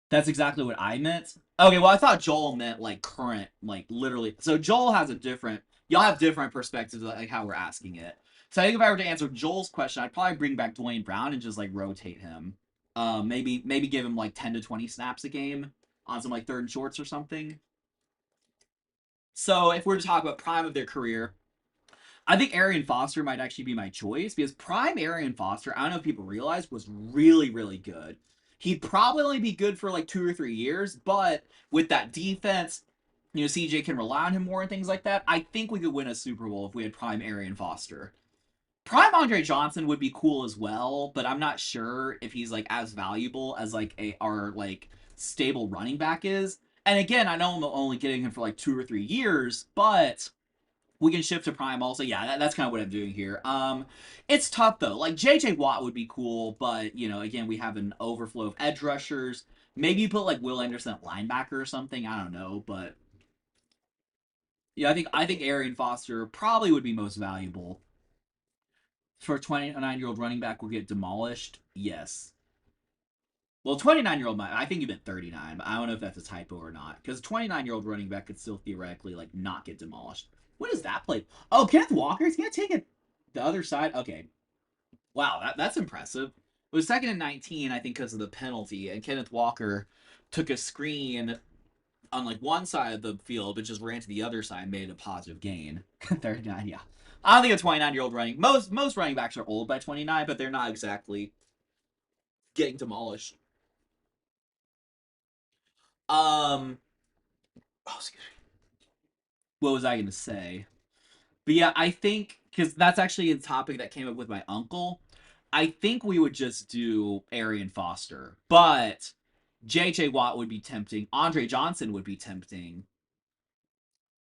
That's exactly what I meant. Okay, well I thought Joel meant like current, like literally. So Joel has a different. Y'all have different perspectives of like how we're asking it. So I think if I were to answer Joel's question, I'd probably bring back Dwayne Brown and just like rotate him. Maybe give him like 10 to 20 snaps a game on some like third and shorts or something. So if we're to talk about prime of their career, I think Arian Foster might actually be my choice because prime Arian Foster, I don't know if people realize, was really, really good. He'd probably only be good for like 2 or 3 years, but with that defense, CJ can rely on him more and things like that. I think we could win a Super Bowl if we had prime Arian Foster. Prime Andre Johnson would be cool as well, but I'm not sure if he's like as valuable as like our like stable running back is. And again, I know I'm only getting him for like 2 or 3 years, but we can shift to prime also. Yeah, that's kind of what I'm doing here. It's tough though. Like JJ Watt would be cool, but again, we have an overflow of edge rushers. Maybe you put like Will Anderson at linebacker or something. I don't know, but yeah, I think Arian Foster probably would be most valuable. For a 29-year-old running back will get demolished. Yes. Well, 29-year-old might. I think you meant 39, but I don't know if that's a typo or not. Because 29-year-old running back could still theoretically like not get demolished. What is that play? Oh, Kenneth Walker is gonna take it the other side. Okay. Wow, that's impressive. It was 2nd and 19, I think, because of the penalty, and Kenneth Walker took a screen on like one side of the field, but just ran to the other side and made a positive gain. 39, yeah. I don't think a 29-year-old running most running backs are old by 29, but they're not exactly getting demolished. Um, oh, excuse me. What was I gonna say? But yeah, I think because that's actually a topic that came up with my uncle. I think we would just do Arian Foster, but J.J. Watt would be tempting. Andre Johnson would be tempting.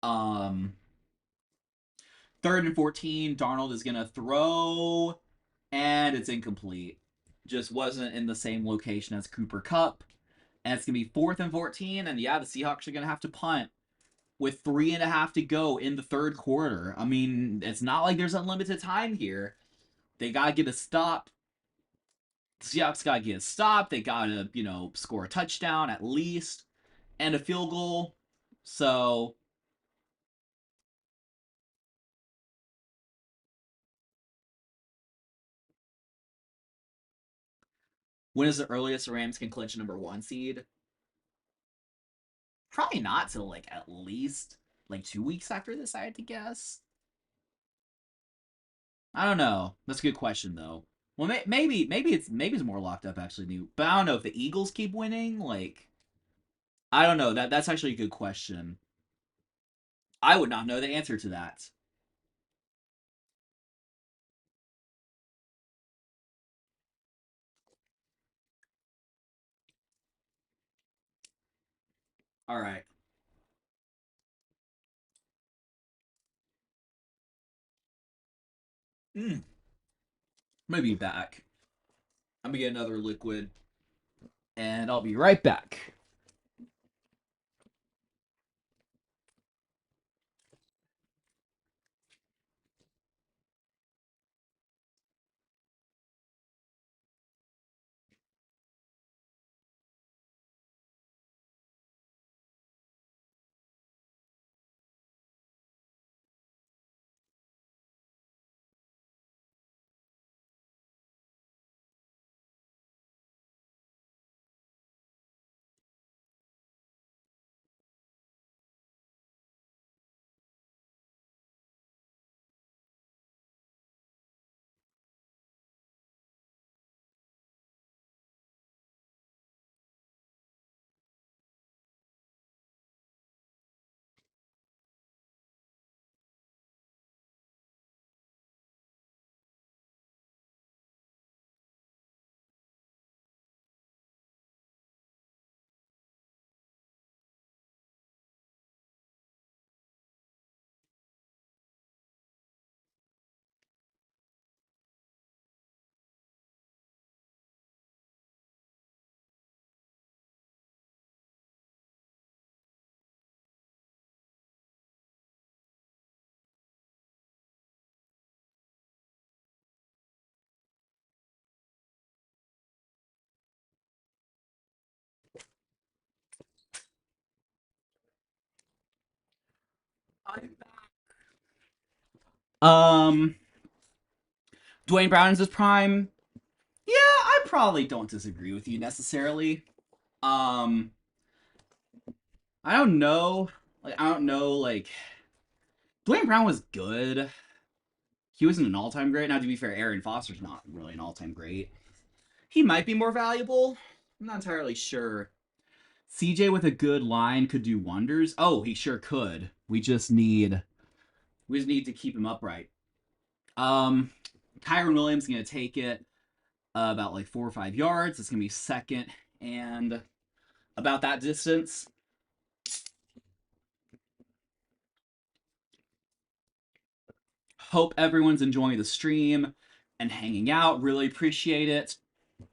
Um, third and 14, Darnold is gonna throw, and it's incomplete. Just wasn't in the same location as Cooper Kupp, and it's gonna be fourth and 14. And yeah, the Seahawks are gonna have to punt with 3.5 to go in the third quarter. I mean, it's not like there's unlimited time here. They gotta get a stop. The Seahawks gotta get a stop. They gotta, score a touchdown at least and a field goal. So when is the earliest the Rams can clinch a number one seed? Probably not till like at least like 2 weeks after this, I had to guess. I don't know. That's a good question though. Well, maybe it's more locked up actually. But I don't know if the Eagles keep winning. Like I don't know. That's actually a good question. I would not know the answer to that. All right. I'm gonna be back. I'm gonna get another liquid, and I'll be right back. Um, Dwayne Brown is his prime. Yeah, I probably don't disagree with you necessarily. Um, I don't know. I don't know. Dwayne Brown was good. He wasn't an all-time great. Now, to be fair, Aaron Foster's not really an all-time great. He might be more valuable. I'm not entirely sure. CJ with a good line could do wonders. Oh, he sure could. We just need to keep him upright. Um, Kyron Williams gonna take it about like 4 or 5 yards. It's gonna be second and about that distance. Hope everyone's enjoying the stream and hanging out. Really appreciate it.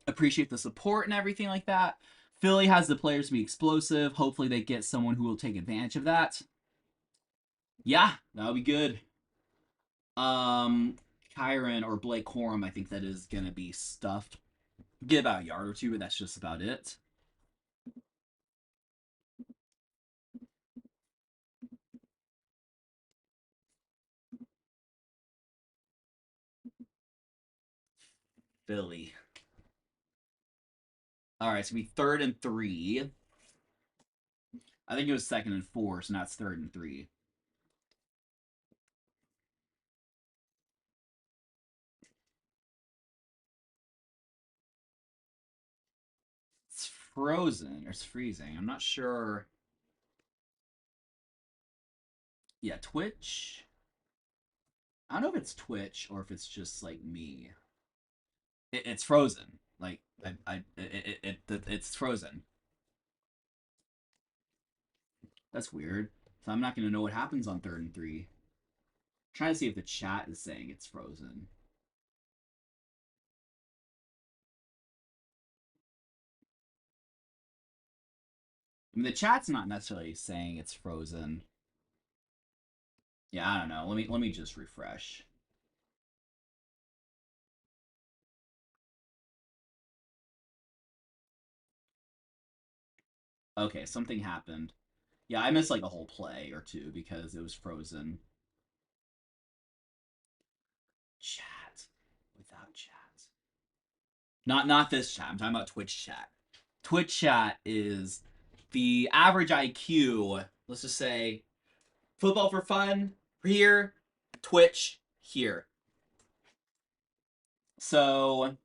Appreciate the support and everything like that. Philly has the players to be explosive. Hopefully, they get someone who will take advantage of that. Yeah, that'll be good. Um, Kyron or Blake Corum, I think that is gonna be stuffed. Get about a yard or two, but that's just about it. Philly. All right, so we third and 3. I think it was 2nd and 4, so now it's 3rd and 3. It's frozen or it's freezing. I'm not sure. Yeah, Twitch. I don't know if it's Twitch or if it's just like me. It's frozen. Like it's frozen. That's weird. So I'm not gonna know what happens on 3rd and 3. I'm trying to see if the chat is saying it's frozen. I mean, the chat's not necessarily saying it's frozen. Yeah, I don't know. Let me just refresh. Okay, something happened. Yeah, I missed like a whole play or two because it was frozen. Chat. Without chat. Not this chat. I'm talking about Twitch chat. Twitch chat is the average IQ. Let's just say football for fun here, Twitch here. So,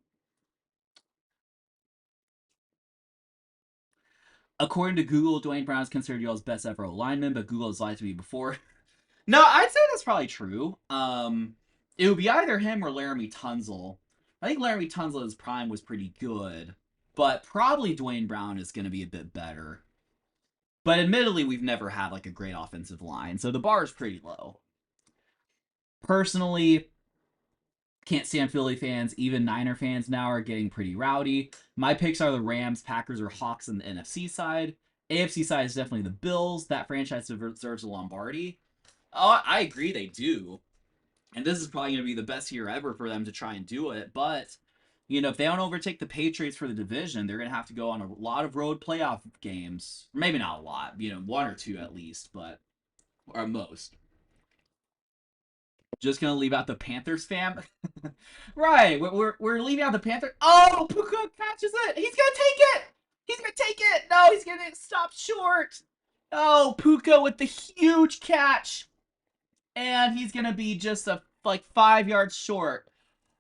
according to Google, Dwayne Brown is considered y'all's best ever lineman, but Google has lied to me before. No, I'd say that's probably true. It would be either him or Laramie Tunzel. I think Laramie Tunzel's prime was pretty good, but probably Dwayne Brown is going to be a bit better. But admittedly, we've never had like a great offensive line, so the bar is pretty low. Personally, can't stand Philly fans. Even Niner fans now are getting pretty rowdy. My picks are the Rams, Packers, or Hawks on the NFC side. AFC side is definitely the Bills. That franchise deserves a Lombardi. Oh, I agree they do. And this is probably going to be the best year ever for them to try and do it. But, if they don't overtake the Patriots for the division, they're going to have to go on a lot of road playoff games. Maybe not a lot, one or two at least, but, or most. Just going to leave out the Panthers fam. Right, we're leaving out the Panthers. Oh, Puka catches it. He's going to take it. He's going to take it. No, he's going to stop short. Oh, Puka with the huge catch. And he's going to be just like 5 yards short.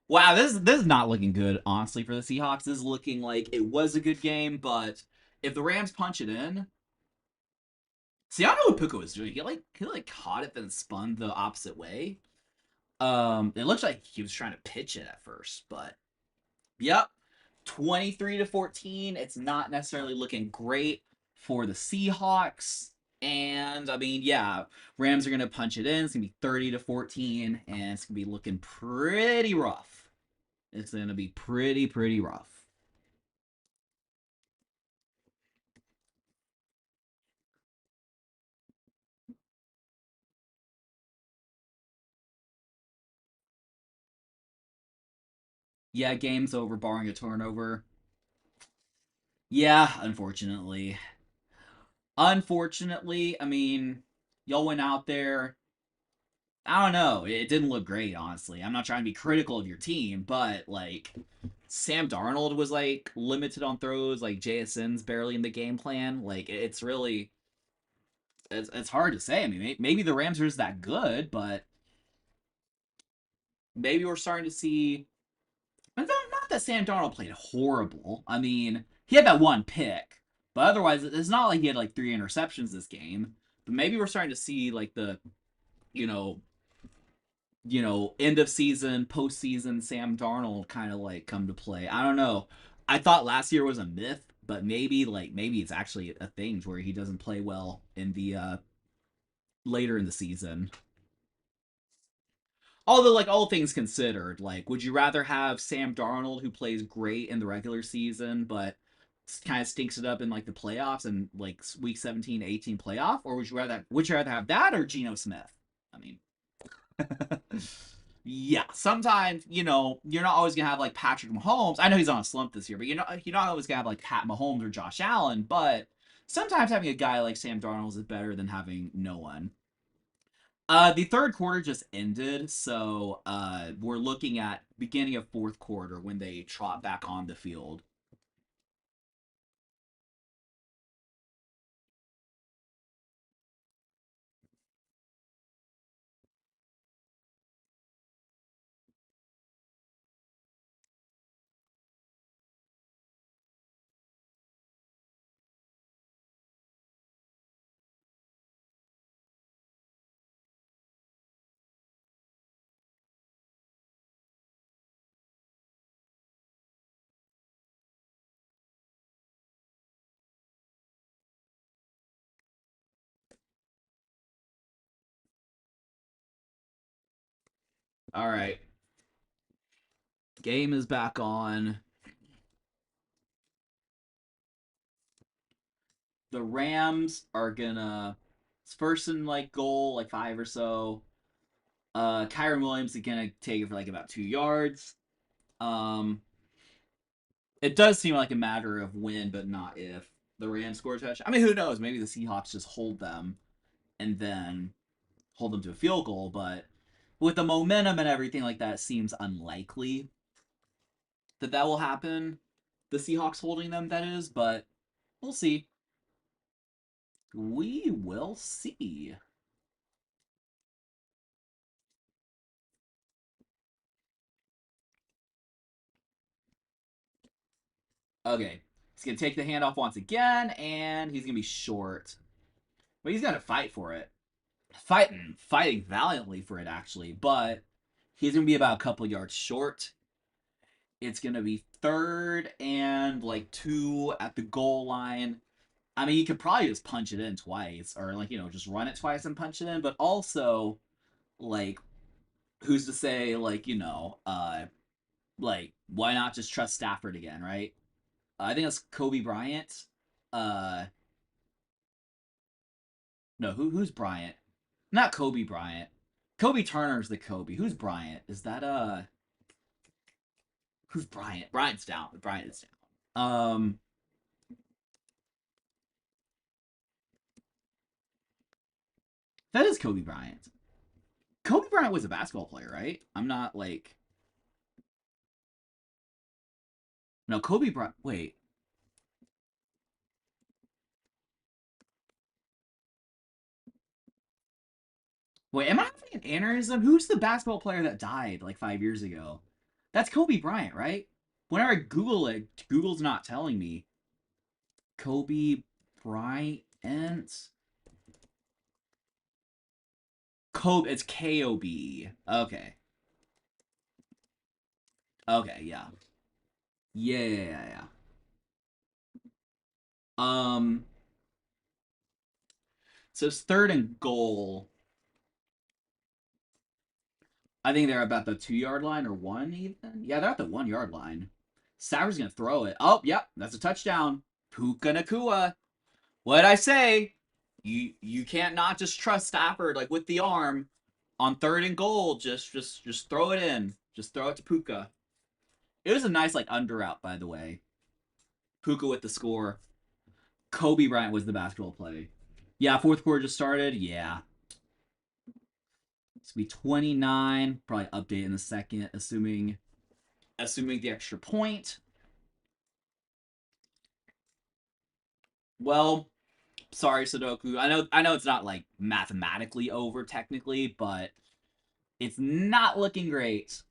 Wow, this is not looking good, honestly, for the Seahawks. This is looking like it was a good game, but if the Rams punch it in, see, I don't know what Puka was doing. He caught it then spun the opposite way. It looks like he was trying to pitch it at first, but yep, 23-14. It's not necessarily looking great for the Seahawks. And I mean, yeah, Rams are gonna punch it in. It's gonna be 30-14, and it's gonna be looking pretty rough. It's gonna be pretty rough. Yeah, game's over, barring a turnover. Yeah, unfortunately. Unfortunately, I mean, y'all went out there. I don't know. It didn't look great, honestly. I'm not trying to be critical of your team, but like Sam Darnold was like limited on throws, like JSN's barely in the game plan. Like it's really it's hard to say. I mean, maybe the Rams are just that good, but maybe we're starting to see. Not that Sam Darnold played horrible. I mean, he had that one pick, but otherwise, it's not like he had like 3 interceptions this game. But maybe we're starting to see like the, you know, end of season, postseason Sam Darnold kind of like come to play. I don't know. I thought last year was a myth, but maybe it's actually a thing where he doesn't play well in the later in the season. Although, like, all things considered, like, would you rather have Sam Darnold, who plays great in the regular season, but kind of stinks it up in, like, the playoffs and, like, week 17, 18 playoff? Or would you rather have that or Geno Smith? I mean, yeah, sometimes, you're not always going to have, like, Patrick Mahomes. I know he's on a slump this year, but you're not always going to have, like, Pat Mahomes or Josh Allen, but sometimes having a guy like Sam Darnold is better than having no one. The third quarter just ended, so we're looking at beginning of fourth quarter when they trot back on the field. All right. Game is back on. The Rams are gonna it's first and like goal, like 5 or so. Kyron Williams is gonna take it for like about 2 yards. Um, it does seem like a matter of when, but not if the Rams score a touch. I mean, who knows? Maybe the Seahawks just hold them and then hold them to a field goal. But with the momentum and everything like that, it seems unlikely that that will happen. The Seahawks holding them, that is, but we'll see. We will see. Okay. He's going to take the handoff once again, and he's going to be short. But he's going to fight for it. Fighting valiantly for it, actually. But he's going to be about a couple yards short. It's going to be third and like 2 at the goal line. I mean, you could probably just punch it in twice, or like, just run it twice and punch it in. But also, like, who's to say, like, like, why not just trust Stafford again, right? I think that's Kobe Bryant. Uh, no, who's Bryant? Not Kobe Bryant. Kobe Turner's the Kobe. Who's Bryant? Is that who's Bryant? Bryant's down. Bryant is down. That is Kobe Bryant. Kobe Bryant was a basketball player, right? I'm not like no Kobe Bryant. Wait, am I having an aneurysm? Who's the basketball player that died like 5 years ago? That's Kobe Bryant, right? Whenever I Google it, Google's not telling me. Kobe Bryant. Kobe. It's Kob. Okay. Okay. Yeah. Yeah. Yeah. Yeah. Yeah. Um. So it's third and goal. I think they're about the 2 yard line or one even. Yeah, they're at the 1 yard line. Sauer's gonna throw it. Oh, yep, that's a touchdown. Puka Nakua. What did I say? You can't not just trust Stafford like with the arm on third and goal. Just throw it in. Just throw it to Puka. It was a nice like under out, by the way. Puka with the score. Kobe Bryant was the basketball play. Yeah, fourth quarter just started. Yeah. It's gonna be 29. Probably update in a second, assuming the extra point. Well, sorry, Sudoku. I know it's not like mathematically over technically, but it's not looking great.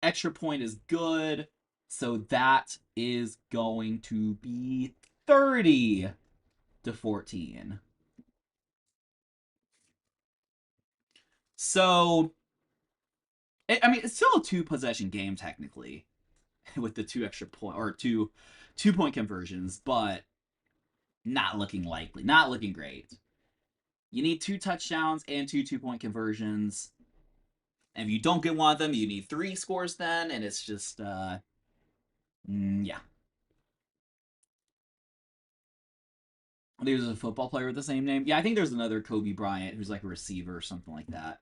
Extra point is good, so that is going to be 30-14. So, I mean, it's still a 2 possession game technically, with the 2 extra point or 2 point conversions, but not looking likely, not looking great. You need 2 touchdowns and 2 2-point conversions. And if you don't get one of them, you need 3 scores then, and it's just yeah. I think there's a football player with the same name. Yeah, I think there's another Kobe Bryant who's like a receiver or something like that.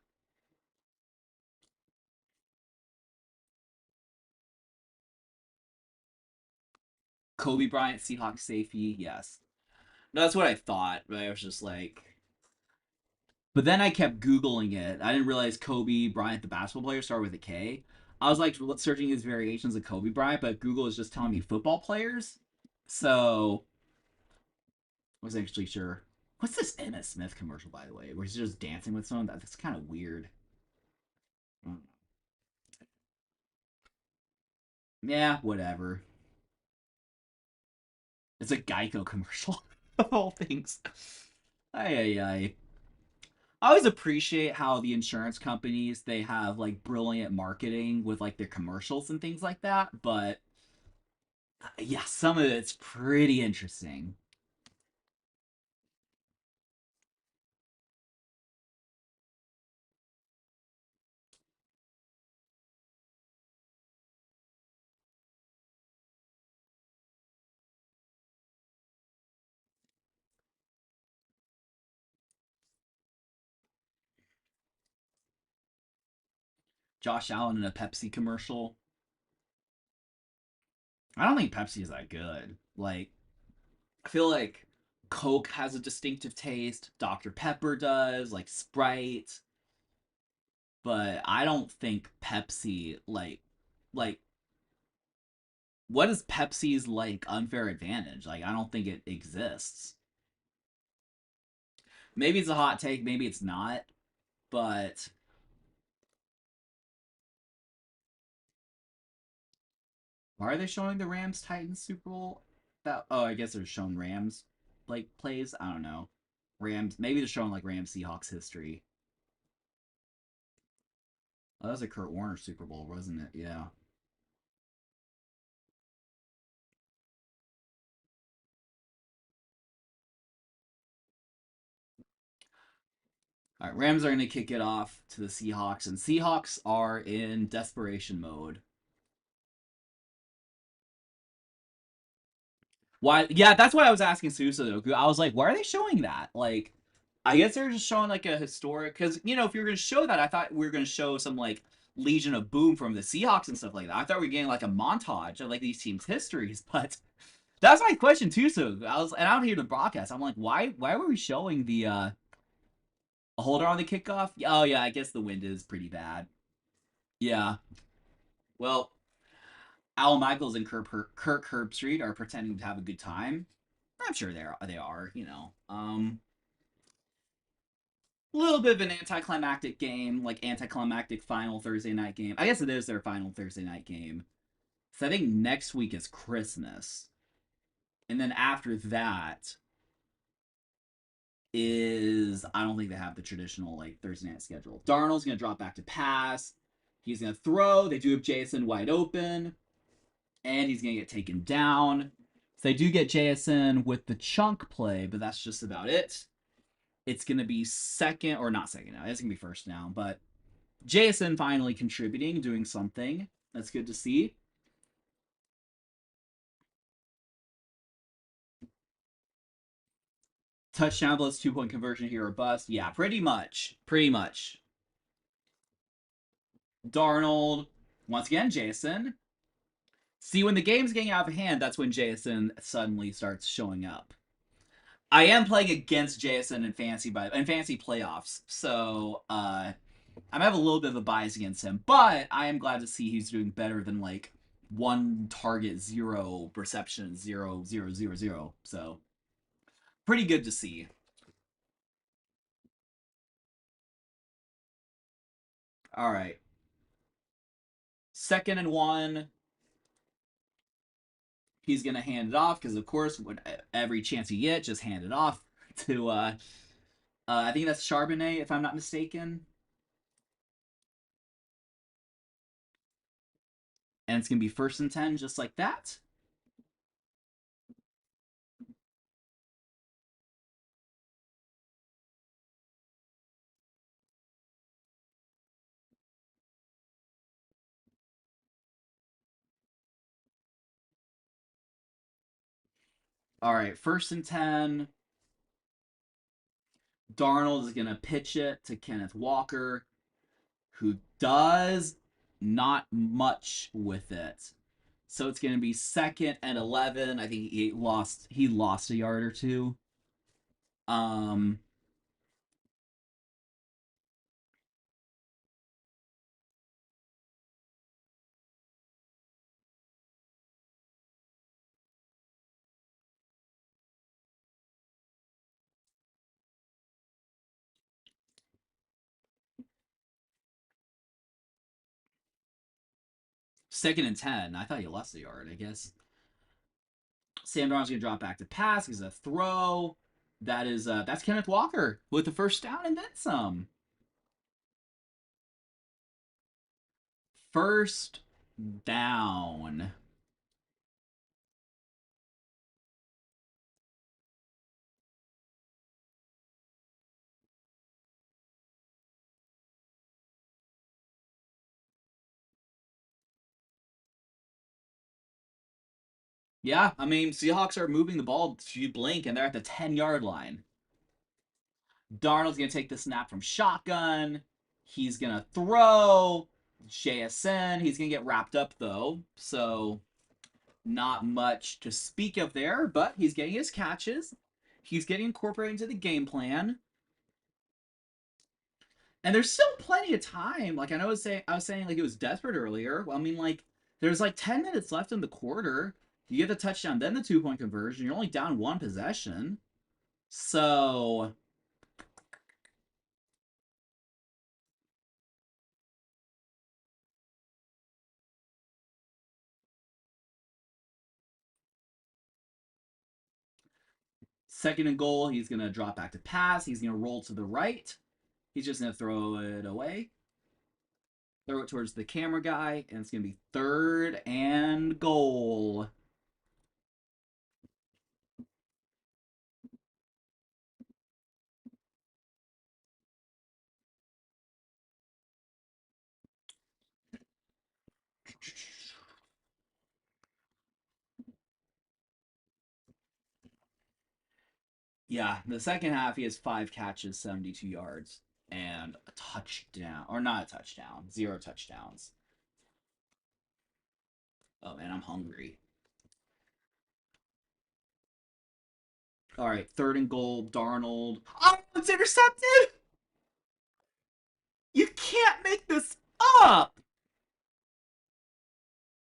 Kobe Bryant, Seahawks safety, yes. No, that's what I thought, but I was just like. But then I kept Googling it. I didn't realize Kobe Bryant, the basketball player, started with a K. I was like searching his variations of Kobe Bryant, but Google is just telling me football players. So I wasn't actually sure. What's this Emmitt Smith commercial, by the way, where he's just dancing with someone? That's kind of weird. Yeah, whatever. It's a Geico commercial of all things. Ay, ay, ay. I always appreciate how the insurance companies they have like brilliant marketing with like their commercials and things like that, but yeah, some of it's pretty interesting. Josh Allen in a Pepsi commercial. I don't think Pepsi is that good. Like, I feel like Coke has a distinctive taste. Dr. Pepper does, like Sprite, but I don't think Pepsi like what is Pepsi's like unfair advantage? Like, I don't think it exists. Maybe it's a hot take, maybe it's not, but why are they showing the Rams Titans Super Bowl? That oh, I guess they're showing Rams like plays. I don't know. Rams. Maybe they're showing like Rams Seahawks history. Oh, that was a Kurt Warner Super Bowl, wasn't it? Yeah. All right, Rams are going to kick it off to the Seahawks, and Seahawks are in desperation mode. Why? Yeah, that's why I was asking Susa though. I was like, why are they showing that? Like, I guess they're just showing like a historic. Because if you were going to show that, I thought we were going to show some like Legion of Boom from the Seahawks and stuff like that. I thought we were getting like a montage of like these teams' histories, but that's my question too. So and I don't hear the broadcast. I'm like, why were we showing the holder on the kickoff? Oh yeah, I guess the wind is pretty bad. Yeah. Well, Al Michaels and Kirk Herbstreit are pretending to have a good time. I'm sure they are. A little bit of an anticlimactic game, like anticlimactic final Thursday night game. I guess it is their final Thursday night game. So I think next week is Christmas. And then after that is I don't think they have the traditional like Thursday night schedule. Darnold's gonna drop back to pass. He's gonna throw. They do have Jason wide open. And he's gonna get taken down. So they do get Jason with the chunk play, but that's just about it. It's gonna be second or not second now. It's gonna be first now, but Jason finally contributing, doing something. That's good to see. Touchdown plus 2 point conversion here or bust. Yeah, pretty much. Pretty much. Darnold. Once again, Jason. See, when the game's getting out of hand, that's when Jason suddenly starts showing up. I am playing against Jason in fantasy playoffs, so I'm have a little bit of a bias against him, but I am glad to see he's doing better than like one target, zero reception, 0 0 0 0. So pretty good to see. All right, 2nd and 1. He's gonna hand it off because, of course, every chance you get, just hand it off to. I think that's Charbonnet, if I'm not mistaken, and it's gonna be 1st and 10, just like that. All right, 1st and 10. Darnold is gonna pitch it to Kenneth Walker, who does not much with it. So it's going to be 2nd and 11. I think he lost a yard or two. Um Second and 10. I thought he lost a yard, I guess. Sam Darnold's going to drop back to pass. He's a throw. That's Kenneth Walker with the first down and then some. First down. Yeah, I mean, Seahawks are moving the ball if you blink and they're at the 10-yard line. Darnold's going to take the snap from shotgun. He's going to throw. JSN. He's going to get wrapped up, though. So, not much to speak of there, but he's getting his catches. He's getting incorporated into the game plan. And there's still plenty of time. Like I was saying like it was desperate earlier. Well, I mean, like there's like 10 minutes left in the quarter. You get the touchdown, then the 2-point conversion. You're only down one possession. So second and goal, he's gonna drop back to pass. He's gonna roll to the right. He's just gonna throw it away. Throw it towards the camera guy, and it's gonna be third and goal. Yeah, the second half he has 5 catches, 72 yards, and a touchdown. Or not a touchdown, 0 touchdowns. Oh man, I'm hungry. All right, third and goal, Darnold. Oh, it's intercepted! You can't make this up!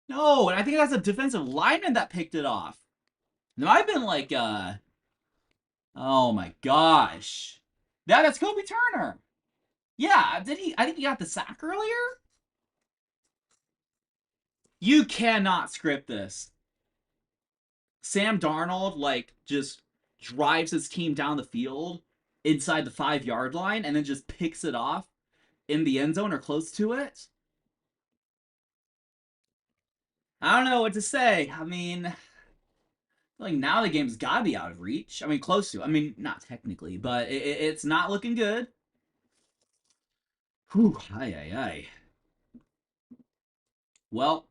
No, and I think that's a defensive lineman that picked it off. It might have been like, oh my gosh. Yeah, that's Kobe Turner. Yeah, did he? I think he got the sack earlier? You cannot script this. Sam Darnold, like, just drives his team down the field inside the 5-yard line and then just picks it off in the end zone or close to it. I don't know what to say. I mean, like now the game's got to be out of reach. I mean, close to. I mean, not technically, but it's not looking good. Whew, ay, ay, ay. Well,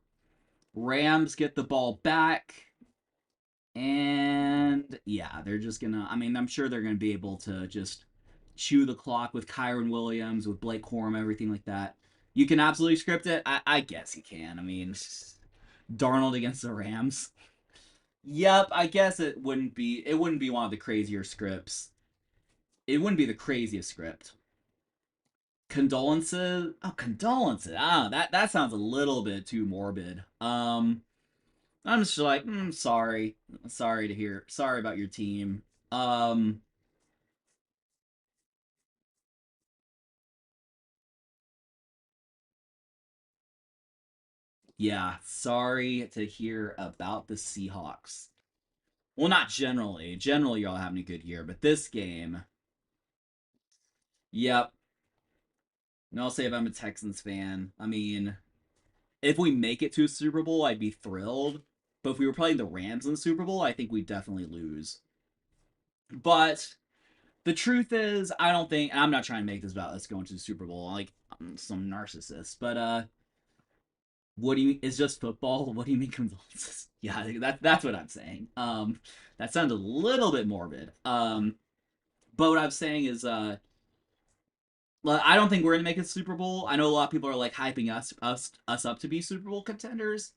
Rams get the ball back. And yeah, they're just gonna. I mean, I'm sure they're gonna be able to just chew the clock with Kyron Williams, with Blake Corum, everything like that. You can absolutely script it. I guess you can. I mean, Darnold against the Rams. Yep, I guess it wouldn't be. It wouldn't be one of the crazier scripts. It wouldn't be the craziest script. Condolences. Oh, condolences. Ah, that sounds a little bit too morbid. I'm just like, sorry, sorry to hear, sorry about your team. Um, yeah, sorry to hear about the Seahawks. Well, not generally. Generally, y'all having a good year, but this game, yep. And I'll say if I'm a Texans fan, I mean, if we make it to a Super Bowl, I'd be thrilled. But if we were playing the Rams in the Super Bowl, I think we'd definitely lose. But the truth is, I don't think. I'm not trying to make this about us going to the Super Bowl. Like I'm some narcissist, but what do you mean? It's just football. What do you mean condolences? Yeah, that's what I'm saying. That sounds a little bit morbid. But what I'm saying is, I don't think we're gonna make a Super Bowl. I know a lot of people are like hyping us up to be Super Bowl contenders,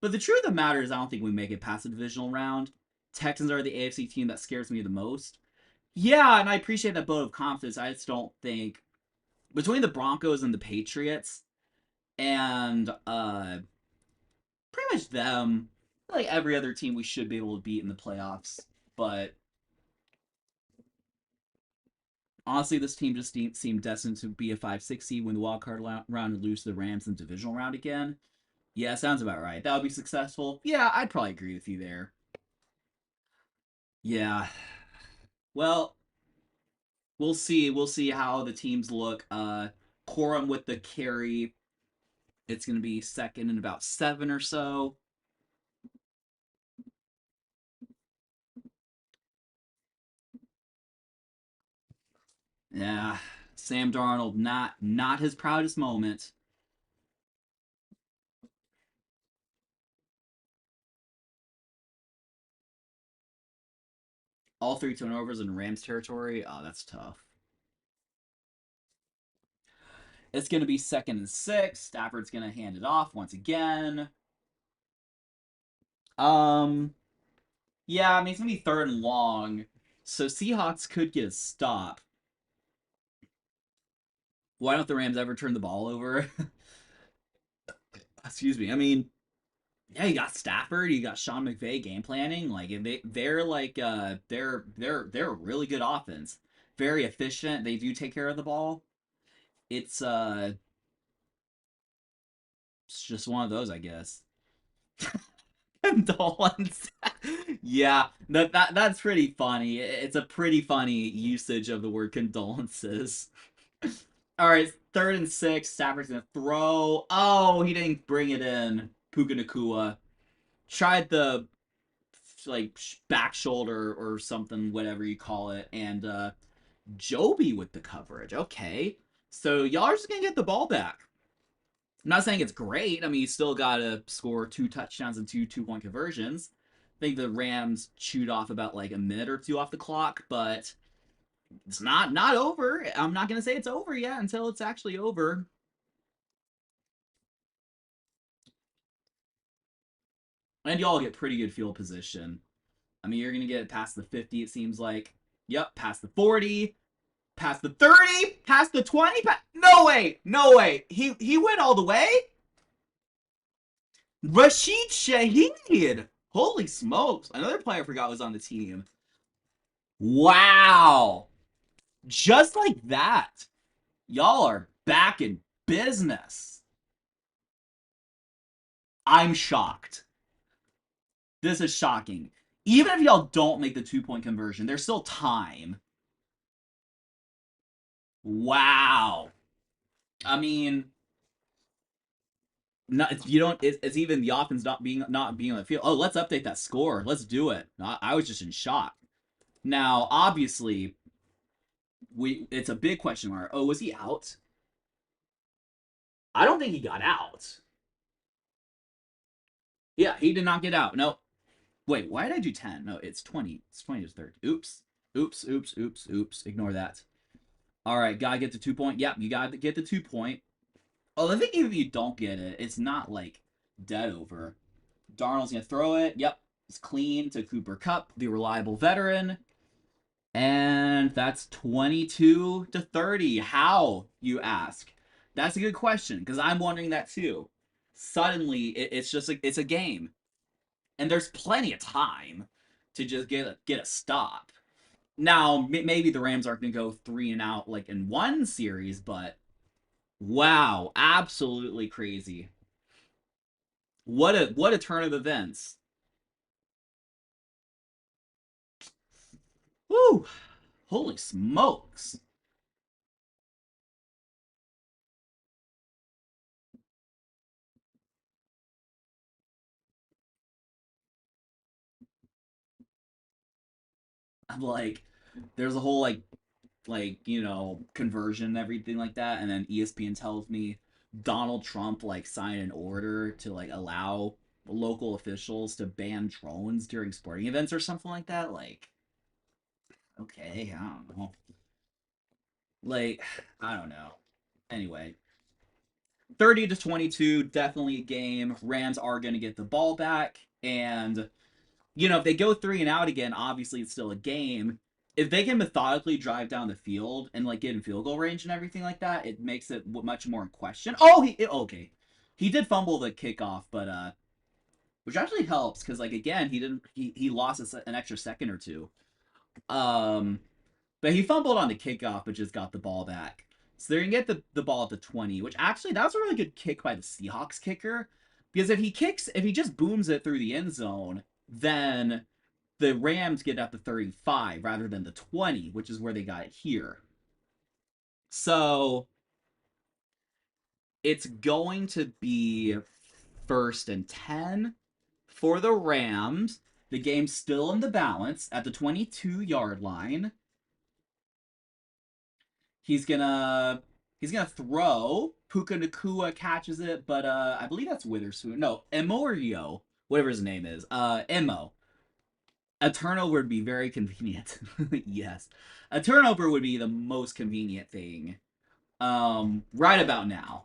but the truth of the matter is, I don't think we make it past the divisional round. Texans are the AFC team that scares me the most. Yeah, and I appreciate that vote of confidence. I just don't think between the Broncos and the Patriots and pretty much them, like every other team we should be able to beat in the playoffs. But honestly, this team just seemed destined to be a 5-6 seed, win the wild card round, and lose to the Rams in the divisional round again. Yeah, sounds about right. That would be successful. Yeah, I'd probably agree with you there. Yeah. Well, we'll see. We'll see how the teams look. Corum with the carry. It's going to be second and about 7 or so. Yeah, Sam Darnold not his proudest moment. All 3 turnovers in Rams territory. Oh, that's tough. It's going to be 2nd and 6. Stafford's going to hand it off once again. Yeah, I mean, it's going to be 3rd and long. So Seahawks could get a stop. Why don't the Rams ever turn the ball over? Excuse me. I mean, yeah, you got Stafford, you got Sean McVay game planning. Like they're like they're a really good offense. Very efficient. They do take care of the ball. It's it's just one of those, I guess. Condolence. Yeah, that's pretty funny. It's a pretty funny usage of the word condolences. All right, 3rd and 6. Stafford's gonna throw. Oh, he didn't bring it in. Puka Nakua tried the like back shoulder or something, whatever you call it, and Joby with the coverage. Okay, so y'all are just gonna get the ball back. I'm not saying it's great. I mean, you still gotta score 2 touchdowns and 2 2-point conversions. I think the Rams chewed off about like a minute or 2 off the clock, but it's not over. I'm not gonna say it's over yet until it's actually over. And y'all get pretty good field position. I mean, you're gonna get past the 50. It seems like. Yep, past the 40. Past the 30, past the 20. No way, no way. He went all the way. Rashid Shaheed. Holy smokes! Another player I forgot was on the team. Wow, just like that, y'all are back in business. I'm shocked. This is shocking. Even if y'all don't make the 2-point conversion, there's still time. Wow. I mean, not you don't. It's even the offense not being on the field. Oh, let's update that score. Let's do it. I was just in shock. Now, obviously, it's a big question mark. Oh, was he out? I don't think he got out. Yeah, he did not get out. No. Wait, why did I do 10? No, it's 20. It's 20 to 30. Oops. Oops, oops, oops, oops. Ignore that. All right, gotta get the 2-point. Yep, you gotta get the 2-point. Oh, I think if you don't get it, it's not like dead over. Darnold's gonna throw it. Yep, it's clean to Cooper Kupp, the reliable veteran. And that's 22 to 30. How, you ask? That's a good question, because I'm wondering that too. Suddenly, it's just like it's a game. And there's plenty of time to just get a stop. Now, maybe the Rams aren't going to go 3 and out like in one series, but wow, absolutely crazy. What a turn of events. Woo! Holy smokes. I'm like, there's a whole conversion and everything like that, and then ESPN tells me Donald Trump like signed an order to like allow local officials to ban drones during sporting events or something like that. Like, okay, I don't know. Like, I don't know. Anyway, 30 to 22, definitely a game. Rams are going to get the ball back, and if they go 3 and out again, obviously it's still a game. If they can methodically drive down the field and like get in field goal range and everything like that, it makes it much more in question. Oh, okay. He did fumble the kickoff, but which actually helps because like again, he lost an extra second or two. Um, but he fumbled on the kickoff, but just got the ball back. So they're gonna get the ball at the 20, which actually that was a really good kick by the Seahawks kicker. Because if he just booms it through the end zone, then the Rams get up to 35 rather than the 20, which is where they got it here. So it's going to be 1st and 10 for the Rams. The game's still in the balance at the 22-yard line. He's gonna throw. Puka Nakua catches it, but I believe that's Witherspoon. No, Emorio, whatever his name is. Emo. A turnover would be very convenient. Yes. A turnover would be the most convenient thing. Right about now.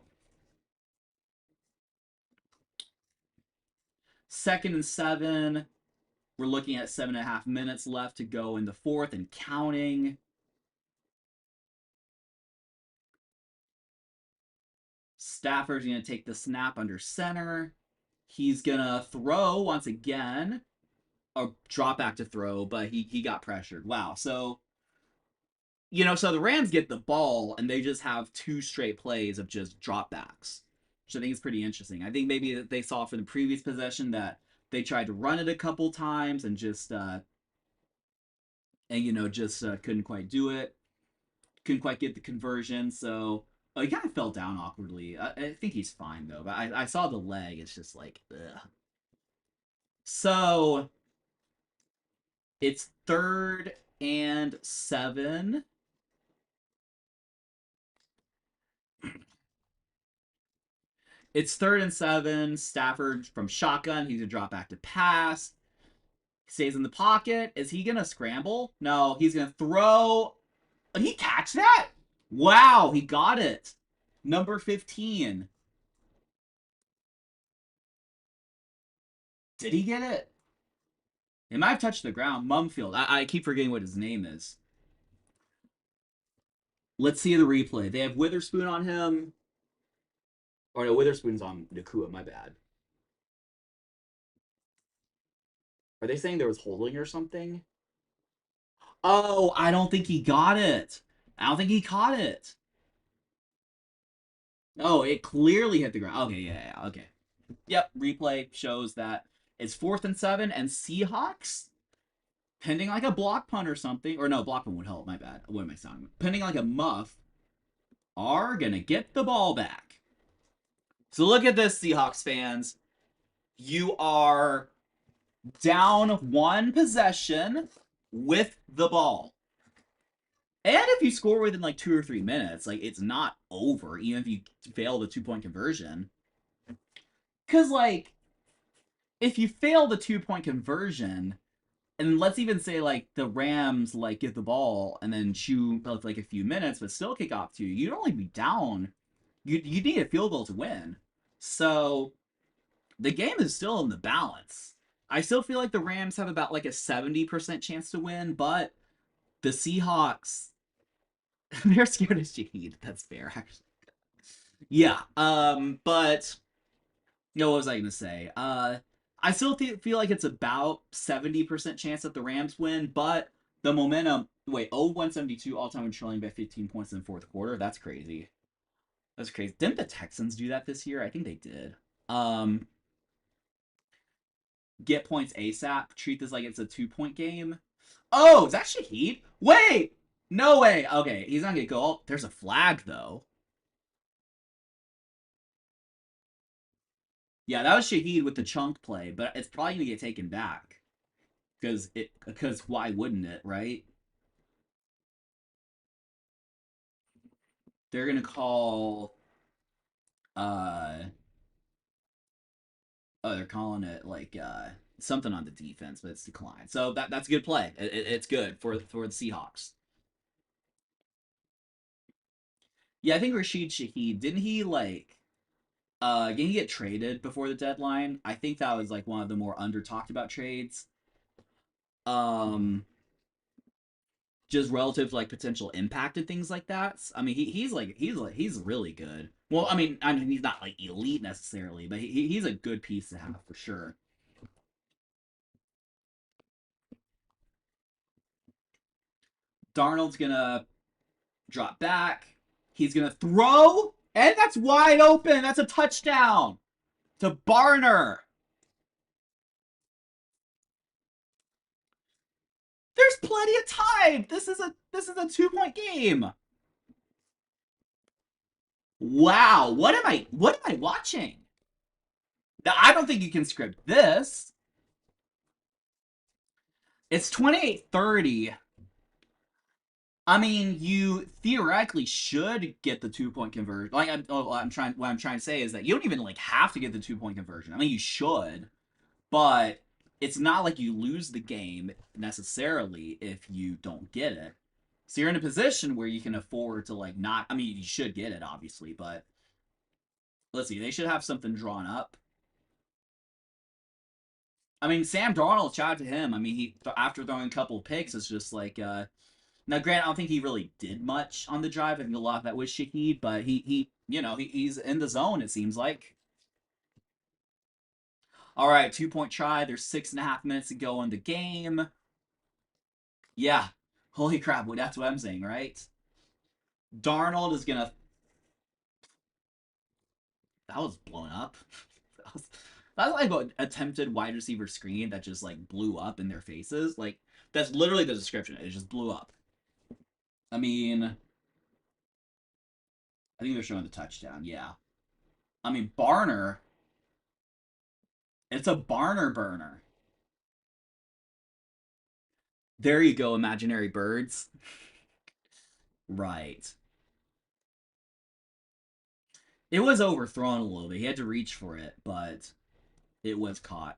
2nd and 7. We're looking at 7.5 minutes left to go in the fourth and counting. Stafford's going to take the snap under center. He's going to throw once again. Or drop back to throw, but he got pressured. Wow. So, so the Rams get the ball and they just have 2 straight plays of just dropbacks, which I think is pretty interesting. I think maybe they saw from the previous possession that they tried to run it a couple times and just couldn't quite do it. Couldn't quite get the conversion. So he kind of fell down awkwardly. I think he's fine though. But I saw the leg. It's just like, ugh. So it's 3rd and 7. It's 3rd and 7. Stafford from shotgun. He's gonna drop back to pass. Stays in the pocket. Is he gonna scramble? No, he's gonna throw. Did he catch that? Wow, he got it. Number 15. Did he get it? It might have touched the ground. Mumfield. I keep forgetting what his name is. Let's see the replay. They have Witherspoon on him. Or no, Witherspoon's on Nakua, my bad. Are they saying there was holding or something? Oh, I don't think he got it. I don't think he caught it. Oh, it clearly hit the ground. Okay, yeah, okay. Yep, replay shows that it's 4th and 7, and Seahawks, pending like a block punt or something, or no, block punt would help, my bad. What am I sounding? Pending like a muff, are gonna get the ball back. So look at this, Seahawks fans. You are down 1 possession with the ball. And if you score within like 2 or 3 minutes, like it's not over, even if you fail the 2-point conversion. Because, like, if you fail the 2-point conversion, and let's even say, like, the Rams, like, get the ball and then chew, like, a few minutes, but still kick off to you, you'd only be down. You need a field goal to win. So, the game is still in the balance. I still feel like the Rams have about, like, a 70% chance to win, but the Seahawks, they're scared of Shaheed. That's fair, actually. Yeah, but what was I gonna say? I still feel like it's about 70% chance that the Rams win, but the momentum. Wait, 0-172 all time when trailing by 15 points in the fourth quarter. That's crazy. That's crazy. Didn't the Texans do that this year? I think they did. Get points ASAP. Treat this like it's a 2-point game. Oh, is that Shaheed? Wait, no way. Okay, he's not gonna go. Oh, there's a flag though. Yeah, that was Shaheed with the chunk play, but it's probably gonna get taken back because why wouldn't it, right? They're gonna call they're calling it like something on the defense, but it's declined. So that's a good play. It's good for the Seahawks. Yeah, I think Rashid Shaheed didn't he get traded before the deadline? I think that was like one of the more under talked about trades. Um just relative to like potential impact and things like that. I mean, he's really good. Well, I mean he's not like elite necessarily, but he's a good piece to have for sure. Darnold's gonna drop back. He's gonna throw, and that's wide open. That's a touchdown to Barner. There's plenty of time. This is a 2-point game. Wow, what am I watching? I don't think you can script this. It's 28-30. I mean, you theoretically should get the 2-point conversion. Like, what I'm trying to say is that you don't even like have to get the 2-point conversion. I mean, you should, but it's not like you lose the game necessarily if you don't get it. So you're in a position where you can afford to like not. I mean, you should get it obviously, but let's see. They should have something drawn up. I mean, Sam Darnold, shout out to him. I mean, he after throwing a couple picks, it's just like now. Grant, I don't think he really did much on the drive. I think a lot of that was Shaheed, but he's in the zone. It seems like. All right, 2 point try. There's 6.5 minutes to go in the game. Yeah, holy crap! Well, that's what I'm saying, right? Darnold is gonna. That was blown up. that was, that's like an attempted wide receiver screen that just like blew up in their faces. Like that's literally the description. It just blew up. I mean, I think they're showing the touchdown. Yeah. I mean, Barner. It's a Barner burner. There you go, imaginary birds. Right. It was overthrown a little bit. He had to reach for it, but it was caught.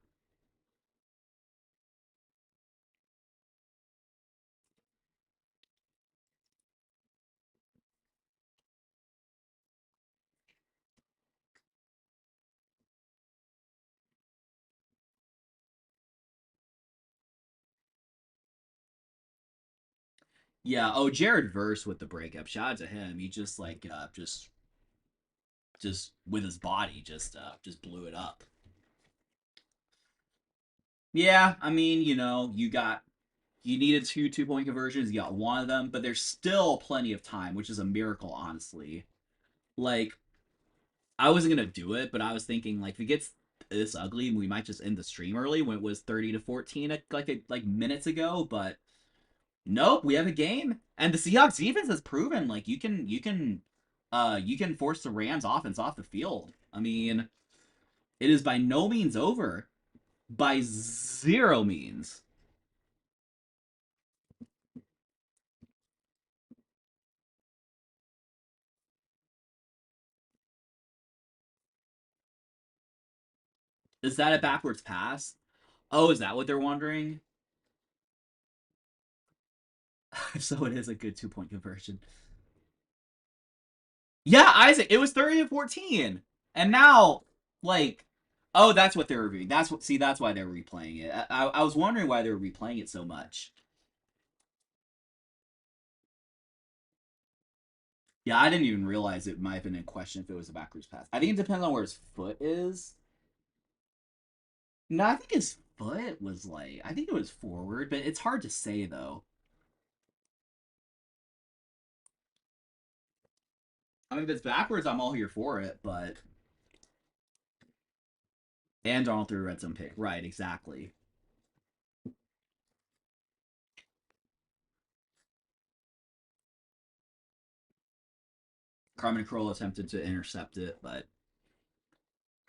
Yeah. Oh, Jared Verse with the breakup. Shout out to him. He just like just with his body just blew it up. Yeah, I mean, you needed 2 2 point conversions, you got one of them, but there's still plenty of time, which is a miracle, honestly. Like, I wasn't gonna do it, but I was thinking like if it gets this ugly, we might just end the stream early when it was 30-14 like minutes ago, but nope, we have a game. And the Seahawks defense has proven like you can force the Rams offense off the field. I mean, it is by no means over. By zero means. Is that a backwards pass? Oh, is that what they're wondering? So it is a good 2 point conversion. Yeah, Isaac, it was 30-14. And now, like, oh, that's what they're reviewing. That's why they're replaying it. I was wondering why they were replaying it so much. Yeah, I didn't even realize it might have been in question if it was a backwards pass. I think it depends on where his foot is. No, I think his foot was like, I think it was forward, but it's hard to say though. I mean, if it's backwards, I'm all here for it, but. And Donald threw a red zone pick. Right, exactly. Carmen Kroll attempted to intercept it, but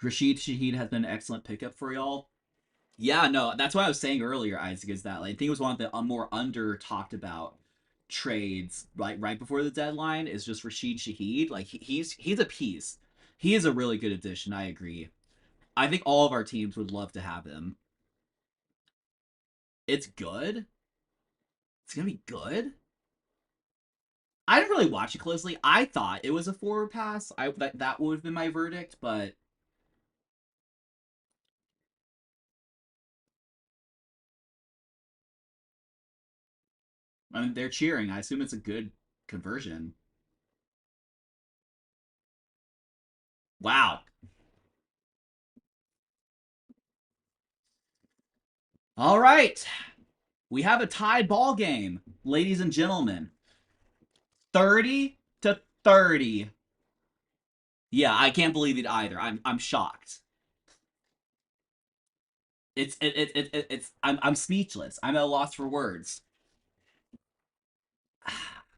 Rashid Shaheed has been an excellent pickup for y'all. Yeah, no, that's what I was saying earlier, Isaac, is that like, I think it was one of the more under talked about trades right before the deadline is just Rashid Shaheed. Like he's a piece. He is a really good addition, I agree. I think all of our teams would love to have him. It's good. It's gonna be good. I didn't really watch it closely. I thought it was a forward pass. That would have been my verdict, but I mean they're cheering. I assume it's a good conversion. Wow. All right. We have a tied ball game, ladies and gentlemen. 30-30. Yeah, I can't believe it either. I'm shocked. It's I'm speechless. I'm at a loss for words.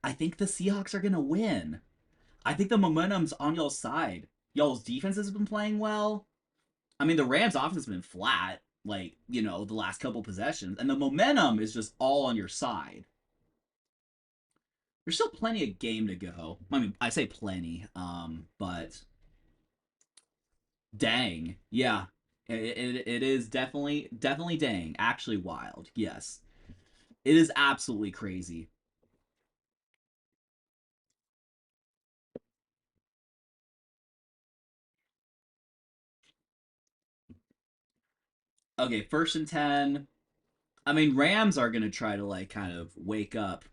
I think the Seahawks are gonna win. I think the momentum's on y'all's side. Y'all's defense has been playing well. I mean, the Rams' offense has been flat, like, the last couple possessions, and the momentum is just all on your side. There's still plenty of game to go. I mean, I say plenty, but dang, yeah, it is definitely dang, actually wild. Yes, it is absolutely crazy. Okay, 1st and 10. I mean, Rams are gonna try to like kind of wake up,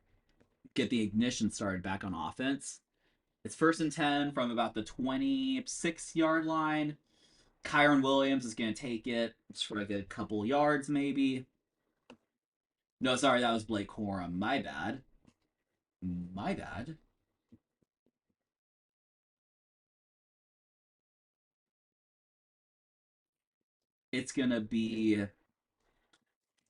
get the ignition started back on offense. It's 1st and 10 from about the 26-yard line. Kyron Williams is gonna take it. It's for like a couple yards maybe. No, sorry, that was Blake Corum. My bad. My bad. It's gonna be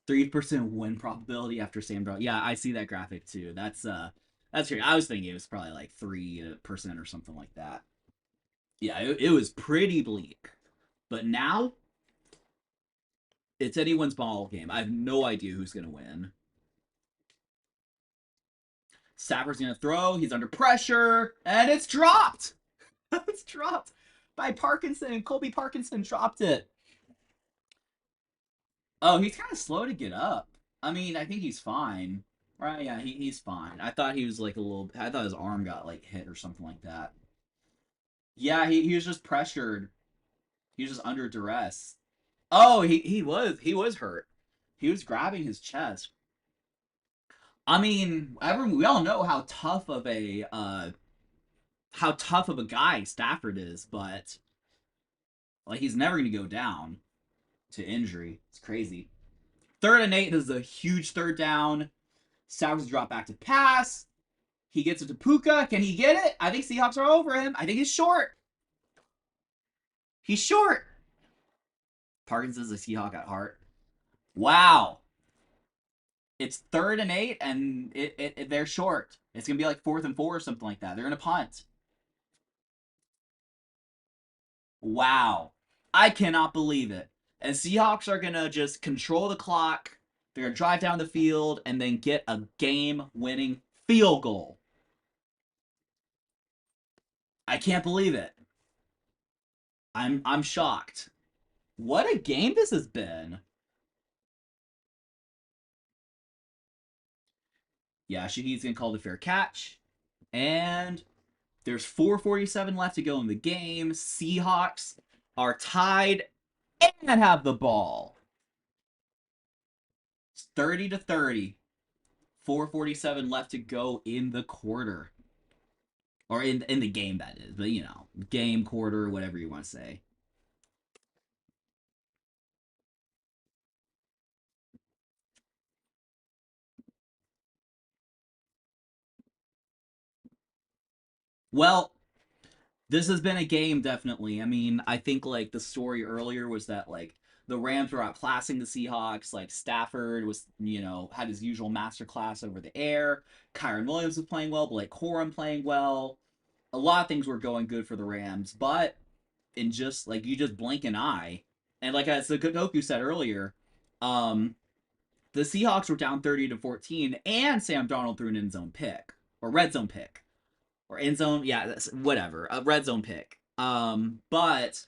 3% win probability after Sam Darnold. Yeah, I see that graphic too. That's great. I was thinking it was probably like 3% or something like that. Yeah, it was pretty bleak. But now it's anyone's ball game. I have no idea who's gonna win. Stafford's gonna throw. He's under pressure, and it's dropped. It's dropped by Parkinson. Colby Parkinson dropped it. Oh, he's kind of slow to get up. I mean, I think he's fine. Right? Yeah, he's fine. I thought he was like a little. I thought his arm got like hit or something like that. Yeah, he was just pressured. He was just under duress. Oh, he was hurt. He was grabbing his chest. I mean, everyone, we all know how tough of a guy Stafford is, but like he's never gonna go down to injury. It's crazy. 3rd and 8 is a huge third down. Stafford's drop back to pass. He gets it to Puka. Can he get it? I think Seahawks are over him. I think he's short. He's short. Parkinson's a Seahawk at heart. Wow. It's 3rd and 8, and they're short. It's gonna be like 4th and 4 or something like that. They're gonna punt. Wow. I cannot believe it. And Seahawks are gonna just control the clock. They're gonna drive down the field and then get a game-winning field goal. I can't believe it. I'm shocked. What a game this has been. Yeah, Shahid's gonna call the fair catch. And there's 4:47 left to go in the game. Seahawks are tied and have the ball. It's 30-30. 4:47 left to go in the quarter. Or in the game, that is. But, game, quarter, whatever you want to say. Well, this has been a game, definitely. I mean, I think, like, the story earlier was that, like, the Rams were outclassing the Seahawks. Like, Stafford was, had his usual masterclass over the air. Kyron Williams was playing well. Blake Corum playing well. A lot of things were going good for the Rams. But in just, like, you just blink an eye. And, like, as the Goku said earlier, um, the Seahawks were down 30-14, and Sam Darnold threw an end zone pick. Or red zone pick. Or end zone, yeah, whatever. A red zone pick. But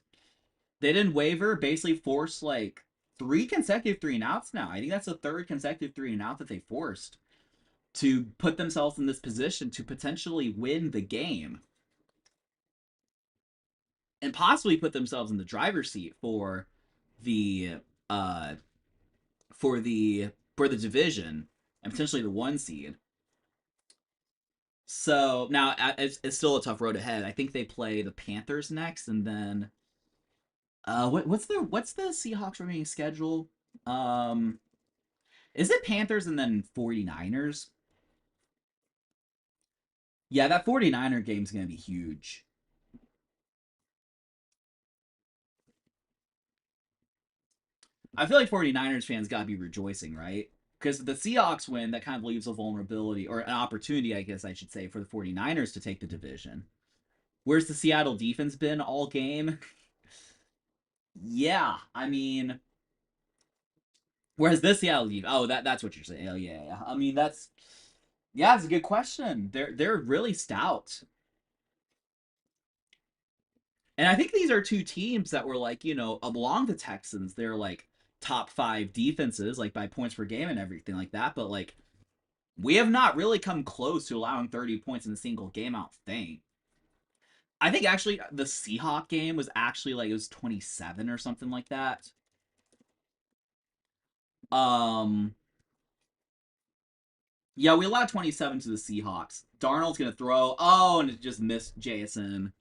they didn't waver, basically forced like 3 consecutive 3-and-outs now. I think that's the 3rd consecutive 3-and-out that they forced to put themselves in this position to potentially win the game and possibly put themselves in the driver's seat the uh for the division and potentially the 1 seed. So now it's still a tough road ahead. I think they play the Panthers next, and then what's the Seahawks remaining schedule? Um, is it Panthers and then 49ers? Yeah, that 49er game's gonna be huge. I feel like 49ers fans gotta be rejoicing, right? Because the Seahawks win, that kind of leaves a vulnerability or an opportunity, I guess I should say, for the 49ers to take the division. Where's the Seattle defense been all game? Yeah, I mean, whereas this Seattle defense, oh, that's what you're saying. Oh yeah, yeah. I mean, yeah, it's a good question. They're really stout. And I think these are two teams that were like, along the Texans, they're like top 5 defenses, like by points per game and everything like that. But like, we have not really come close to allowing 30 points in a single game, I don't think. I think actually the Seahawk game was actually like, it was 27 or something like that. Um, yeah, we allowed 27 to the Seahawks. Darnold's gonna throw. Oh, and it just missed Jason.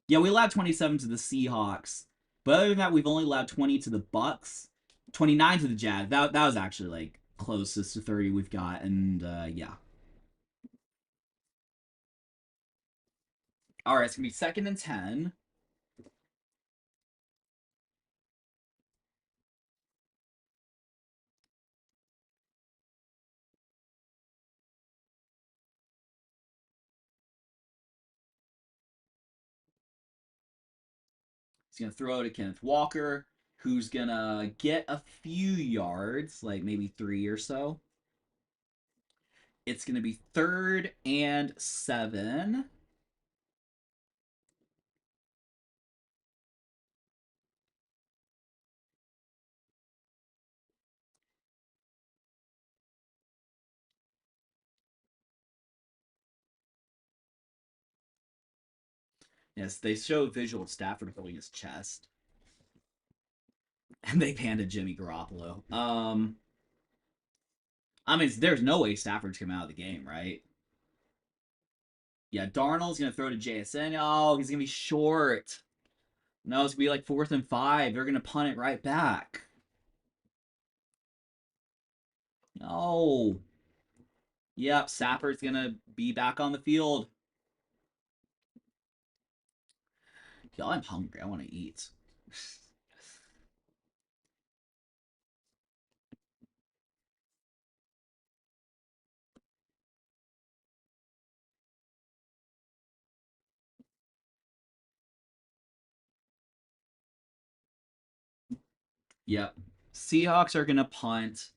Yeah, we allowed 27 to the Seahawks. But other than that, we've only allowed 20 to the Bucks, 29 to the Jazz. That was actually like closest to 30 we've got, and yeah. All right, it's gonna be second and 10. He's gonna throw to Kenneth Walker, who's gonna get a few yards, like maybe 3 or so. It's gonna be third and 7. Yes, they show visual of Stafford holding his chest, and they panned Jimmy Garoppolo. I mean, there's no way Stafford's coming out of the game, right? Yeah, Darnold's gonna throw to JSN. Oh, he's gonna be short. No, it's gonna be like fourth and 5. They're gonna punt it right back. No. Yep, Stafford's gonna be back on the field. Yo, I'm hungry. I want to eat. Yep. Seahawks are gonna punt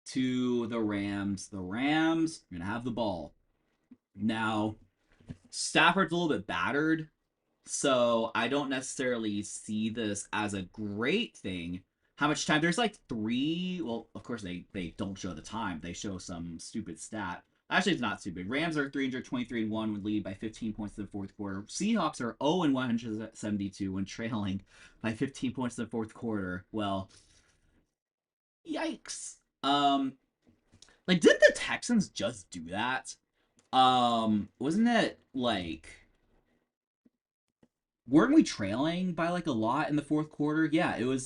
to the Rams. The Rams are gonna have the ball. Now, Stafford's a little bit battered, so I don't necessarily see this as a great thing. How much time? There's like 3. Well, of course they don't show the time. They show some stupid stat. Actually, it's not stupid. Rams are 323 and 1 when lead by 15 points in the fourth quarter. Seahawks are 0 and 172 when trailing by 15 points in the fourth quarter. Well, yikes. Like, did the Texans just do that? Wasn't it like, weren't we trailing by like a lot in the fourth quarter? Yeah, it was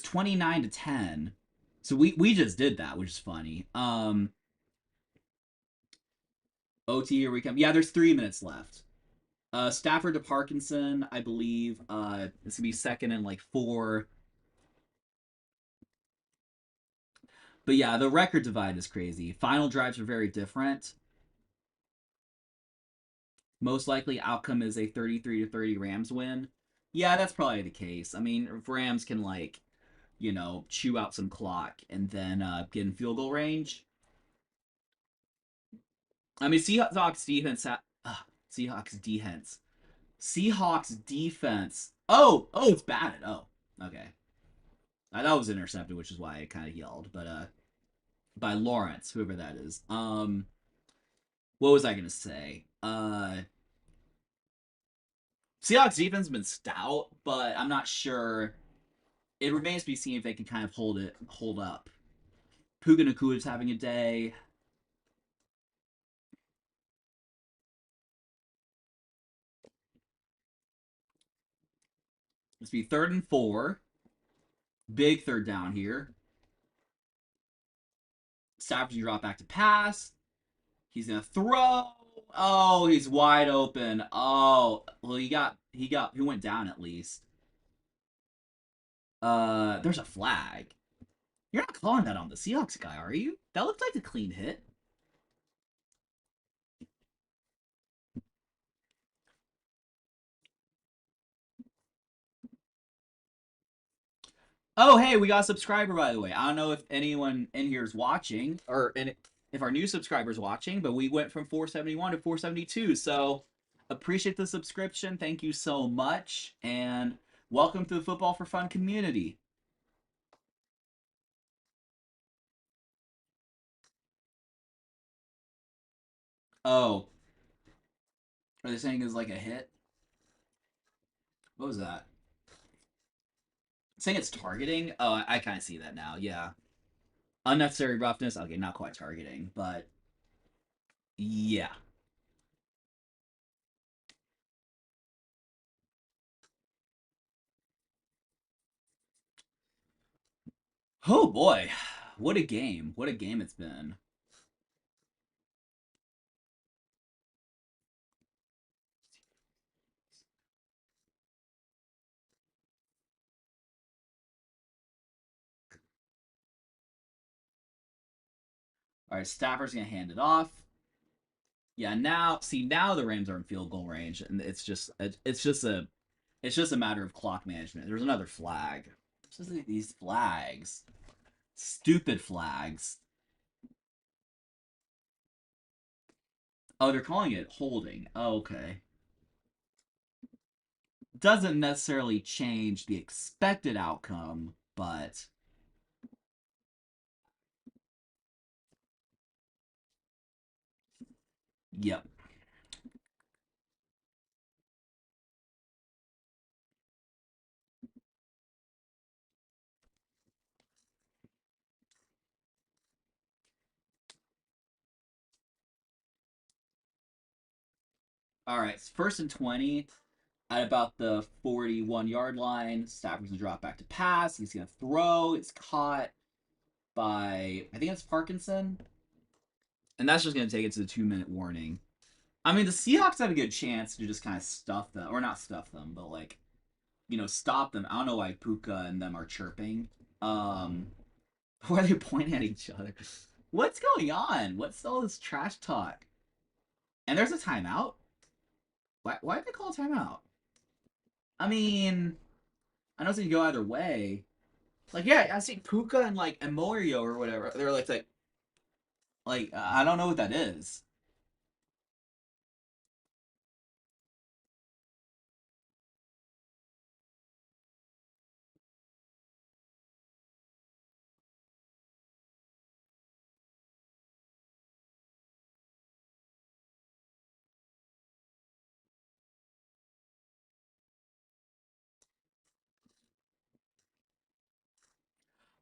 29 to 10. So we just did that, which is funny. OT, here we come. Yeah, there's 3 minutes left. Stafford to Parkinson, I believe. It's gonna be second and like 4. But yeah, the record divide is crazy. Final drives are very different. Most likely outcome is a 33 to 30 Rams win. Yeah, that's probably the case. I mean, if Rams can like, chew out some clock and then get in field goal range. I mean, Seahawks defense. Seahawks defense. Seahawks defense. Oh, it's batted. Oh, okay. I thought it was intercepted, which is why I kind of yelled. But by Lawrence, whoever that is. What was I gonna say? Seahawks defense has been stout, but I'm not sure. It remains to be seen if they can kind of hold up. Puka Nakuda's having a day. Let's be third and 4. Big third down here. Stafford drop back to pass. He's gonna throw. Oh, he's wide open. Oh, well, he went down at least. There's a flag. You're not calling that on the Seahawks guy, are you? That looked like a clean hit. Oh, hey, we got a subscriber, by the way. I don't know if anyone in here is watching, or if our new subscriber's watching, but we went from 471 to 472. So appreciate the subscription. Thank you so much. And welcome to the Football for Fun community. Oh, are they saying it's like a hit? What was that? Saying it's targeting? Oh, I kind of see that now. Yeah. Unnecessary roughness. Okay, not quite targeting, but yeah. Oh boy. What a game. What a game it's been. All right, Stafford's going to hand it off. Yeah, now the Rams are in field goal range and it's just a matter of clock management. There's another flag. It's just like these flags. Stupid flags. Oh, they're calling it holding. Oh, okay. Doesn't necessarily change the expected outcome, but yep. All right, it's first and 20 at about the 41-yard line. Stafford's gonna drop back to pass. He's gonna throw. It's caught by I think it's Parkinson, and that's just gonna take it to the 2-minute warning. I mean, the Seahawks have a good chance to just kind of stuff them, or not stuff them, but like stop them. I don't know why Puka and them are chirping. Um, why are they pointing at each other? What's going on? What's all this trash talk? And there's a timeout. Why did they call a timeout? I mean, I know it's gonna go either way. Like, yeah, I see Puka and like Emorio or whatever. They're like I don't know what that is.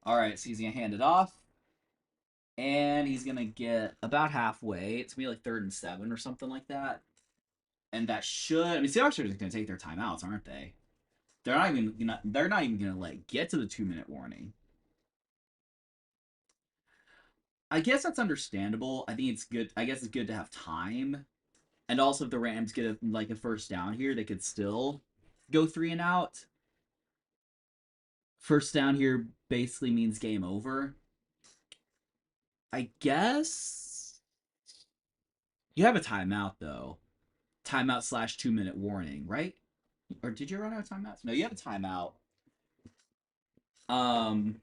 All right, so he's gonna hand it off, and he's gonna get about halfway. It's gonna be like 3rd and 7 or something like that. And that should. I mean, Seahawks are just gonna take their timeouts, aren't they? They're not even gonna like get to the 2-minute warning. I guess that's understandable. I think it's good. I guess it's good to have time. And also, if the Rams get a first down here, they could still go 3-and-out. First down here basically means game over. I guess you have a timeout though. Timeout slash 2-minute warning, right? Or did you run out of timeouts? No, you have a timeout. Um,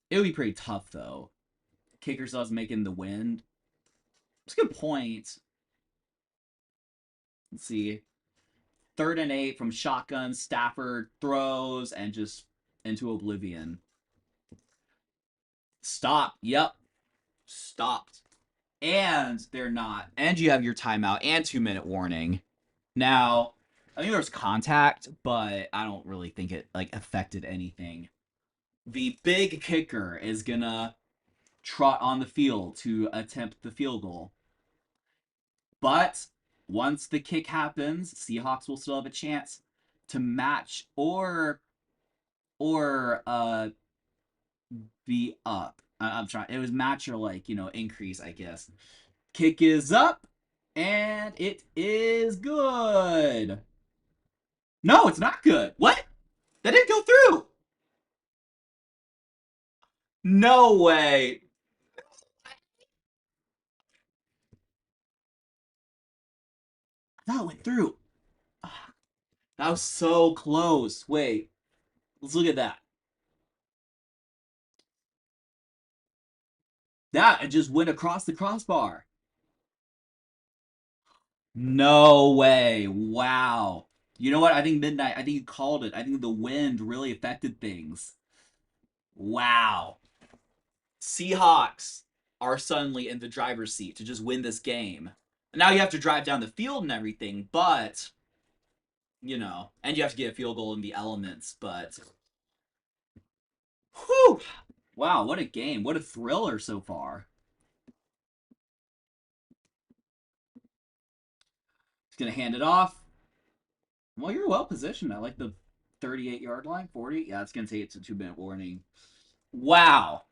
it would be pretty tough though. Kicker still making the wind. It's a good point. Let's see. 3rd and 8 from shotgun. Stafford throws and just into oblivion. Stop. Yep. Stopped. And they're not. And you have your timeout and 2-minute warning. Now, I think there was contact, but I don't really think it like affected anything. The big kicker is gonna trot on the field to attempt the field goal. But once the kick happens, Seahawks will still have a chance to match or be up. I'm trying. It was match or increase, I guess. Kick is up, and it is good. No, it's not good. What? That didn't go through. No way. That went through. That was so close. Wait, let's look at that. That it just went across the crossbar. No way. Wow. You know what? I think midnight. I think you called it. I think the wind really affected things. Wow. Seahawks are suddenly in the driver's seat to just win this game. Now you have to drive down the field and everything, but and you have to get a field goal in the elements. But whew, wow, what a game! What a thriller so far. He's gonna hand it off. Well, you're well positioned. I like the 38-yard line, 40. Yeah, it's gonna take it to 2-minute warning. Wow.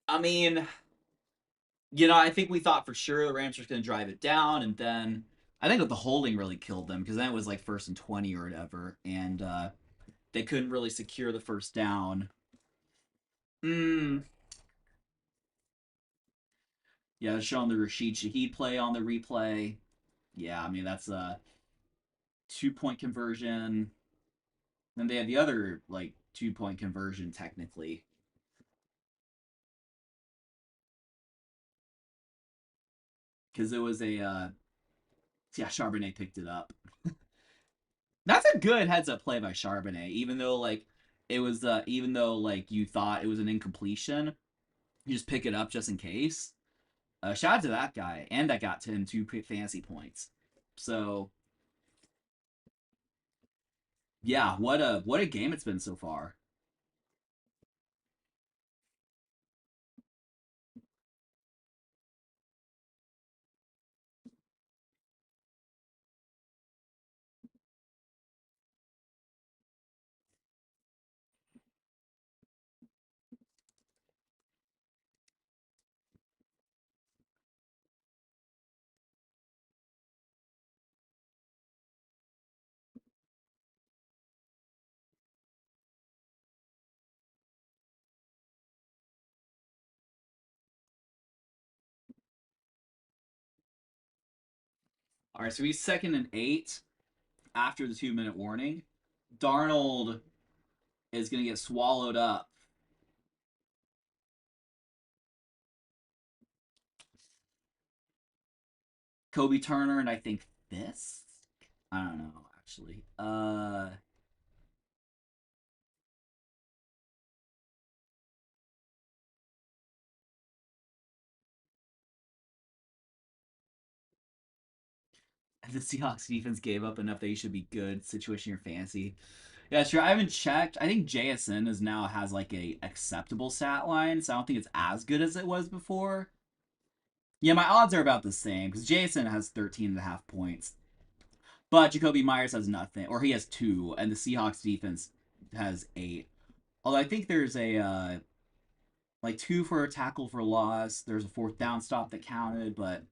I mean, I think we thought for sure the Rams were going to drive it down, and then I think that the holding really killed them because then it was like 1st and 20 or whatever, and they couldn't really secure the first down. Hmm. Yeah, showing the Rashid Shaheed play on the replay. Yeah, I mean that's a 2-point conversion. Then they had the other like 2-point conversion technically because it was a yeah, Charbonnet picked it up. That's a good heads up play by Charbonnet, even though like it was even though like you thought it was an incompletion, you just pick it up just in case. Shout out to that guy, and that got him 2 fantasy points. So yeah, what a game it's been so far. All right, so he's 2nd and 8 after the 2-minute warning. Darnold is gonna get swallowed up. Kobe Turner and I think this. I don't know actually. The Seahawks defense gave up enough that you should be good. Situation your fantasy. Yeah, sure. I haven't checked. I think JSN is now has like a acceptable stat line, so I don't think it's as good as it was before. Yeah, my odds are about the same because JSN has 13.5 points, but Jacoby Myers has nothing, or he has 2, and the Seahawks defense has 8. Although I think there's a like 2 for a tackle for loss. There's a 4th down stop that counted, but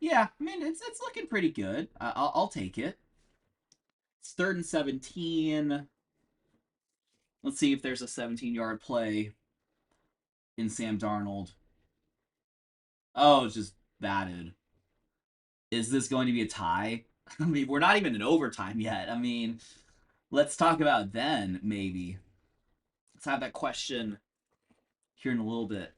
yeah, I mean it's looking pretty good. I'll take it. It's 3rd and 17. Let's see if there's a 17-yard play in Sam Darnold. Oh, it's just batted. Is this going to be a tie? I mean, we're not even in overtime yet. I mean, let's talk about then, maybe. Let's have that question here in a little bit.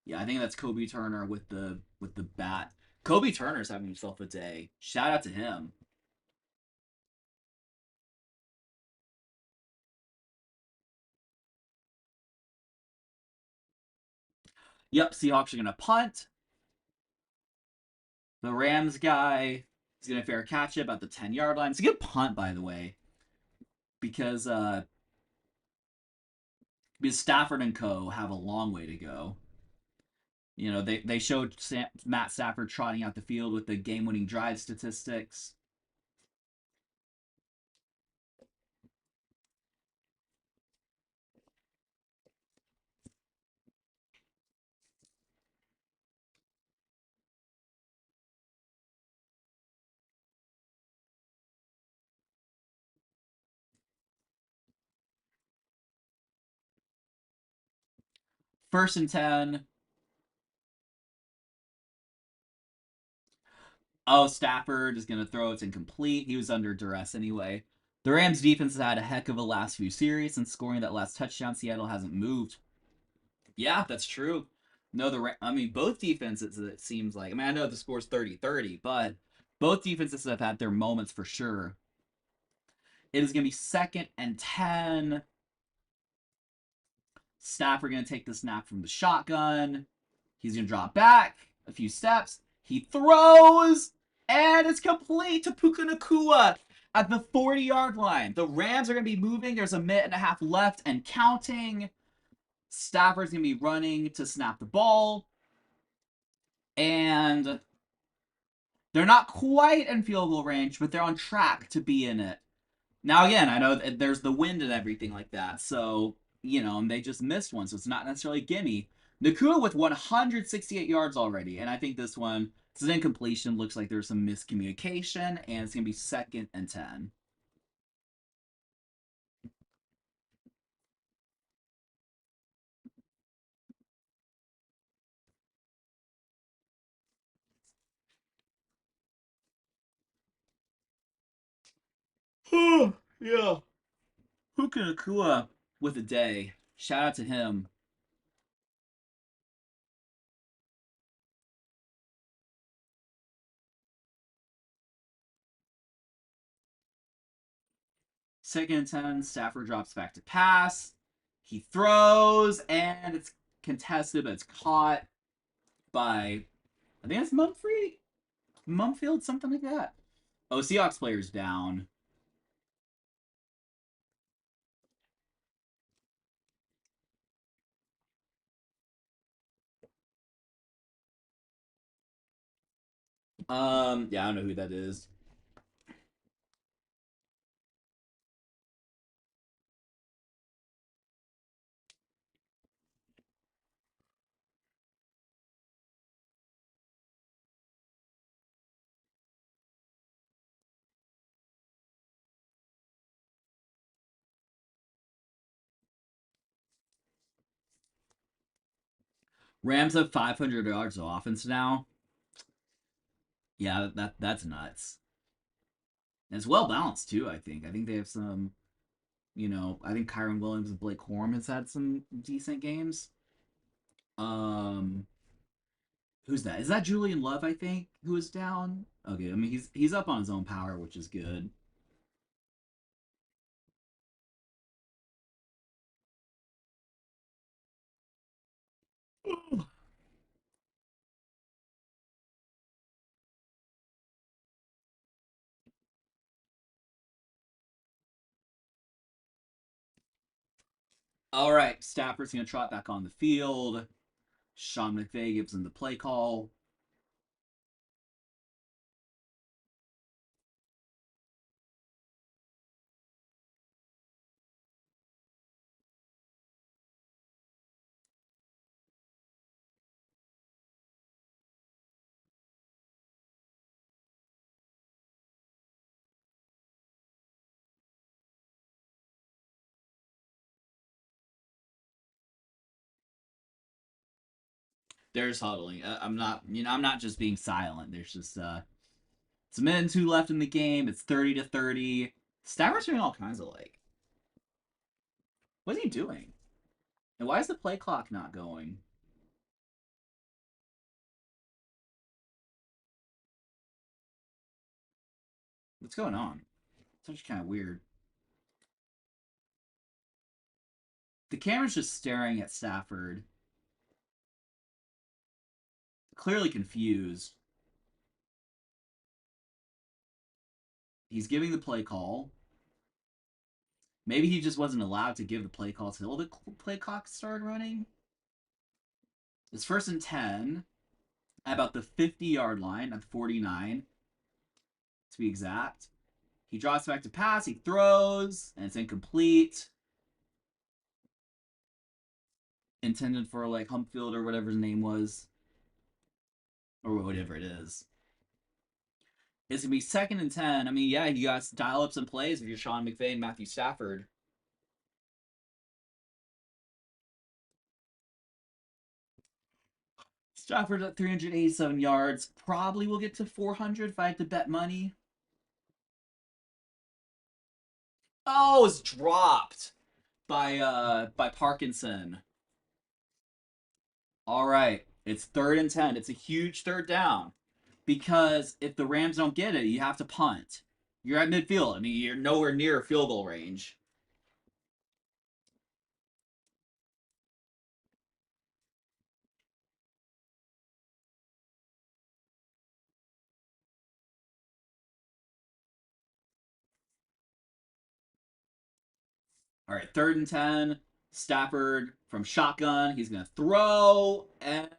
Yeah, I think that's Kobe Turner with the bat. Kobe Turner's having himself a day. Shout out to him. Yep, Seahawks are gonna punt. The Rams guy is gonna fair catch it about the 10-yard line. It's a good punt, by the way, because Stafford and Co. have a long way to go. They showed Matt Stafford trotting out the field with the game-winning drive statistics. First and 10. Oh, Stafford is going to throw. It's incomplete. He was under duress anyway. The Rams defense has had a heck of a last few series, and scoring that last touchdown, Seattle hasn't moved. Yeah, that's true. No, I mean, both defenses, it seems like. I mean, I know the score's 30-30, but both defenses have had their moments for sure. It is going to be 2nd and 10. Stafford going to take the snap from the shotgun. He's going to drop back a few steps. He throws, and it's complete to Puka Nacua at the 40-yard line. The Rams are going to be moving. There's a minute and a half left and counting. Stafford's going to be running to snap the ball. And they're not quite in field goal range, but they're on track to be in it. Now, again, I know there's the wind and everything like that, so, and they just missed one, so it's not necessarily a gimme. Nacua with 168 yards already, and I think this is an incompletion. Looks like there's some miscommunication, and it's going to be 2nd and 10. Yeah. Puka Nacua with a day. Shout out to him. Second and 10, Stafford drops back to pass. He throws, and it's contested, but it's caught by, I think it's Mumfield, something like that. Oh, Seahawks player's down. Yeah, I don't know who that is. Rams have 500 yards of offense now. Yeah, that's nuts. And it's well balanced too. I think. I think they have some. I think Kyron Williams and Blake Corum has had some decent games. Um, who's that? Is that Julian Love? I think who is down. Okay, I mean he's up on his own power, which is good. All right, Stafford's gonna trot back on the field. Sean McVay gives him the play call. There's huddling. I'm not just being silent. There's just it's a minute and two left in the game. It's 30-30. Stafford's doing all kinds of what's he doing? And why is the play clock not going? What's going on? It's actually kind of weird. The camera's just staring at Stafford, clearly confused. He's giving the play call. Maybe he just wasn't allowed to give the play call till the play clock started running. It's 1st and 10 at about the 50-yard line, at the 49 to be exact. He drops back to pass. He throws, and it's incomplete. Intended for Humpfield or whatever his name was, or whatever it is. It's gonna be 2nd and 10. I mean, yeah, you got to dial up some plays if you're Sean McVay and Matthew Stafford. Stafford at 387 yards. Probably will get to 400 if I had to bet money. Oh, it's dropped by Parkinson. All right, it's 3rd and 10. It's a huge third down because if the Rams don't get it, you have to punt. You're at midfield. I mean, you're nowhere near field goal range. All right, 3rd and 10. Stafford from shotgun. He's going to throw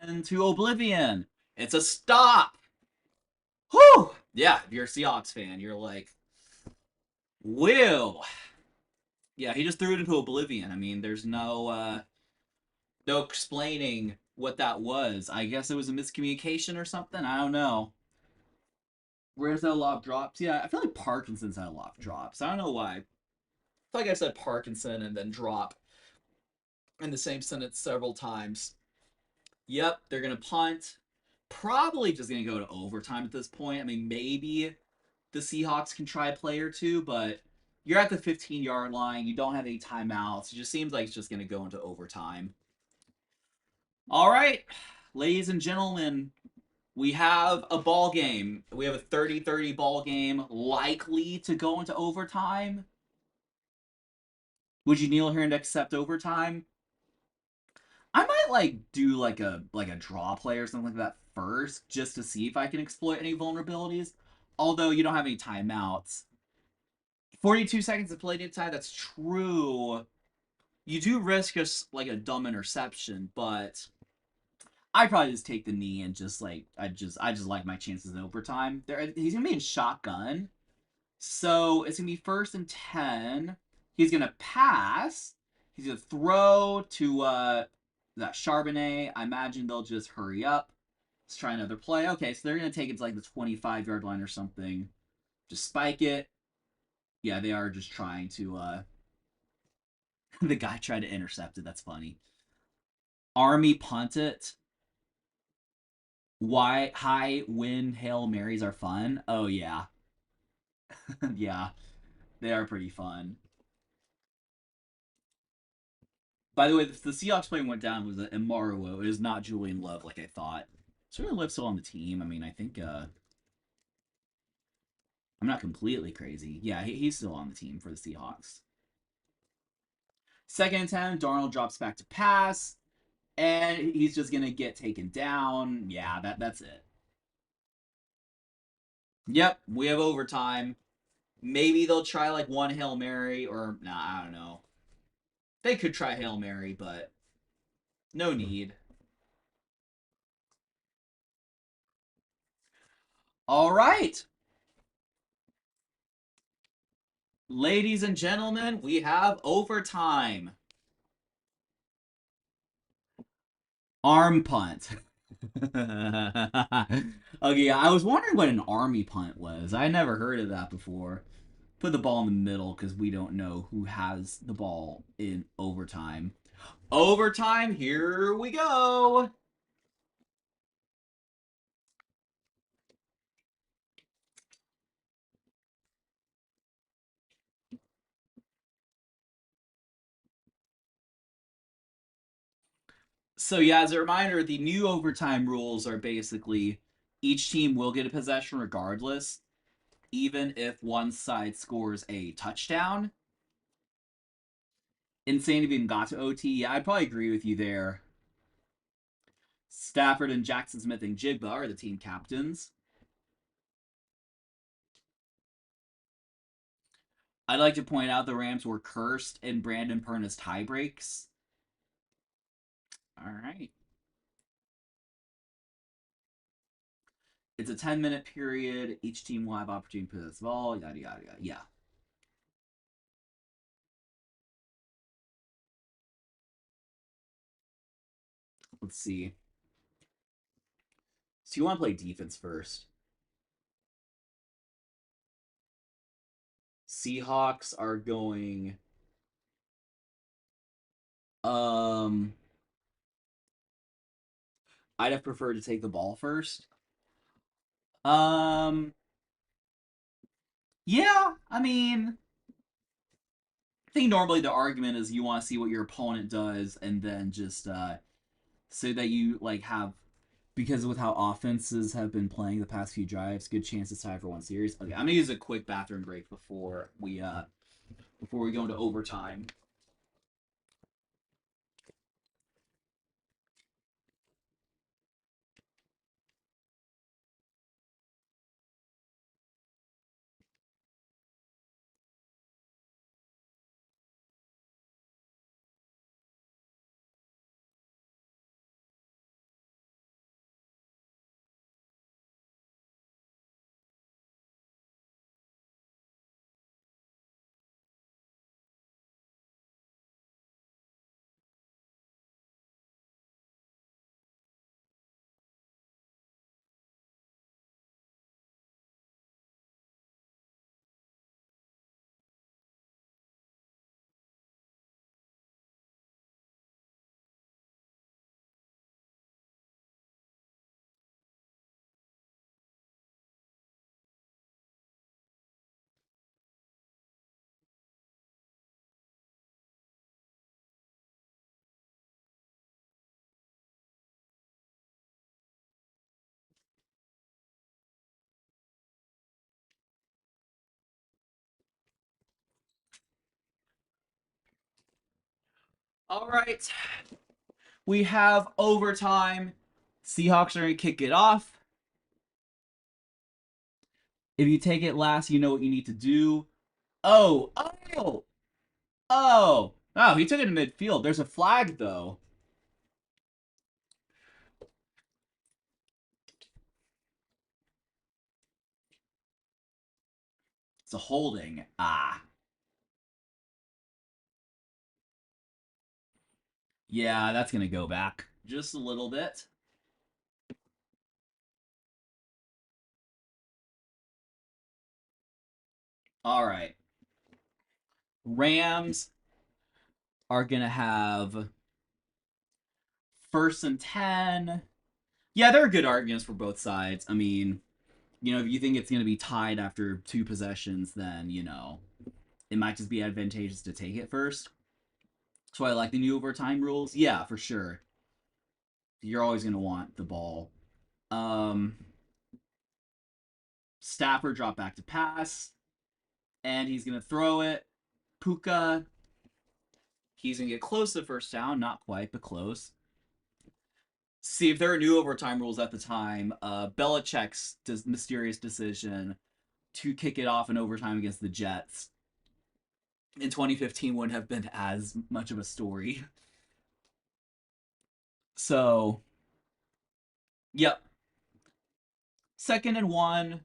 into oblivion. It's a stop. Whew. Yeah, if you're a Seahawks fan, you're like, whoa. Yeah, he just threw it into oblivion. I mean, there's no explaining what that was. I guess it was a miscommunication or something. I don't know. Where's that a lot of drops? Yeah, I feel like Parkinson's had a lot of drops. I don't know why. I feel like I said Parkinson and then drop in the same sentence several times. Yep, they're gonna punt. Probably just gonna go to overtime at this point. I mean, maybe the Seahawks can try a play or two, but you're at the 15-yard line. You don't have any timeouts. It just seems like it's just gonna go into overtime. All right, ladies and gentlemen, we have a ball game. We have a 30-30 ball game likely to go into overtime. Would you kneel here and accept overtime? I might do like a draw play or something like that first, just to see if I can exploit any vulnerabilities. Although you don't have any timeouts. 42 seconds of playing time, that's true. You do risk just like a dumb interception, but I'd probably just take the knee and just I just like my chances in overtime. He's gonna be in shotgun. So it's gonna be 1st and 10. He's gonna pass. He's gonna throw to that Charbonnet. I imagine they'll just hurry up. Let's try another play. Okay, so they're gonna take it to like the 25-yard line or something. Just spike it. Yeah, they are just trying to the guy tried to intercept it. That's funny. Army punt it. Why high wind Hail Marys are fun? Oh yeah. Yeah, they are pretty fun. By the way, the Seahawks play went down was Imaruo. It is not Julian Love like I thought. Julian Love's still on the team. I mean, I think I'm not completely crazy. Yeah, he's still on the team for the Seahawks. 2nd and 10, Darnold drops back to pass, and he's just gonna get taken down. Yeah, that's it. Yep, we have overtime. Maybe they'll try like one Hail Mary, or nah, I don't know. They could try Hail Mary, but no need. All right. Ladies and gentlemen, we have overtime. Arm punt. Okay, I was wondering what an army punt was. I never heard of that before. Put the ball in the middle because we don't know who has the ball in overtime. Overtime, here we go. So yeah, as a reminder, the new overtime rules are basically each team will get a possession regardless, even if one side scores a touchdown. Insane if even got to OT. Yeah, I'd probably agree with you there. Stafford and Jackson Smith and Jigba are the team captains. I'd like to point out the Rams were cursed in Brandon Perna's tie breaks. All right. It's a 10-minute period. Each team will have opportunity to possess the ball. Yada, yada, yada. Yeah. Let's see. So you want to play defense first. Seahawks are going. Um, I'd have preferred to take the ball first. Um, yeah, I mean, I think normally the argument is you want to see what your opponent does and then just so that you have because with how offenses have been playing the past few drives, good chance it's time for one series. Okay, I'm gonna use a quick bathroom break before we go into overtime. All right. We have overtime. Seahawks are going to kick it off. If you take it last, you know what you need to do. Oh, oh, oh. Oh, he took it in midfield. There's a flag, though. It's a holding. Ah. Yeah, that's going to go back just a little bit. All right. Rams are going to have first and 10. Yeah, there are good arguments for both sides. I mean, if you think it's going to be tied after two possessions, then, it might just be advantageous to take it first. So I like the new overtime rules. Yeah, for sure. You're always going to want the ball. Um, Stafford drop back to pass, and he's going to throw it. Puka, he's going to get close to the first down. Not quite, but close. See, if there are new overtime rules at the time, Belichick's mysterious decision to kick it off in overtime against the Jets in 2015 wouldn't have been as much of a story. So, yep. Second and 1.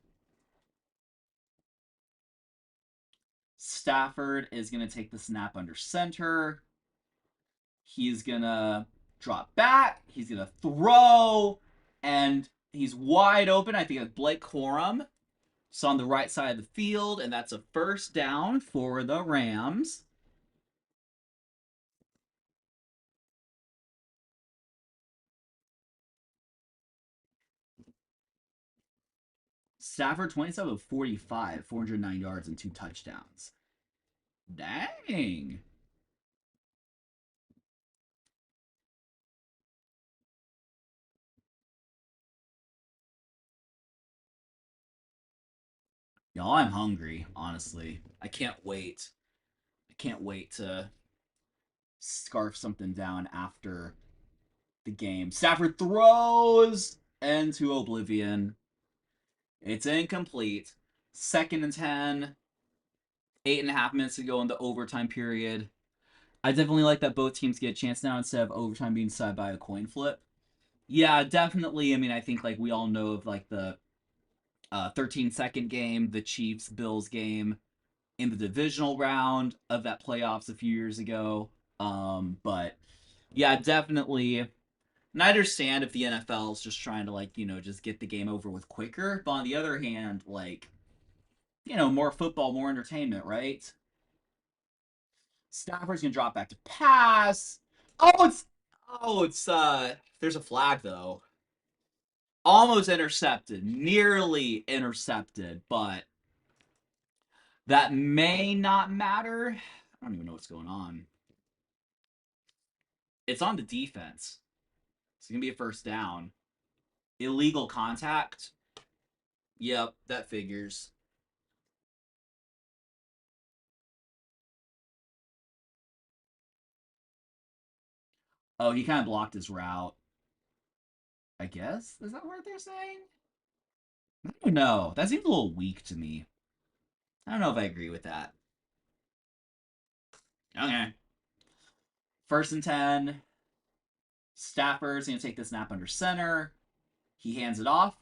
Stafford is going to take the snap under center. He's going to drop back. He's going to throw. And he's wide open. I think it's Blake Corum. So on the right side of the field. And that's a first down for the Rams. Stafford 27 of 45, 409 yards and 2 touchdowns. Dang. Y'all, I'm hungry, honestly. I can't wait. I can't wait to scarf something down after the game. Stafford throws into oblivion. It's incomplete. Second and 10. 8.5 minutes to go in the overtime period. I definitely like that both teams get a chance now instead of overtime being decided by a coin flip. Yeah, definitely. I mean, I think like we all know of like the 13-second game, the Chiefs Bills game in the divisional round of that playoffs a few years ago. But yeah, definitely. And I understand if the NFL is just trying to like just get the game over with quicker. But on the other hand, like more football, more entertainment, right? Stafford's gonna drop back to pass. Oh, it's there's a flag though. Almost intercepted, nearly intercepted, but that may not matter. I don't even know what's going on. It's on the defense. It's gonna be a first down. Illegal contact. Yep, that figures. Oh, he kind of blocked his route. I guess is that what they're saying? I don't know. That seems a little weak to me. I don't know if I agree with that. Okay. First and 10. Stafford's gonna take the snap under center. He hands it off.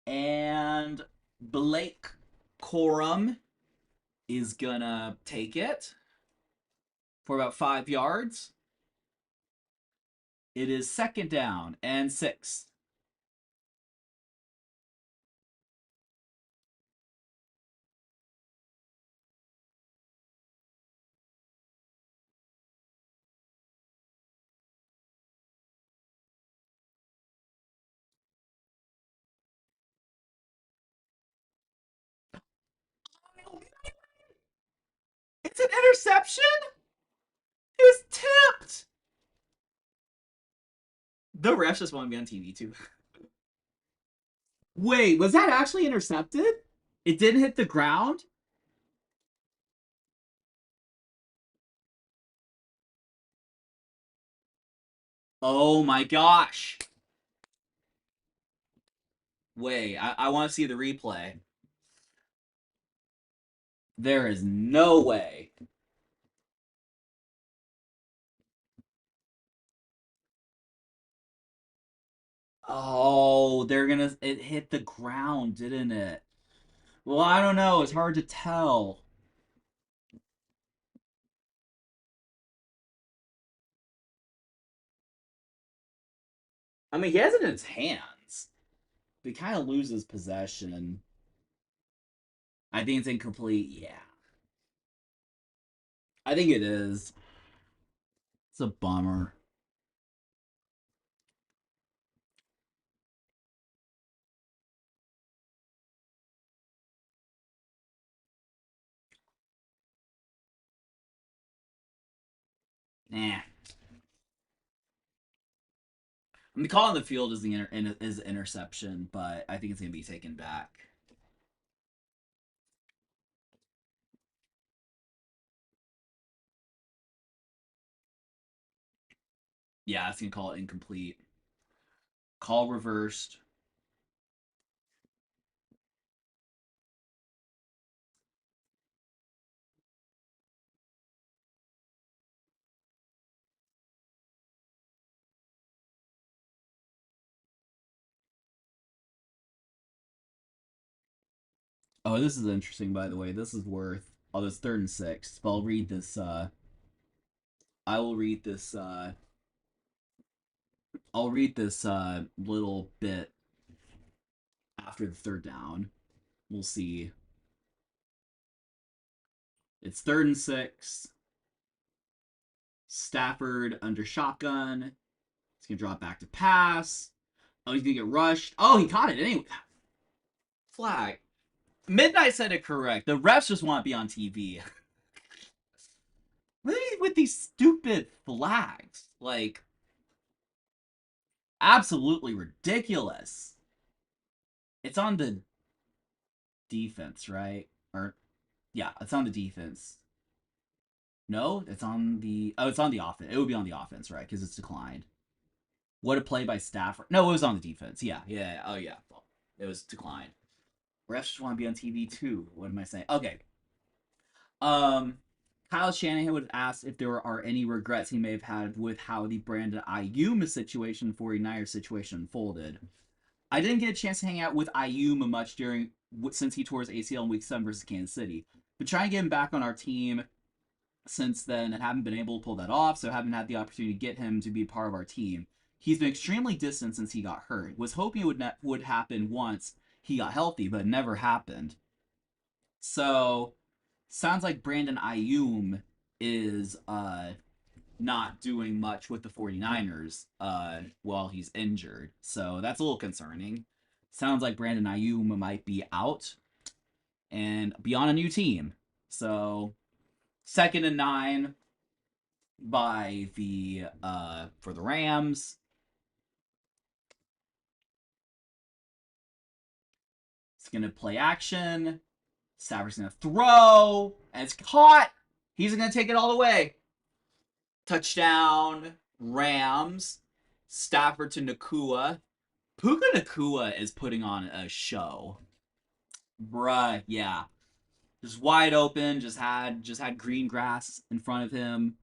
And Blake Corum is gonna take it for about 5 yards. It is second down and 6. It's an interception? It was tipped. The refs just want to be on TV too. Wait, was that actually intercepted? It didn't hit the ground? Oh my gosh. Wait, I want to see the replay. There is no way. Oh, they're gonna. It hit the ground, didn't it? Well, I don't know. It's hard to tell. I mean, he has it in his hands. But he kind of loses possession. I think it's incomplete. Yeah. I think it is. It's a bummer. Nah. I mean, the call on the field is is interception, but I think it's gonna be taken back. Yeah, it's gonna call it incomplete. Call reversed. Oh, this is interesting, by the way. This is worth. Oh, this 3rd and 6. But I'll read this. I will read this. I'll read this little bit after the 3rd down. We'll see. It's 3rd and 6. Stafford under shotgun. He's gonna drop back to pass. Oh, he's gonna get rushed. Oh, he caught it anyway. Flag. Midnight said it correct. The refs just want to be on TV. What are with these stupid flags? Like, absolutely ridiculous. It's on the defense, right? Or yeah, it's on the defense. No, it's on the. Oh, it's on the offense. It would be on the offense, right? Because it's declined. What a play by Stafford. No, it was on the defense. Yeah. Oh yeah, it was declined. Refs just want to be on TV too. What am I saying? Okay. Um, Kyle Shanahan would ask if there are any regrets he may have had with how the Brandon Ayuk situation, 49ers situation unfolded. I didn't get a chance to hang out with Ayuk much since he tore his ACL in Week 7 versus Kansas City. But trying to get him back on our team since then and haven't been able to pull that off, so haven't had the opportunity to get him to be part of our team. He's been extremely distant since he got hurt. Was hoping it would happen once he got healthy, but it never happened. So sounds like Brandon Ayuk is not doing much with the 49ers while he's injured. So that's a little concerning. Sounds like Brandon Ayuk might be out and be on a new team. So 2nd and 9 by the for the Rams. It's gonna play action. Stafford's gonna throw, and it's caught. He's gonna take it all the way. Touchdown, Rams. Stafford to Nakua. Puka Nakua is putting on a show. Bruh, yeah. Just wide open, just had green grass in front of him.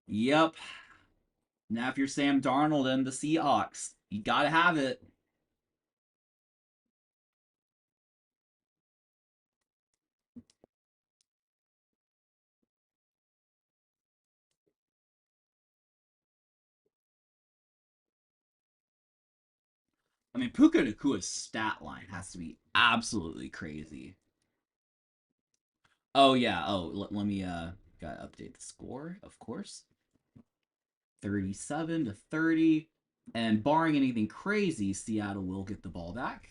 Yep. Now if you're Sam Darnold and the Seahawks, you gotta have it. I mean, Puka Nakua's stat line has to be absolutely crazy. Oh yeah. Oh, let me gotta update the score, of course. 37-30. And barring anything crazy, Seattle will get the ball back.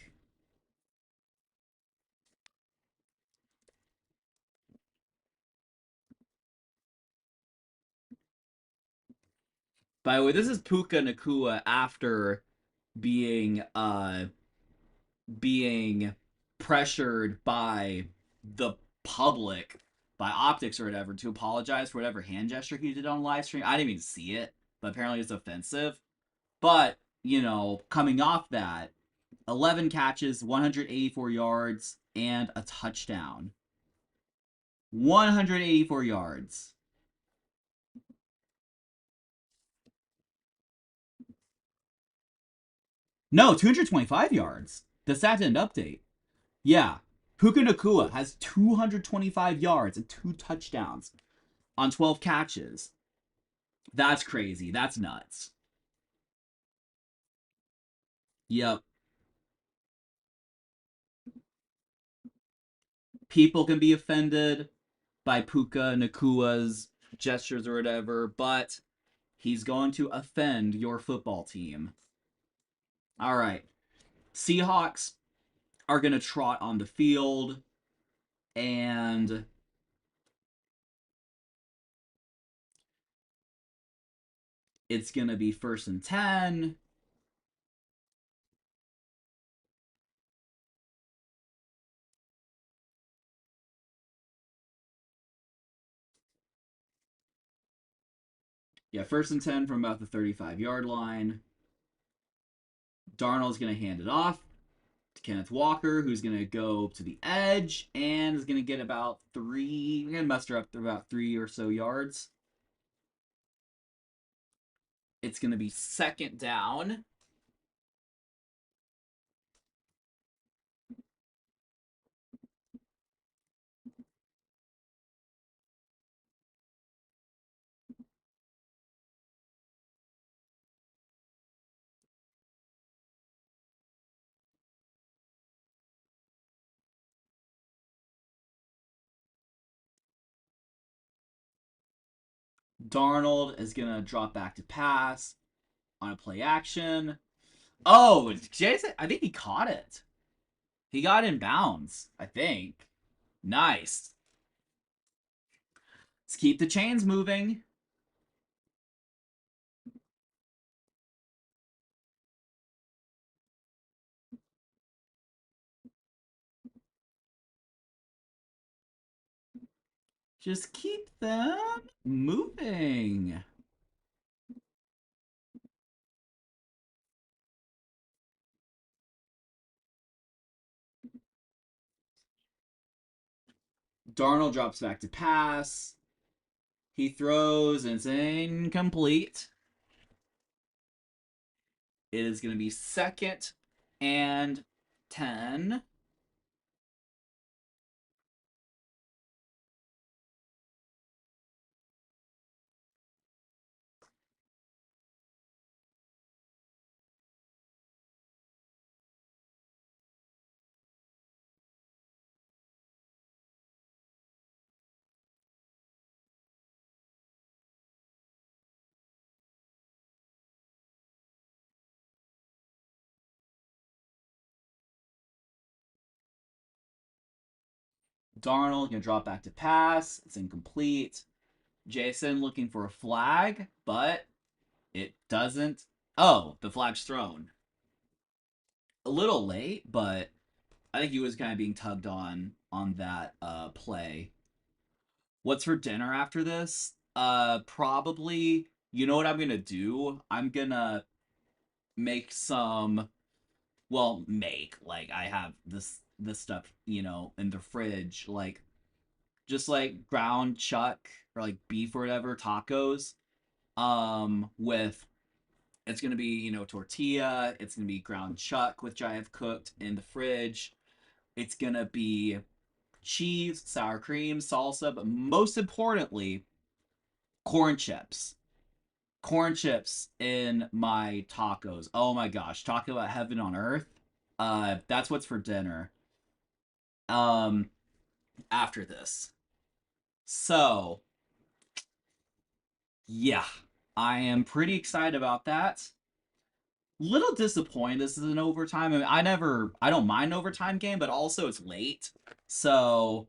By the way, this is Puka Nakua after being being pressured by the public by optics or whatever to apologize for whatever hand gesture he did on live stream. I didn't even see it, but apparently it's offensive. But, coming off that, 11 catches, 184 yards, and a touchdown. 184 yards. No, 225 yards. The stat didn't update. Yeah. Puka Nakua has 225 yards and 2 touchdowns on 12 catches. That's crazy. That's nuts. Yep. People can be offended by Puka Nakua's gestures or whatever, but he's going to offend your football team. All right. Seahawks are going to trot on the field, and it's going to be 1st and 10. Yeah, 1st and 10 from about the 35-yard line. Darnold's going to hand it off to Kenneth Walker, who's going to go to the edge and is going to get about 3. We're going to muster up to about 3 or so yards. It's going to be 2nd down. Darnold is going to drop back to pass on a play action. Oh, Jason, I think he caught it. He got in bounds, I think. Nice. Let's keep the chains moving. Just keep them moving. Darnold drops back to pass. He throws, and it's incomplete. It is going to be 2nd and 10. Darnold going to drop back to pass. It's incomplete. Jason looking for a flag, but it doesn't. Oh, the flag's thrown. A little late, but I think he was kind of being tugged on that play. What's for dinner after this? Probably. You know what I'm gonna do? I'm gonna make some. Well, like I have this stuff, in the fridge, like just like ground chuck or like beef or whatever tacos. With it's gonna be tortilla. It's gonna be ground chuck, which I have cooked in the fridge. It's gonna be cheese, sour cream, salsa, but most importantly, corn chips. Corn chips in my tacos. Oh my gosh, talk about heaven on earth. That's what's for dinner. Um, After this. So, yeah, I am pretty excited about that. Little disappointed this is an overtime. I mean, I don't mind an overtime game, but also it's late. So,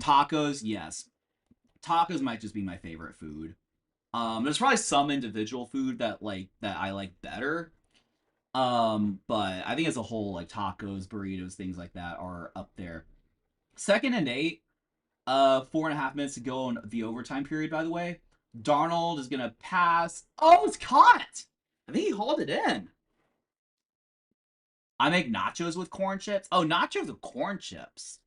tacos, yes. Tacos might just be my favorite food. There's probably some individual food that I like better. But I think as a whole, like tacos, burritos, things like that are up there. Second and 8. 4.5 minutes to go in the overtime period, by the way. Darnold is going to pass. Oh, it's caught. I think he hauled it in. I make nachos with corn chips. Oh, nachos with corn chips.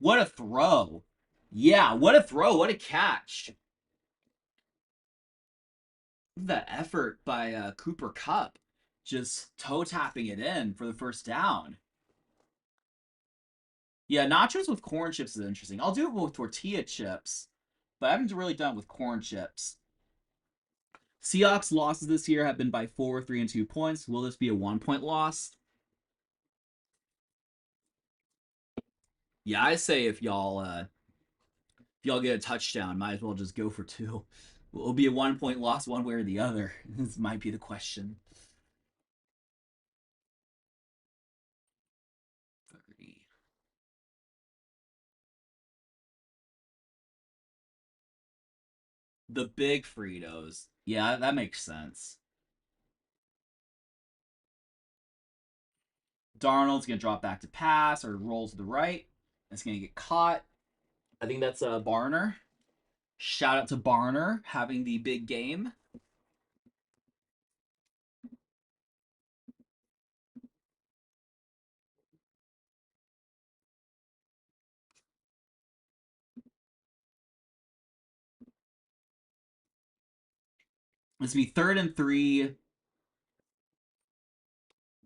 What a throw. Yeah, what a throw. What a catch. That effort by Cooper Kupp. Just toe tapping it in for the first down. Yeah, nachos with corn chips is interesting. I'll do it with tortilla chips, but I haven't really done it with corn chips. Seahawks losses this year have been by 4, 3, and 2 points. Will this be a 1-point loss? Yeah, I say if y'all get a touchdown, might as well just go for two. Will it be a 1-point loss one way or the other? This might be the question. 30. The big Fritos. Yeah, that makes sense. Darnold's gonna drop back to pass or roll to the right. It's gonna get caught. I think that's Barner. Shout out to Barner having the big game. This will be 3rd and 3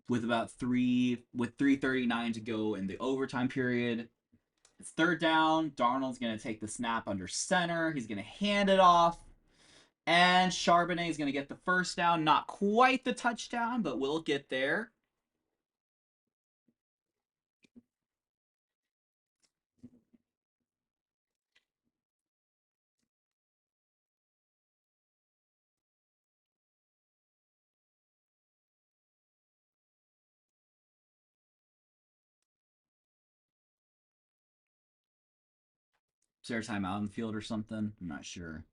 with about 3:39 to go in the overtime period. It's third down. Darnold's going to take the snap under center. He's going to hand it off. And Charbonnet is going to get the first down. Not quite the touchdown, but we'll get there. Is there a timeout in the field or something? I'm not sure.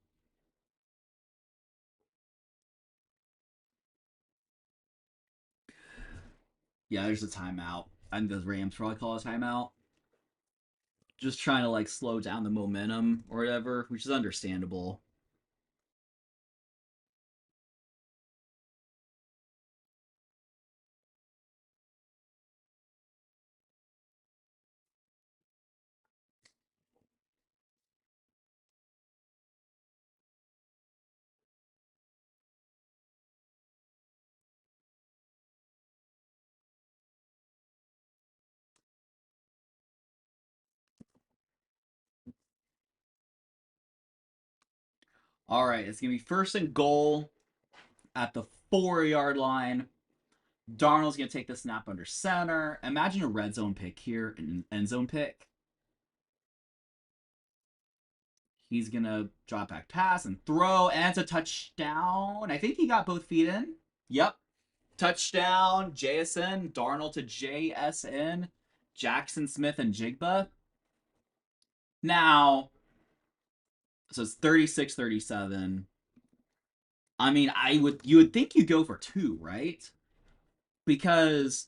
Yeah, there's a timeout. I think the Rams probably call a timeout. Just trying to like slow down the momentum or whatever, which is understandable. All right, it's gonna be 1st and goal at the 4-yard line. Darnold's gonna take the snap under center. Imagine a red zone pick here, an end zone pick. He's gonna drop back pass and throw, and it's a touchdown. I think he got both feet in. Yep. Touchdown, JSN, Darnold to JSN, Jackson Smith and Jigba. Now, so it's 36-37. I mean, you would think you go for two, right? Because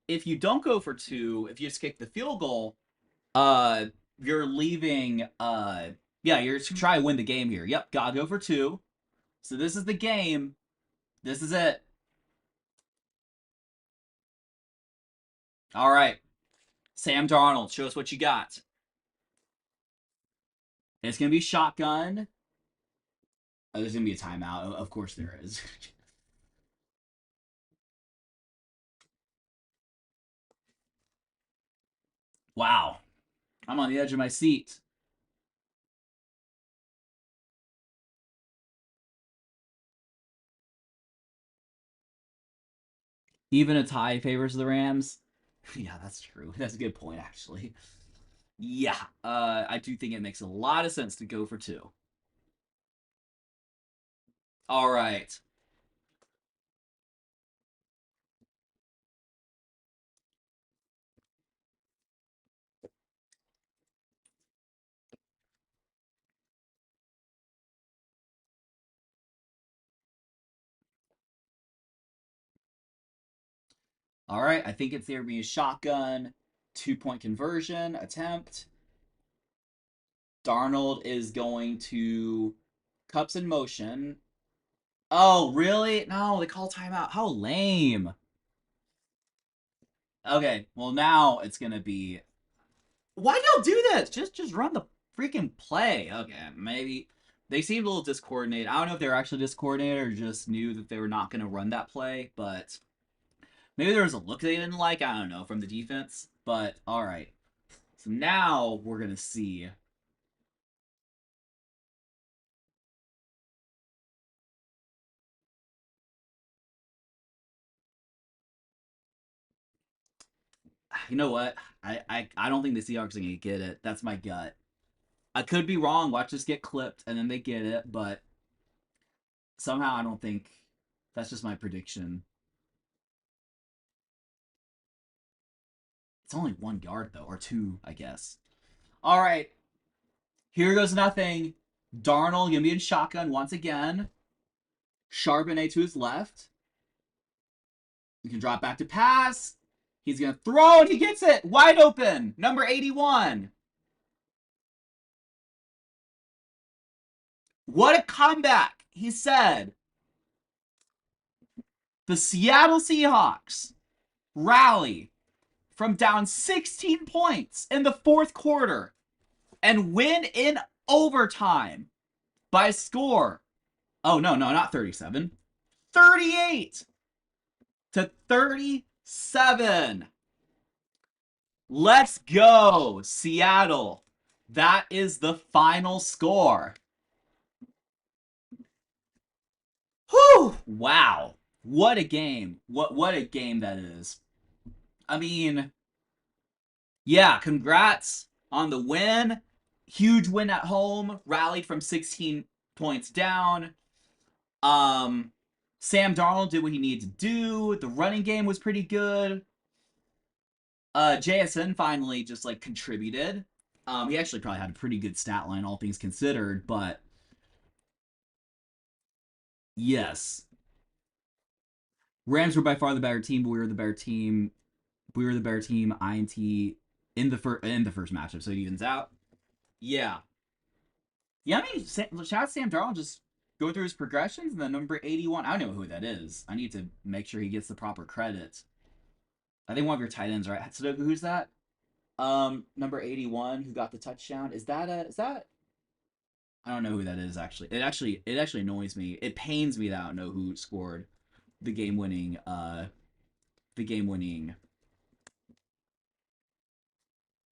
if you don't go for two, if you just kick the field goal, uh you're leaving yeah, you're to try to win the game here. Yep, gotta go for two. So this is the game. This is it. All right. Sam Darnold, show us what you got. It's gonna be shotgun. Oh, there's gonna be a timeout. Of course there is. Wow. I'm on the edge of my seat. Even a tie favors the Rams. Yeah, that's true. That's a good point, actually. Yeah, I do think it makes a lot of sense to go for two. All right. All right. I think it's there to be a shotgun 2-point conversion attempt. Darnold is going to cups in motion. Oh, really? No, they call timeout. How lame. Okay, well now it's gonna be. Why do y'all do this? Just run the freaking play. Okay, maybe they seemed a little discoordinated. I don't know if they were actually discoordinated or just knew that they were not gonna run that play, but maybe there was a look they didn't like. I don't know from the defense. But all right, so now we're gonna see. You know what? I don't think the Seahawks are gonna get it. That's my gut. I could be wrong. Watch this get clipped and then they get it, but somehow I don't think that's just my prediction. It's only 1 yard though, or two, I guess. All right, here goes nothing. Darnold gonna be in shotgun once again. Charbonnet to his left. You can drop back to pass. He's gonna throw and he gets it wide open. Number 81. What a comeback! He said. The Seattle Seahawks rally from down 16 points in the fourth quarter and win in overtime by a score. Oh, no, not 37. 38-37. Let's go, Seattle. That is the final score. Whew! Wow. What a game. What a game that is. I mean, yeah, congrats on the win. Huge win at home. Rallied from 16 points down. Sam Darnold did what he needed to do. The running game was pretty good. JSN finally just like contributed. He actually probably had a pretty good stat line, all things considered, but yes. Rams were by far the better team, but we were the better team. We were the better team. INT in the first matchup, so it evens out. Yeah. Yeah, I mean, shout out Sam Darnold, just go through his progressions, and then number 81, I don't know who that is. I need to make sure he gets the proper credit. I think one of your tight ends, right? So who's that? Number 81 who got the touchdown. Is that I don't know who that is actually. It actually annoys me. It pains me that I don't know who scored the game winning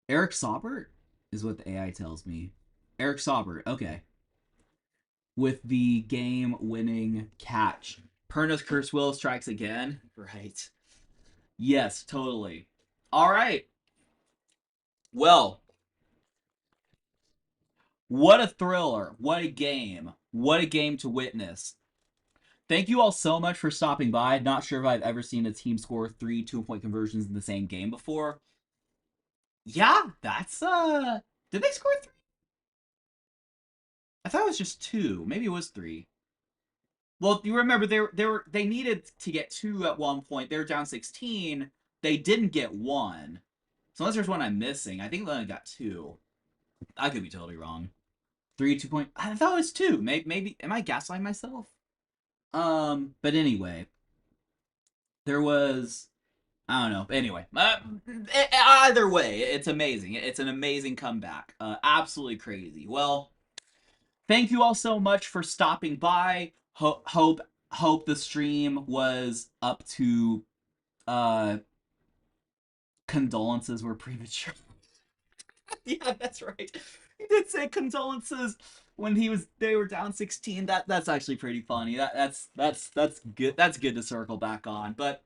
Eric Saubert is what the AI tells me. Eric Saubert, okay. With the game-winning catch. Perna's curse will strikes again. Right. Yes, totally. All right. Well, what a thriller. What a game. What a game to witness. Thank you all so much for stopping by. Not sure if I've ever seen a team score 3 2-point conversions in the same game before. Yeah, that's did they score 3? I thought it was just 2. Maybe it was 3. Well, you remember they needed to get 2 at one point. They were down 16. They didn't get 1. So unless there's one I'm missing, I think they only got 2. I could be totally wrong. 3 2-point. I thought it was 2. Maybe am I gaslighting myself? But anyway, there was I don't know. Anyway, either way, it's amazing. It's an amazing comeback. Absolutely crazy. Well, thank you all so much for stopping by. Hope the stream was up to condolences were premature. Yeah, that's right. He did say condolences when they were down 16. That's actually pretty funny. That's good. That's good to circle back on. But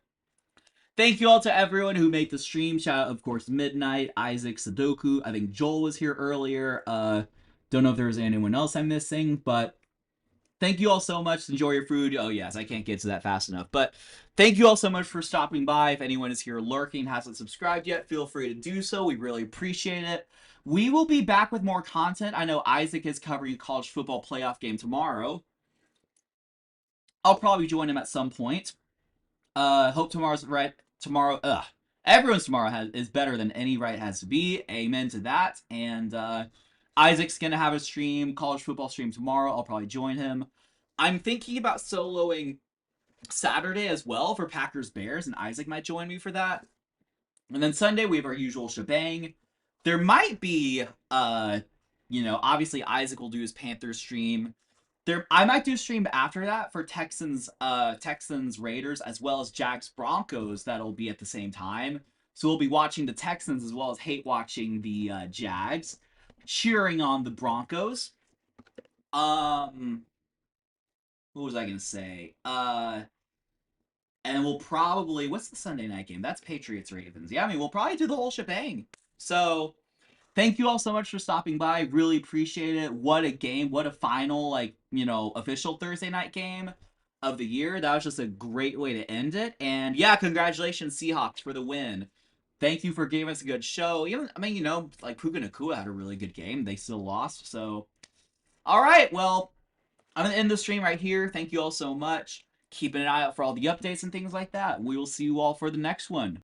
thank you all to everyone who made the stream. Shout out, of course, Midnight, Isaac, Sudoku. I think Joel was here earlier. Don't know if there was anyone else I'm missing, but thank you all so much. Enjoy your food. Oh, yes, I can't get to that fast enough. But thank you all so much for stopping by. If anyone is here lurking, hasn't subscribed yet, feel free to do so. We really appreciate it. We will be back with more content. I know Isaac is covering a college football playoff game tomorrow. I'll probably join him at some point. Hope tomorrow's right. Everyone's tomorrow is better than any right has to be. Amen to that. And Isaac's gonna have a stream, college football stream tomorrow. I'll probably join him. I'm thinking about soloing Saturday as well for Packers Bears, and Isaac might join me for that. And then Sunday we have our usual shebang. There might be obviously Isaac will do his Panthers stream. I might do a stream after that for Texans Raiders as well as Jags Broncos that'll be at the same time. So we'll be watching the Texans as well as hate watching the Jags, cheering on the Broncos. What was I gonna say? And we'll probably, what's the Sunday night game? That's Patriots Ravens. Yeah, I mean, we'll probably do the whole shebang. So thank you all so much for stopping by. Really appreciate it. What a game. What a final, official Thursday night game of the year. That was just a great way to end it. And yeah, congratulations, Seahawks, for the win. Thank you for giving us a good show. Even, Puka Nacua had a really good game. They still lost. So, all right. Well, I'm going to end the stream right here. Thank you all so much. Keeping an eye out for all the updates and things like that. We will see you all for the next one.